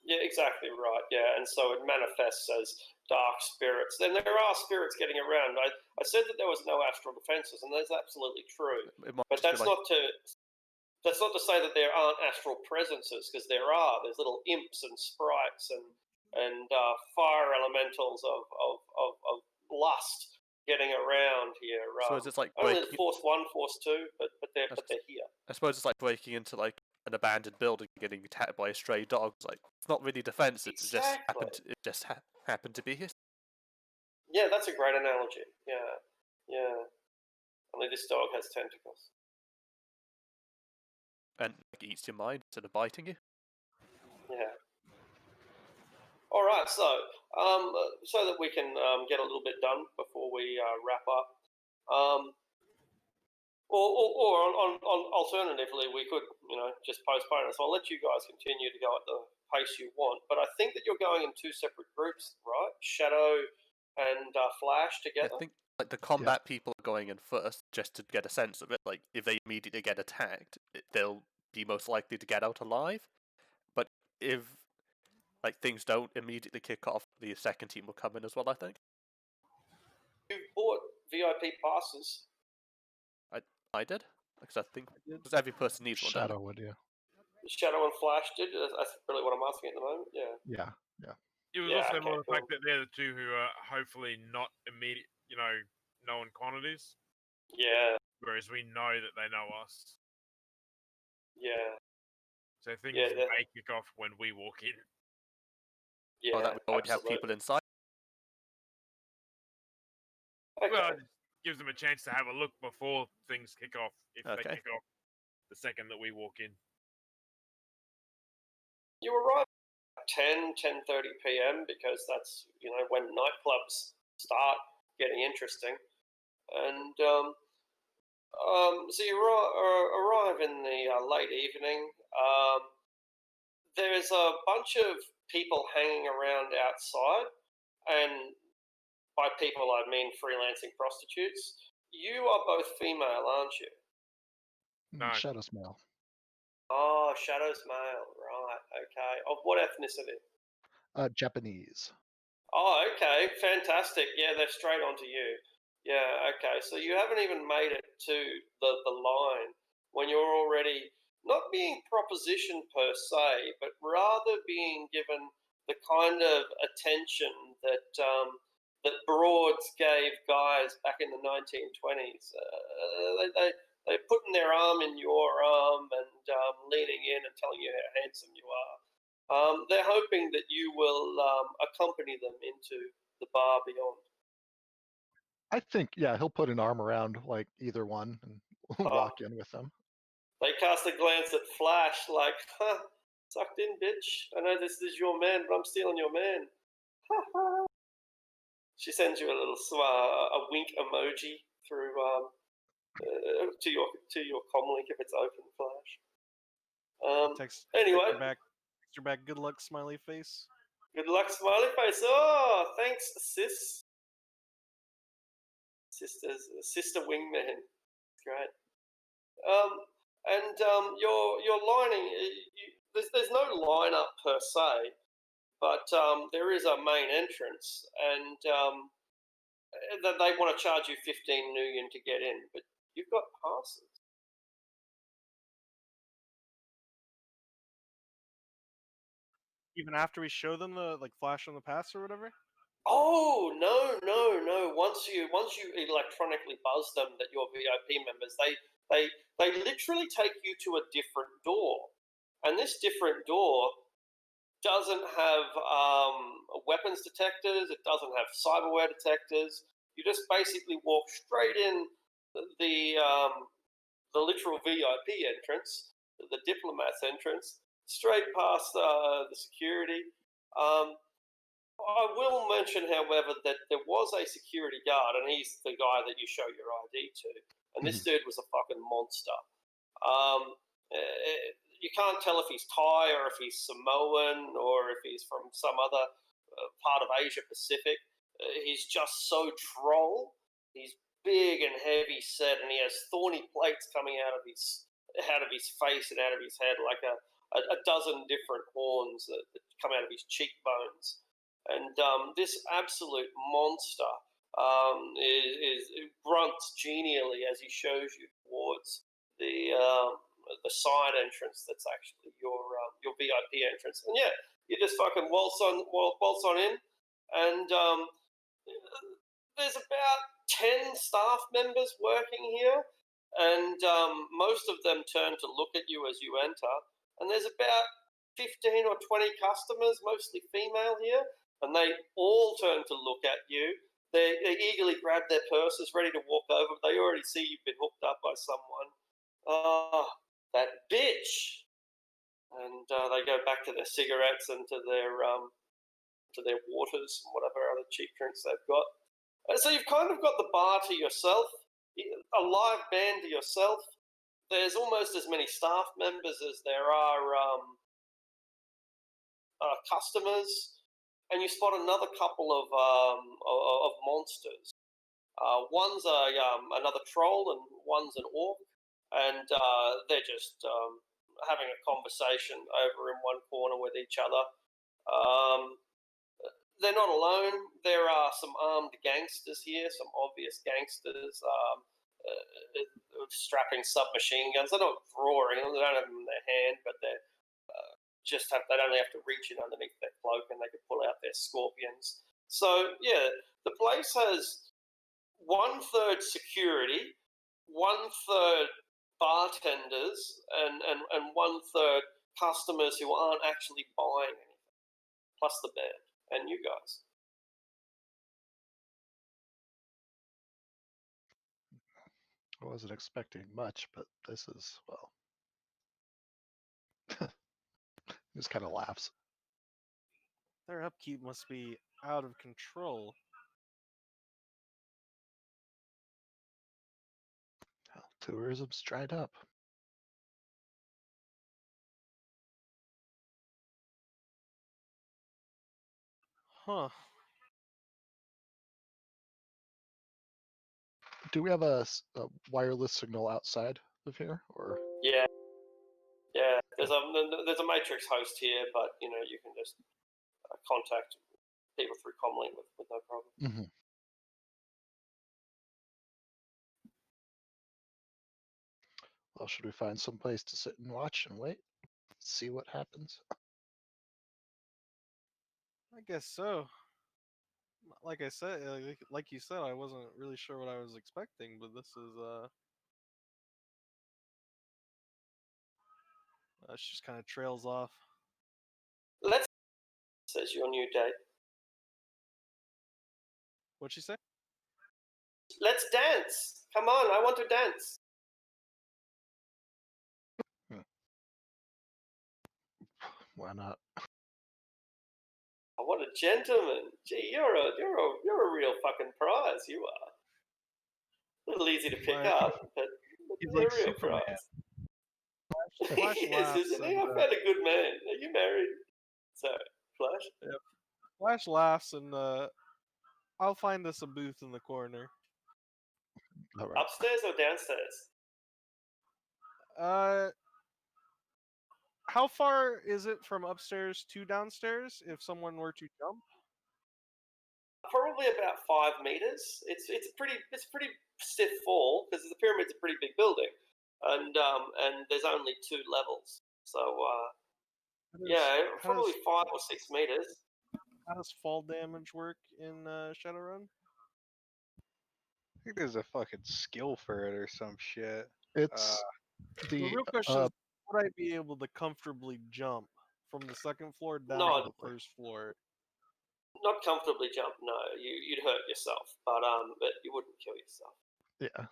Yeah, exactly right. Yeah, and so it manifests as dark spirits. Then there are spirits getting around. I said that there was no astral defenses, and that's absolutely true. But that's not to say that there aren't astral presences, because there are. There's little imps and sprites and fire elementals of lust getting around here. So it's like only Force 1, Force 2, but they're here. I suppose it's like breaking into like an abandoned building and getting attacked by a stray dog. It's like it's not really defense. It just happened to be here. Yeah, that's a great analogy. Yeah. Only this dog has tentacles. And like, eats your mind instead of biting you. Yeah. All right, so that we can get a little bit done before we wrap up. Or alternatively, we could, just postpone it. So I'll let you guys continue to go at the pace you want. But I think that you're going in two separate groups, right? Shadow and Flash together. I think like the combat people are going in first just to get a sense of it. Like if they immediately get attacked, they'll be most likely to get out alive. But if like things don't immediately kick off, the second team will come in as well. I think. You bought VIP passes. I did because I think because every person needs one. Shadow would, yeah. Shadow and Flash did. That's really what I'm asking at the moment. Yeah. Yeah. It was also more the fact that they're the two who are hopefully not immediate, known quantities. Yeah. Whereas we know that they know us. Yeah. So things may kick off when we walk in. Yeah. That we already have people inside. Okay. Well, it gives them a chance to have a look before things kick off. If they kick off the second that we walk in. You arrive at 10:30 p.m. because that's when nightclubs start getting interesting, and so you arrive in the late evening. There's a bunch of people hanging around outside, and by people I mean freelancing prostitutes. You are both female, aren't you? No. Shadow's male. Oh, Shadow's male, right? Okay. Of what ethnicity? Japanese. Oh, okay, fantastic. Yeah, they're straight onto you. Yeah, okay. So you haven't even made it to the line when you're already not being propositioned per se, but rather being given the kind of attention that that broads gave guys back in the 1920s. They're putting their arm in your arm and leaning in and telling you how handsome you are. They're hoping that you will accompany them into the bar beyond. I think, he'll put an arm around like either one and walk in with them. They cast a glance at Flash like, sucked in, bitch. I know this is your man, but I'm stealing your man. She sends you a little a wink emoji through to your comm link if it's open, Flash. Anyway. Text her back, good luck, smiley face. Good luck, smiley face. Oh, thanks, sis. Sister wingman. Great. You're lining. There's no lineup per se, but there is a main entrance, and they want to charge you 15 million to get in, but you've got passes. Even after we show them the flash on the pass or whatever? Oh no! Once you electronically buzz them that you're VIP members, they literally take you to a different door, and this different door doesn't have weapons detectors. It doesn't have cyberware detectors. You just basically walk straight in the literal VIP entrance, the diplomat's entrance, straight past the security. I will mention, however, that there was a security guard, and he's the guy that you show your ID to. And this dude was a fucking monster. You can't tell if he's Thai or if he's Samoan or if he's from some other part of Asia Pacific. He's just so troll. He's big and heavy set, and he has thorny plates coming out of his face and out of his head, like a dozen different horns that come out of his cheekbones. And this absolute monster grunts genially as he shows you towards the side entrance. That's actually your VIP entrance. And yeah, you just fucking waltz on in, and there's about 10 staff members working here, and most of them turn to look at you as you enter. And there's about 15 or 20 customers, mostly female here. And they all turn to look at you. They eagerly grab their purses, ready to walk over. They already see you've been hooked up by someone. Oh, that bitch! And they go back to their cigarettes and to their waters and whatever other cheap drinks they've got. And so you've kind of got the bar to yourself. a live band to yourself. There's almost as many staff members as there are customers, and you spot another couple of monsters. One's another troll, and one's an orc, and they're just having a conversation over in one corner with each other. They're not alone. There are some armed gangsters here, some obvious gangsters strapping submachine guns. They're not drawing them, they don't have them in their hand, but they're they only have to reach in underneath their cloak and they can pull out their scorpions. So yeah, the place has 1/3 security, 1/3 bartenders, and 1/3 customers who aren't actually buying anything, plus the band and you guys. I wasn't expecting much, but this is, well. He just kind of laughs. Their upkeep must be out of control. Well, tourism's dried up. Huh. Do we have a wireless signal outside of here, or? Yeah. There's a Matrix host here, but you can just contact people through Comlink with no problem. Mm-hmm. Well, should we find some place to sit and watch and wait? See what happens? I guess so. Like I said, like you said, I wasn't really sure what I was expecting, but this is she just kind of trails off. Let's says your new date. What'd she say? Let's dance. Come on, I want to dance. Why not? Oh, what a gentleman! Gee, you're a real fucking prize. You are. A little easy to pick up, but He's you're like a real Superman. prize. Flash He is, laughs isn't he? and, I found a good man. Are you married? Sorry, Flash. Flash laughs and I'll find us a booth in the corner. All right. Upstairs or downstairs? How far is it from upstairs to downstairs if someone were to jump? Probably about 5 meters. It's pretty stiff fall because the pyramid's a pretty big building, and there's only 2 levels. So probably 5 or 6 meters. How does fall damage work in Shadowrun? I think there's a fucking skill for it or some shit. It's The real question is, would I be able to comfortably jump from the second floor down to the first floor? Not comfortably jump. No, you'd hurt yourself, but you wouldn't kill yourself. Yeah.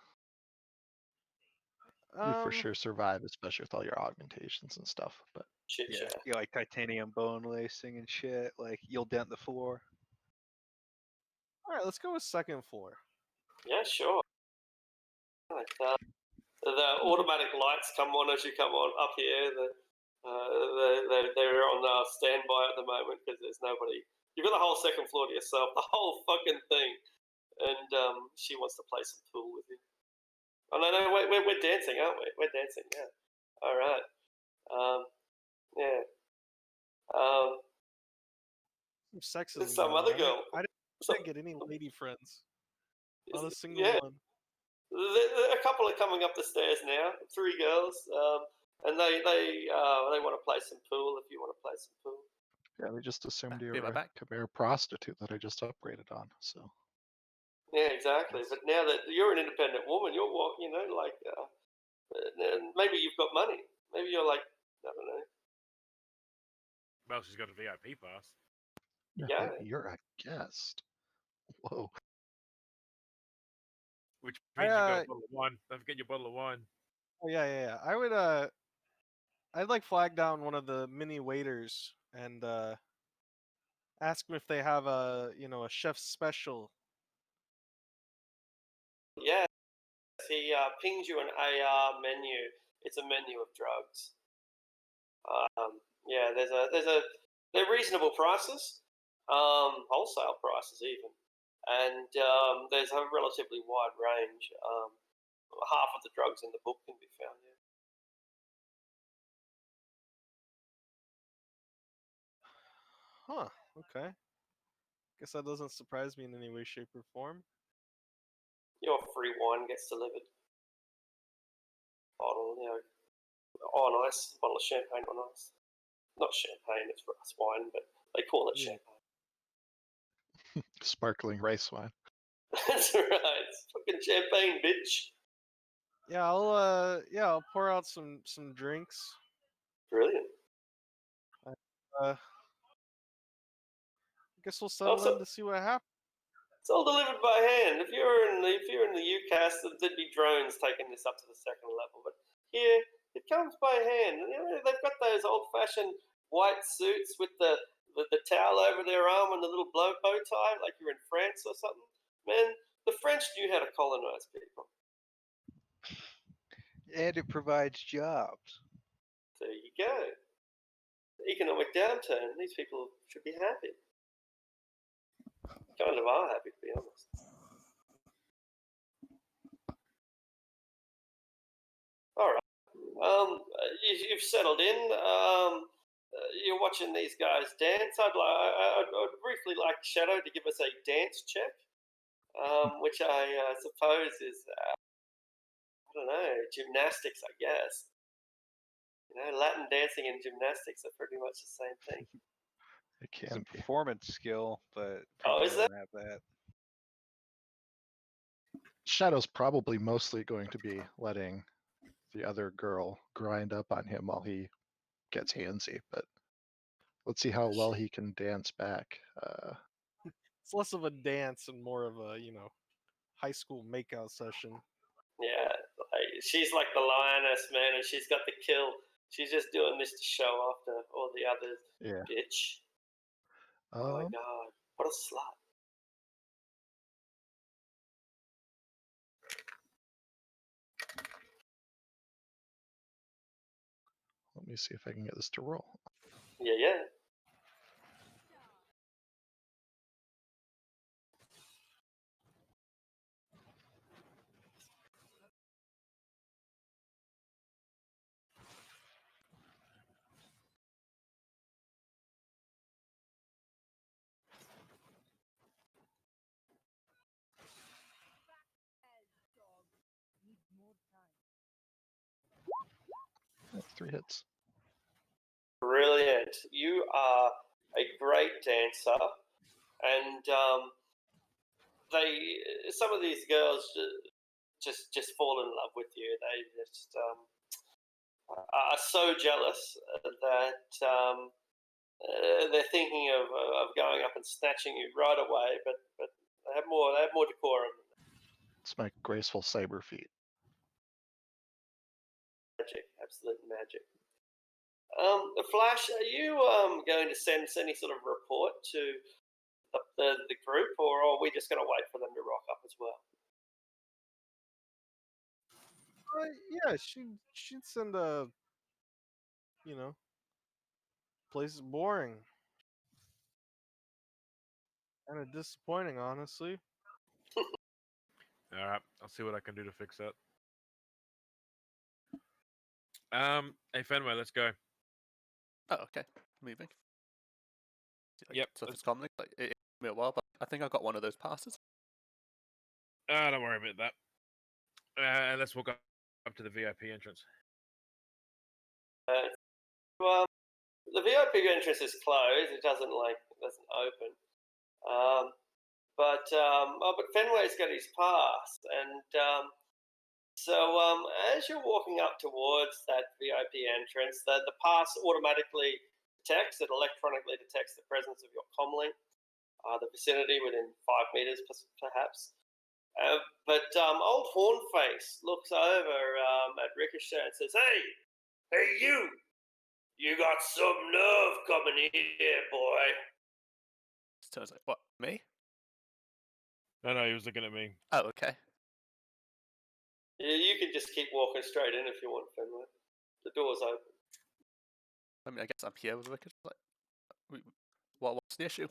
You for sure survive, especially with all your augmentations and stuff. But yeah, you like titanium bone lacing and shit. Like you'll dent the floor. All right, let's go with second floor. Yeah, sure. Like the automatic lights come on as you come on up here. They're on standby at the moment because there's nobody. You've got the whole second floor to yourself, the whole fucking thing, and she wants to play some pool with you. Oh no, we're dancing, aren't we? We're dancing, yeah. All right. Yeah. Some sexism. There's some other girl. I didn't get any lady friends. Not a single one. A couple are coming up the stairs now. 3 girls, and they want to play some pool. If you want to play some pool. Yeah, they just assumed you Be were right back. a Khmer prostitute that I just upgraded on. So. Yeah, exactly. But now that you're an independent woman, you're walking. Maybe you've got money. Maybe you're like, I don't know. Well, she's got a VIP pass. Yeah. You're a guest. Whoa. Which means you got a bottle of wine. Don't forget your bottle of wine. Oh yeah. I would I'd like flag down one of the mini waiters and ask them if they have a chef's special. Yeah. he pings you an AR menu. It's a menu of drugs. Yeah, they're reasonable prices, wholesale prices even, and there's a relatively wide range. Half of the drugs in the book can be found there. Huh. Okay. Guess that doesn't surprise me in any way, shape, or form. Your free wine gets delivered. Bottle, on ice. Bottle of champagne on ice. Not champagne, it's rice wine, but they call it Yeah. champagne. Sparkling rice wine. That's right. It's fucking champagne, bitch. Yeah, I'll pour out some drinks. Brilliant. I guess we'll settle Also, in to see what happens. it's all delivered by hand. If you're in the UCAS, there'd be drones taking this up to the second level. But here, it comes by hand. They've got those old-fashioned white suits with the towel over their arm and the little bow tie, like you're in France or something. Man, the French knew how to colonize people. And it provides jobs. There you go. The economic downturn. These people should be happy. Kind of are happy, to be honest. All right. You've settled in. You're watching these guys dance. I'd briefly like Shadow to give us a dance check, which I suppose is, I don't know, gymnastics, I guess. Latin dancing and gymnastics are pretty much the same thing. It It's can a be. performance skill, but Oh, probably is that? don't have that. Shadow's probably mostly going to be letting the other girl grind up on him while he gets handsy, but let's see how well he can dance back. It's less of a dance and more of a, high school makeout session. Yeah, she's like the lioness, man, and she's got the kill. She's just doing this to show off to all the others. Yeah. Bitch. Oh my god. What a slut. Let me see if I can get this to roll. Yeah. Oh, 3 hits. Brilliant. You are a great dancer, and some of these girls just fall in love with you. They just are so jealous that they're thinking of going up and snatching you right away. But they have more decorum. It's my graceful saber feet. Magic, absolute magic. Flash, are you going to send any sort of report to the group, or are we just going to wait for them to rock up as well? Yeah, she'd send a, place is boring. Kind of disappointing, honestly. All right, I'll see what I can do to fix that. Hey Fenway, let's go. Oh, okay. Moving. Yep, So let's- it's commonly it took me a while, but I think I got one of those passes. Don't worry about that. Let's walk up to the VIP entrance. Well, the VIP entrance is closed. It doesn't open. But Fenway's got his pass, and so as you're walking up towards that VIP entrance, the pass automatically detects, it electronically detects the presence of your comlink, the vicinity within 5 meters perhaps. But old Hornface looks over at Ricochet and says, Hey you got some nerve coming here, boy. So I was like, what, me? No, he was looking at me. Oh, okay. You can just keep walking straight in if you want, Fenway. The door's open. I mean, I guess I'm here with Rickard. Like, what's the issue?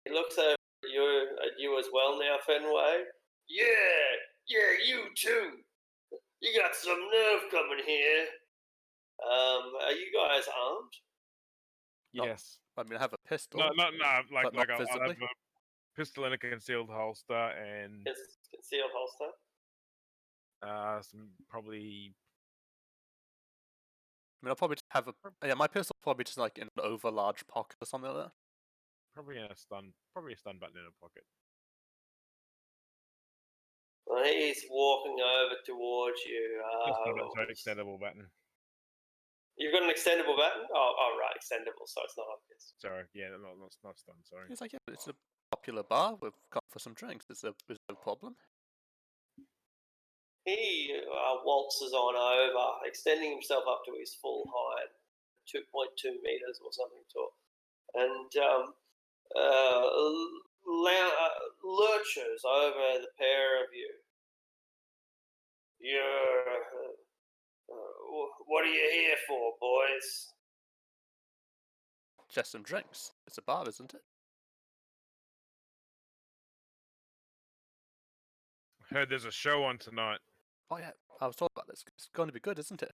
He looks over at you as well now, Fenway. Yeah, you too. You got some nerve coming here. Are you guys armed? Not- Yes. I mean, I have a pistol. No, like but not I'll have visibly. a pistol in a concealed holster and It's concealed holster. some probably. I mean, I'll probably just have a. Yeah, my pistol probably just like in an over large pocket or something like that. Probably a stun button in a pocket. Well, he's walking over towards you. Sorry, extendable button. You've got an extendable button? Oh, right, extendable, so it's not obvious. Sorry, yeah, not stun. Sorry. He's like, yeah, but it's a popular bar. We've gone for some drinks. There's no problem. He waltzes on over, extending himself up to his full height, 2.2 meters or something tall, and lurches over the pair of you. What are you here for, boys? Just some drinks. It's a bar, isn't it? Heard there's a show on tonight. Oh yeah, I was talking about this. It's going to be good, isn't it?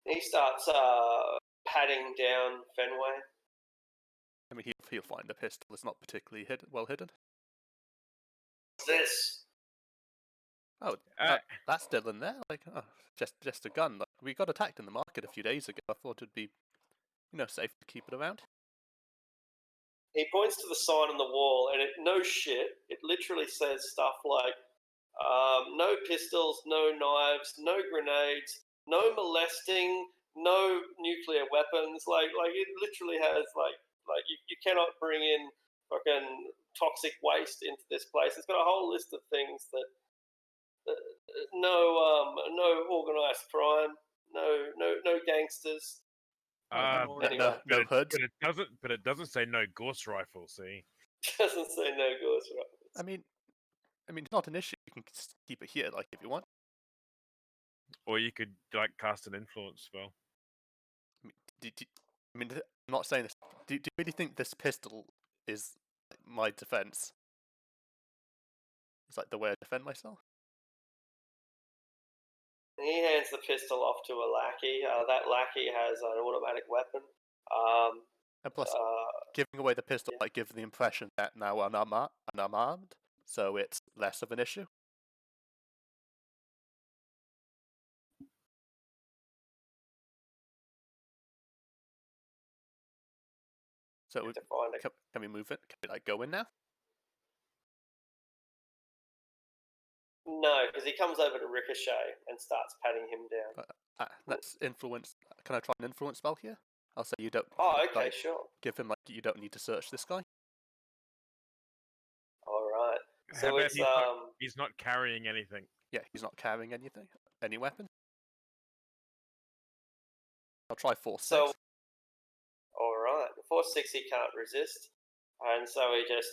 He starts patting down Fenway. I mean, he'll find the pistol. It's not particularly well hidden. What's this? Oh, that's still in there. Like, oh, just a gun. Like, we got attacked in the market a few days ago. I thought it'd be, safe to keep it around. He points to the sign on the wall, and no shit, it literally says stuff like, no pistols, no knives, no grenades, no molesting, no nuclear weapons. Like it literally has like you cannot bring in fucking toxic waste into this place. It's got a whole list of things that no organized crime, no gangsters. No hoods. But it doesn't say no ghost rifle. See, Doesn't say no ghost rifles. I mean, it's not an issue. You can keep it here, like if you want. or you could like cast an influence spell. I mean, I'm not saying this. Do you really think this pistol is my defense? It's like the way I defend myself. He hands the pistol off to a lackey. That lackey has an automatic weapon. And plus, giving away the pistol might give the impression that now I'm armed, so it's less of an issue. So can we move it? Can we go in now? No, because he comes over to Ricochet and starts patting him down. Let's influence. Can I try an influence spell here? I'll say you don't. Oh, okay, sure. Give him you don't need to search this guy. All right. So How about it's he's not carrying anything. Yeah, he's not carrying anything, any weapon. I'll try force 6. All right. Force 6 he can't resist, and so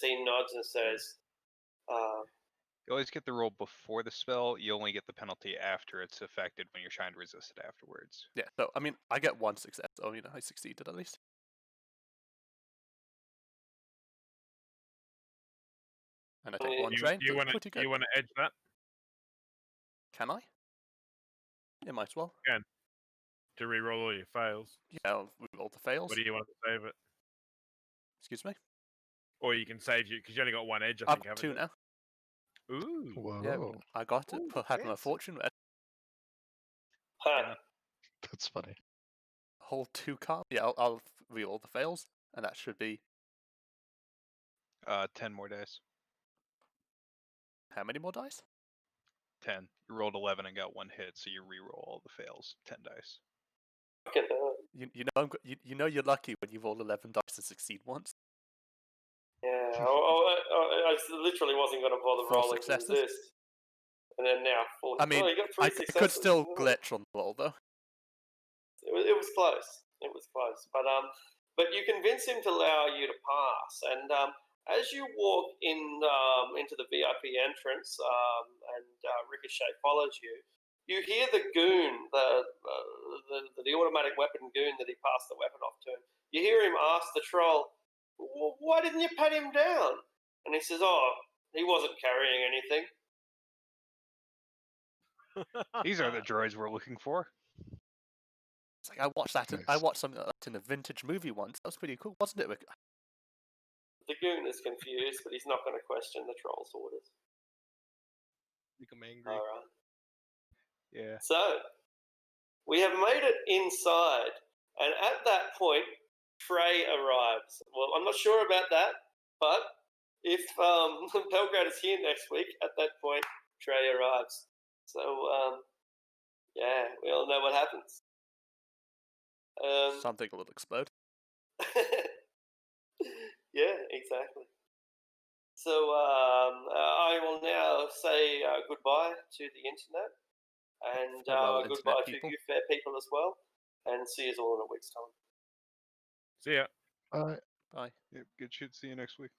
he nods and says, You always get the roll before the spell. You only get the penalty after it's affected when you're trying to resist it afterwards. Yeah, so I mean, I get 1 success, so I succeeded at least. And I take 1 drain. You want to edge that? Can I? Yeah, might as well. Can. To reroll all your fails. Yeah, I'll reroll the fails. What do you want to save it? Excuse me? Or you can save you because you only got 1 edge. I I've think. got 2 now. Ooh. Whoa. Yeah, I got it. Had my fortune read. "Huh." That's funny. Whole 2 cards. Yeah, I'll reroll the fails, and that should be 10 more dice. how many more dice? 10. You rolled 11 and got 1 hit, so you reroll all the fails. 10 dice. Fucking hell. You know you're lucky when you roll 11 dice and succeed once. Yeah, I literally wasn't going to bother 4 rolling to successes? resist. And then now, I mean, you got 3 I successes. could still glitch on the roll though. It was close. It was close. But you convince him to allow you to pass. And as you walk in into the VIP entrance, and Ricochet follows you, you hear the goon, the automatic weapon goon that he passed the weapon off to him. You hear him ask the troll, "Why didn't you pat him down?" And he says, "Oh, he wasn't carrying anything." These are the droids we're looking for. It's like I watched that. I Nice. watched something like that in a vintage movie once. That was pretty cool, wasn't it? The goon is confused, but he's not going to question the troll's orders. Make them angry. All right. Yeah. So we have made it inside, and at that point, Trey arrives. Well, I'm not sure about that, but if Belgrade is here next week, at that point, Trey arrives. So yeah, we all know what happens. Something will explode. Yeah, exactly. So I will now say goodbye to the internet, and Farewell, goodbye internet to people. you fair people as well, and see you all in a week's time. See ya. All right. Bye. Yep, good shit. See you next week.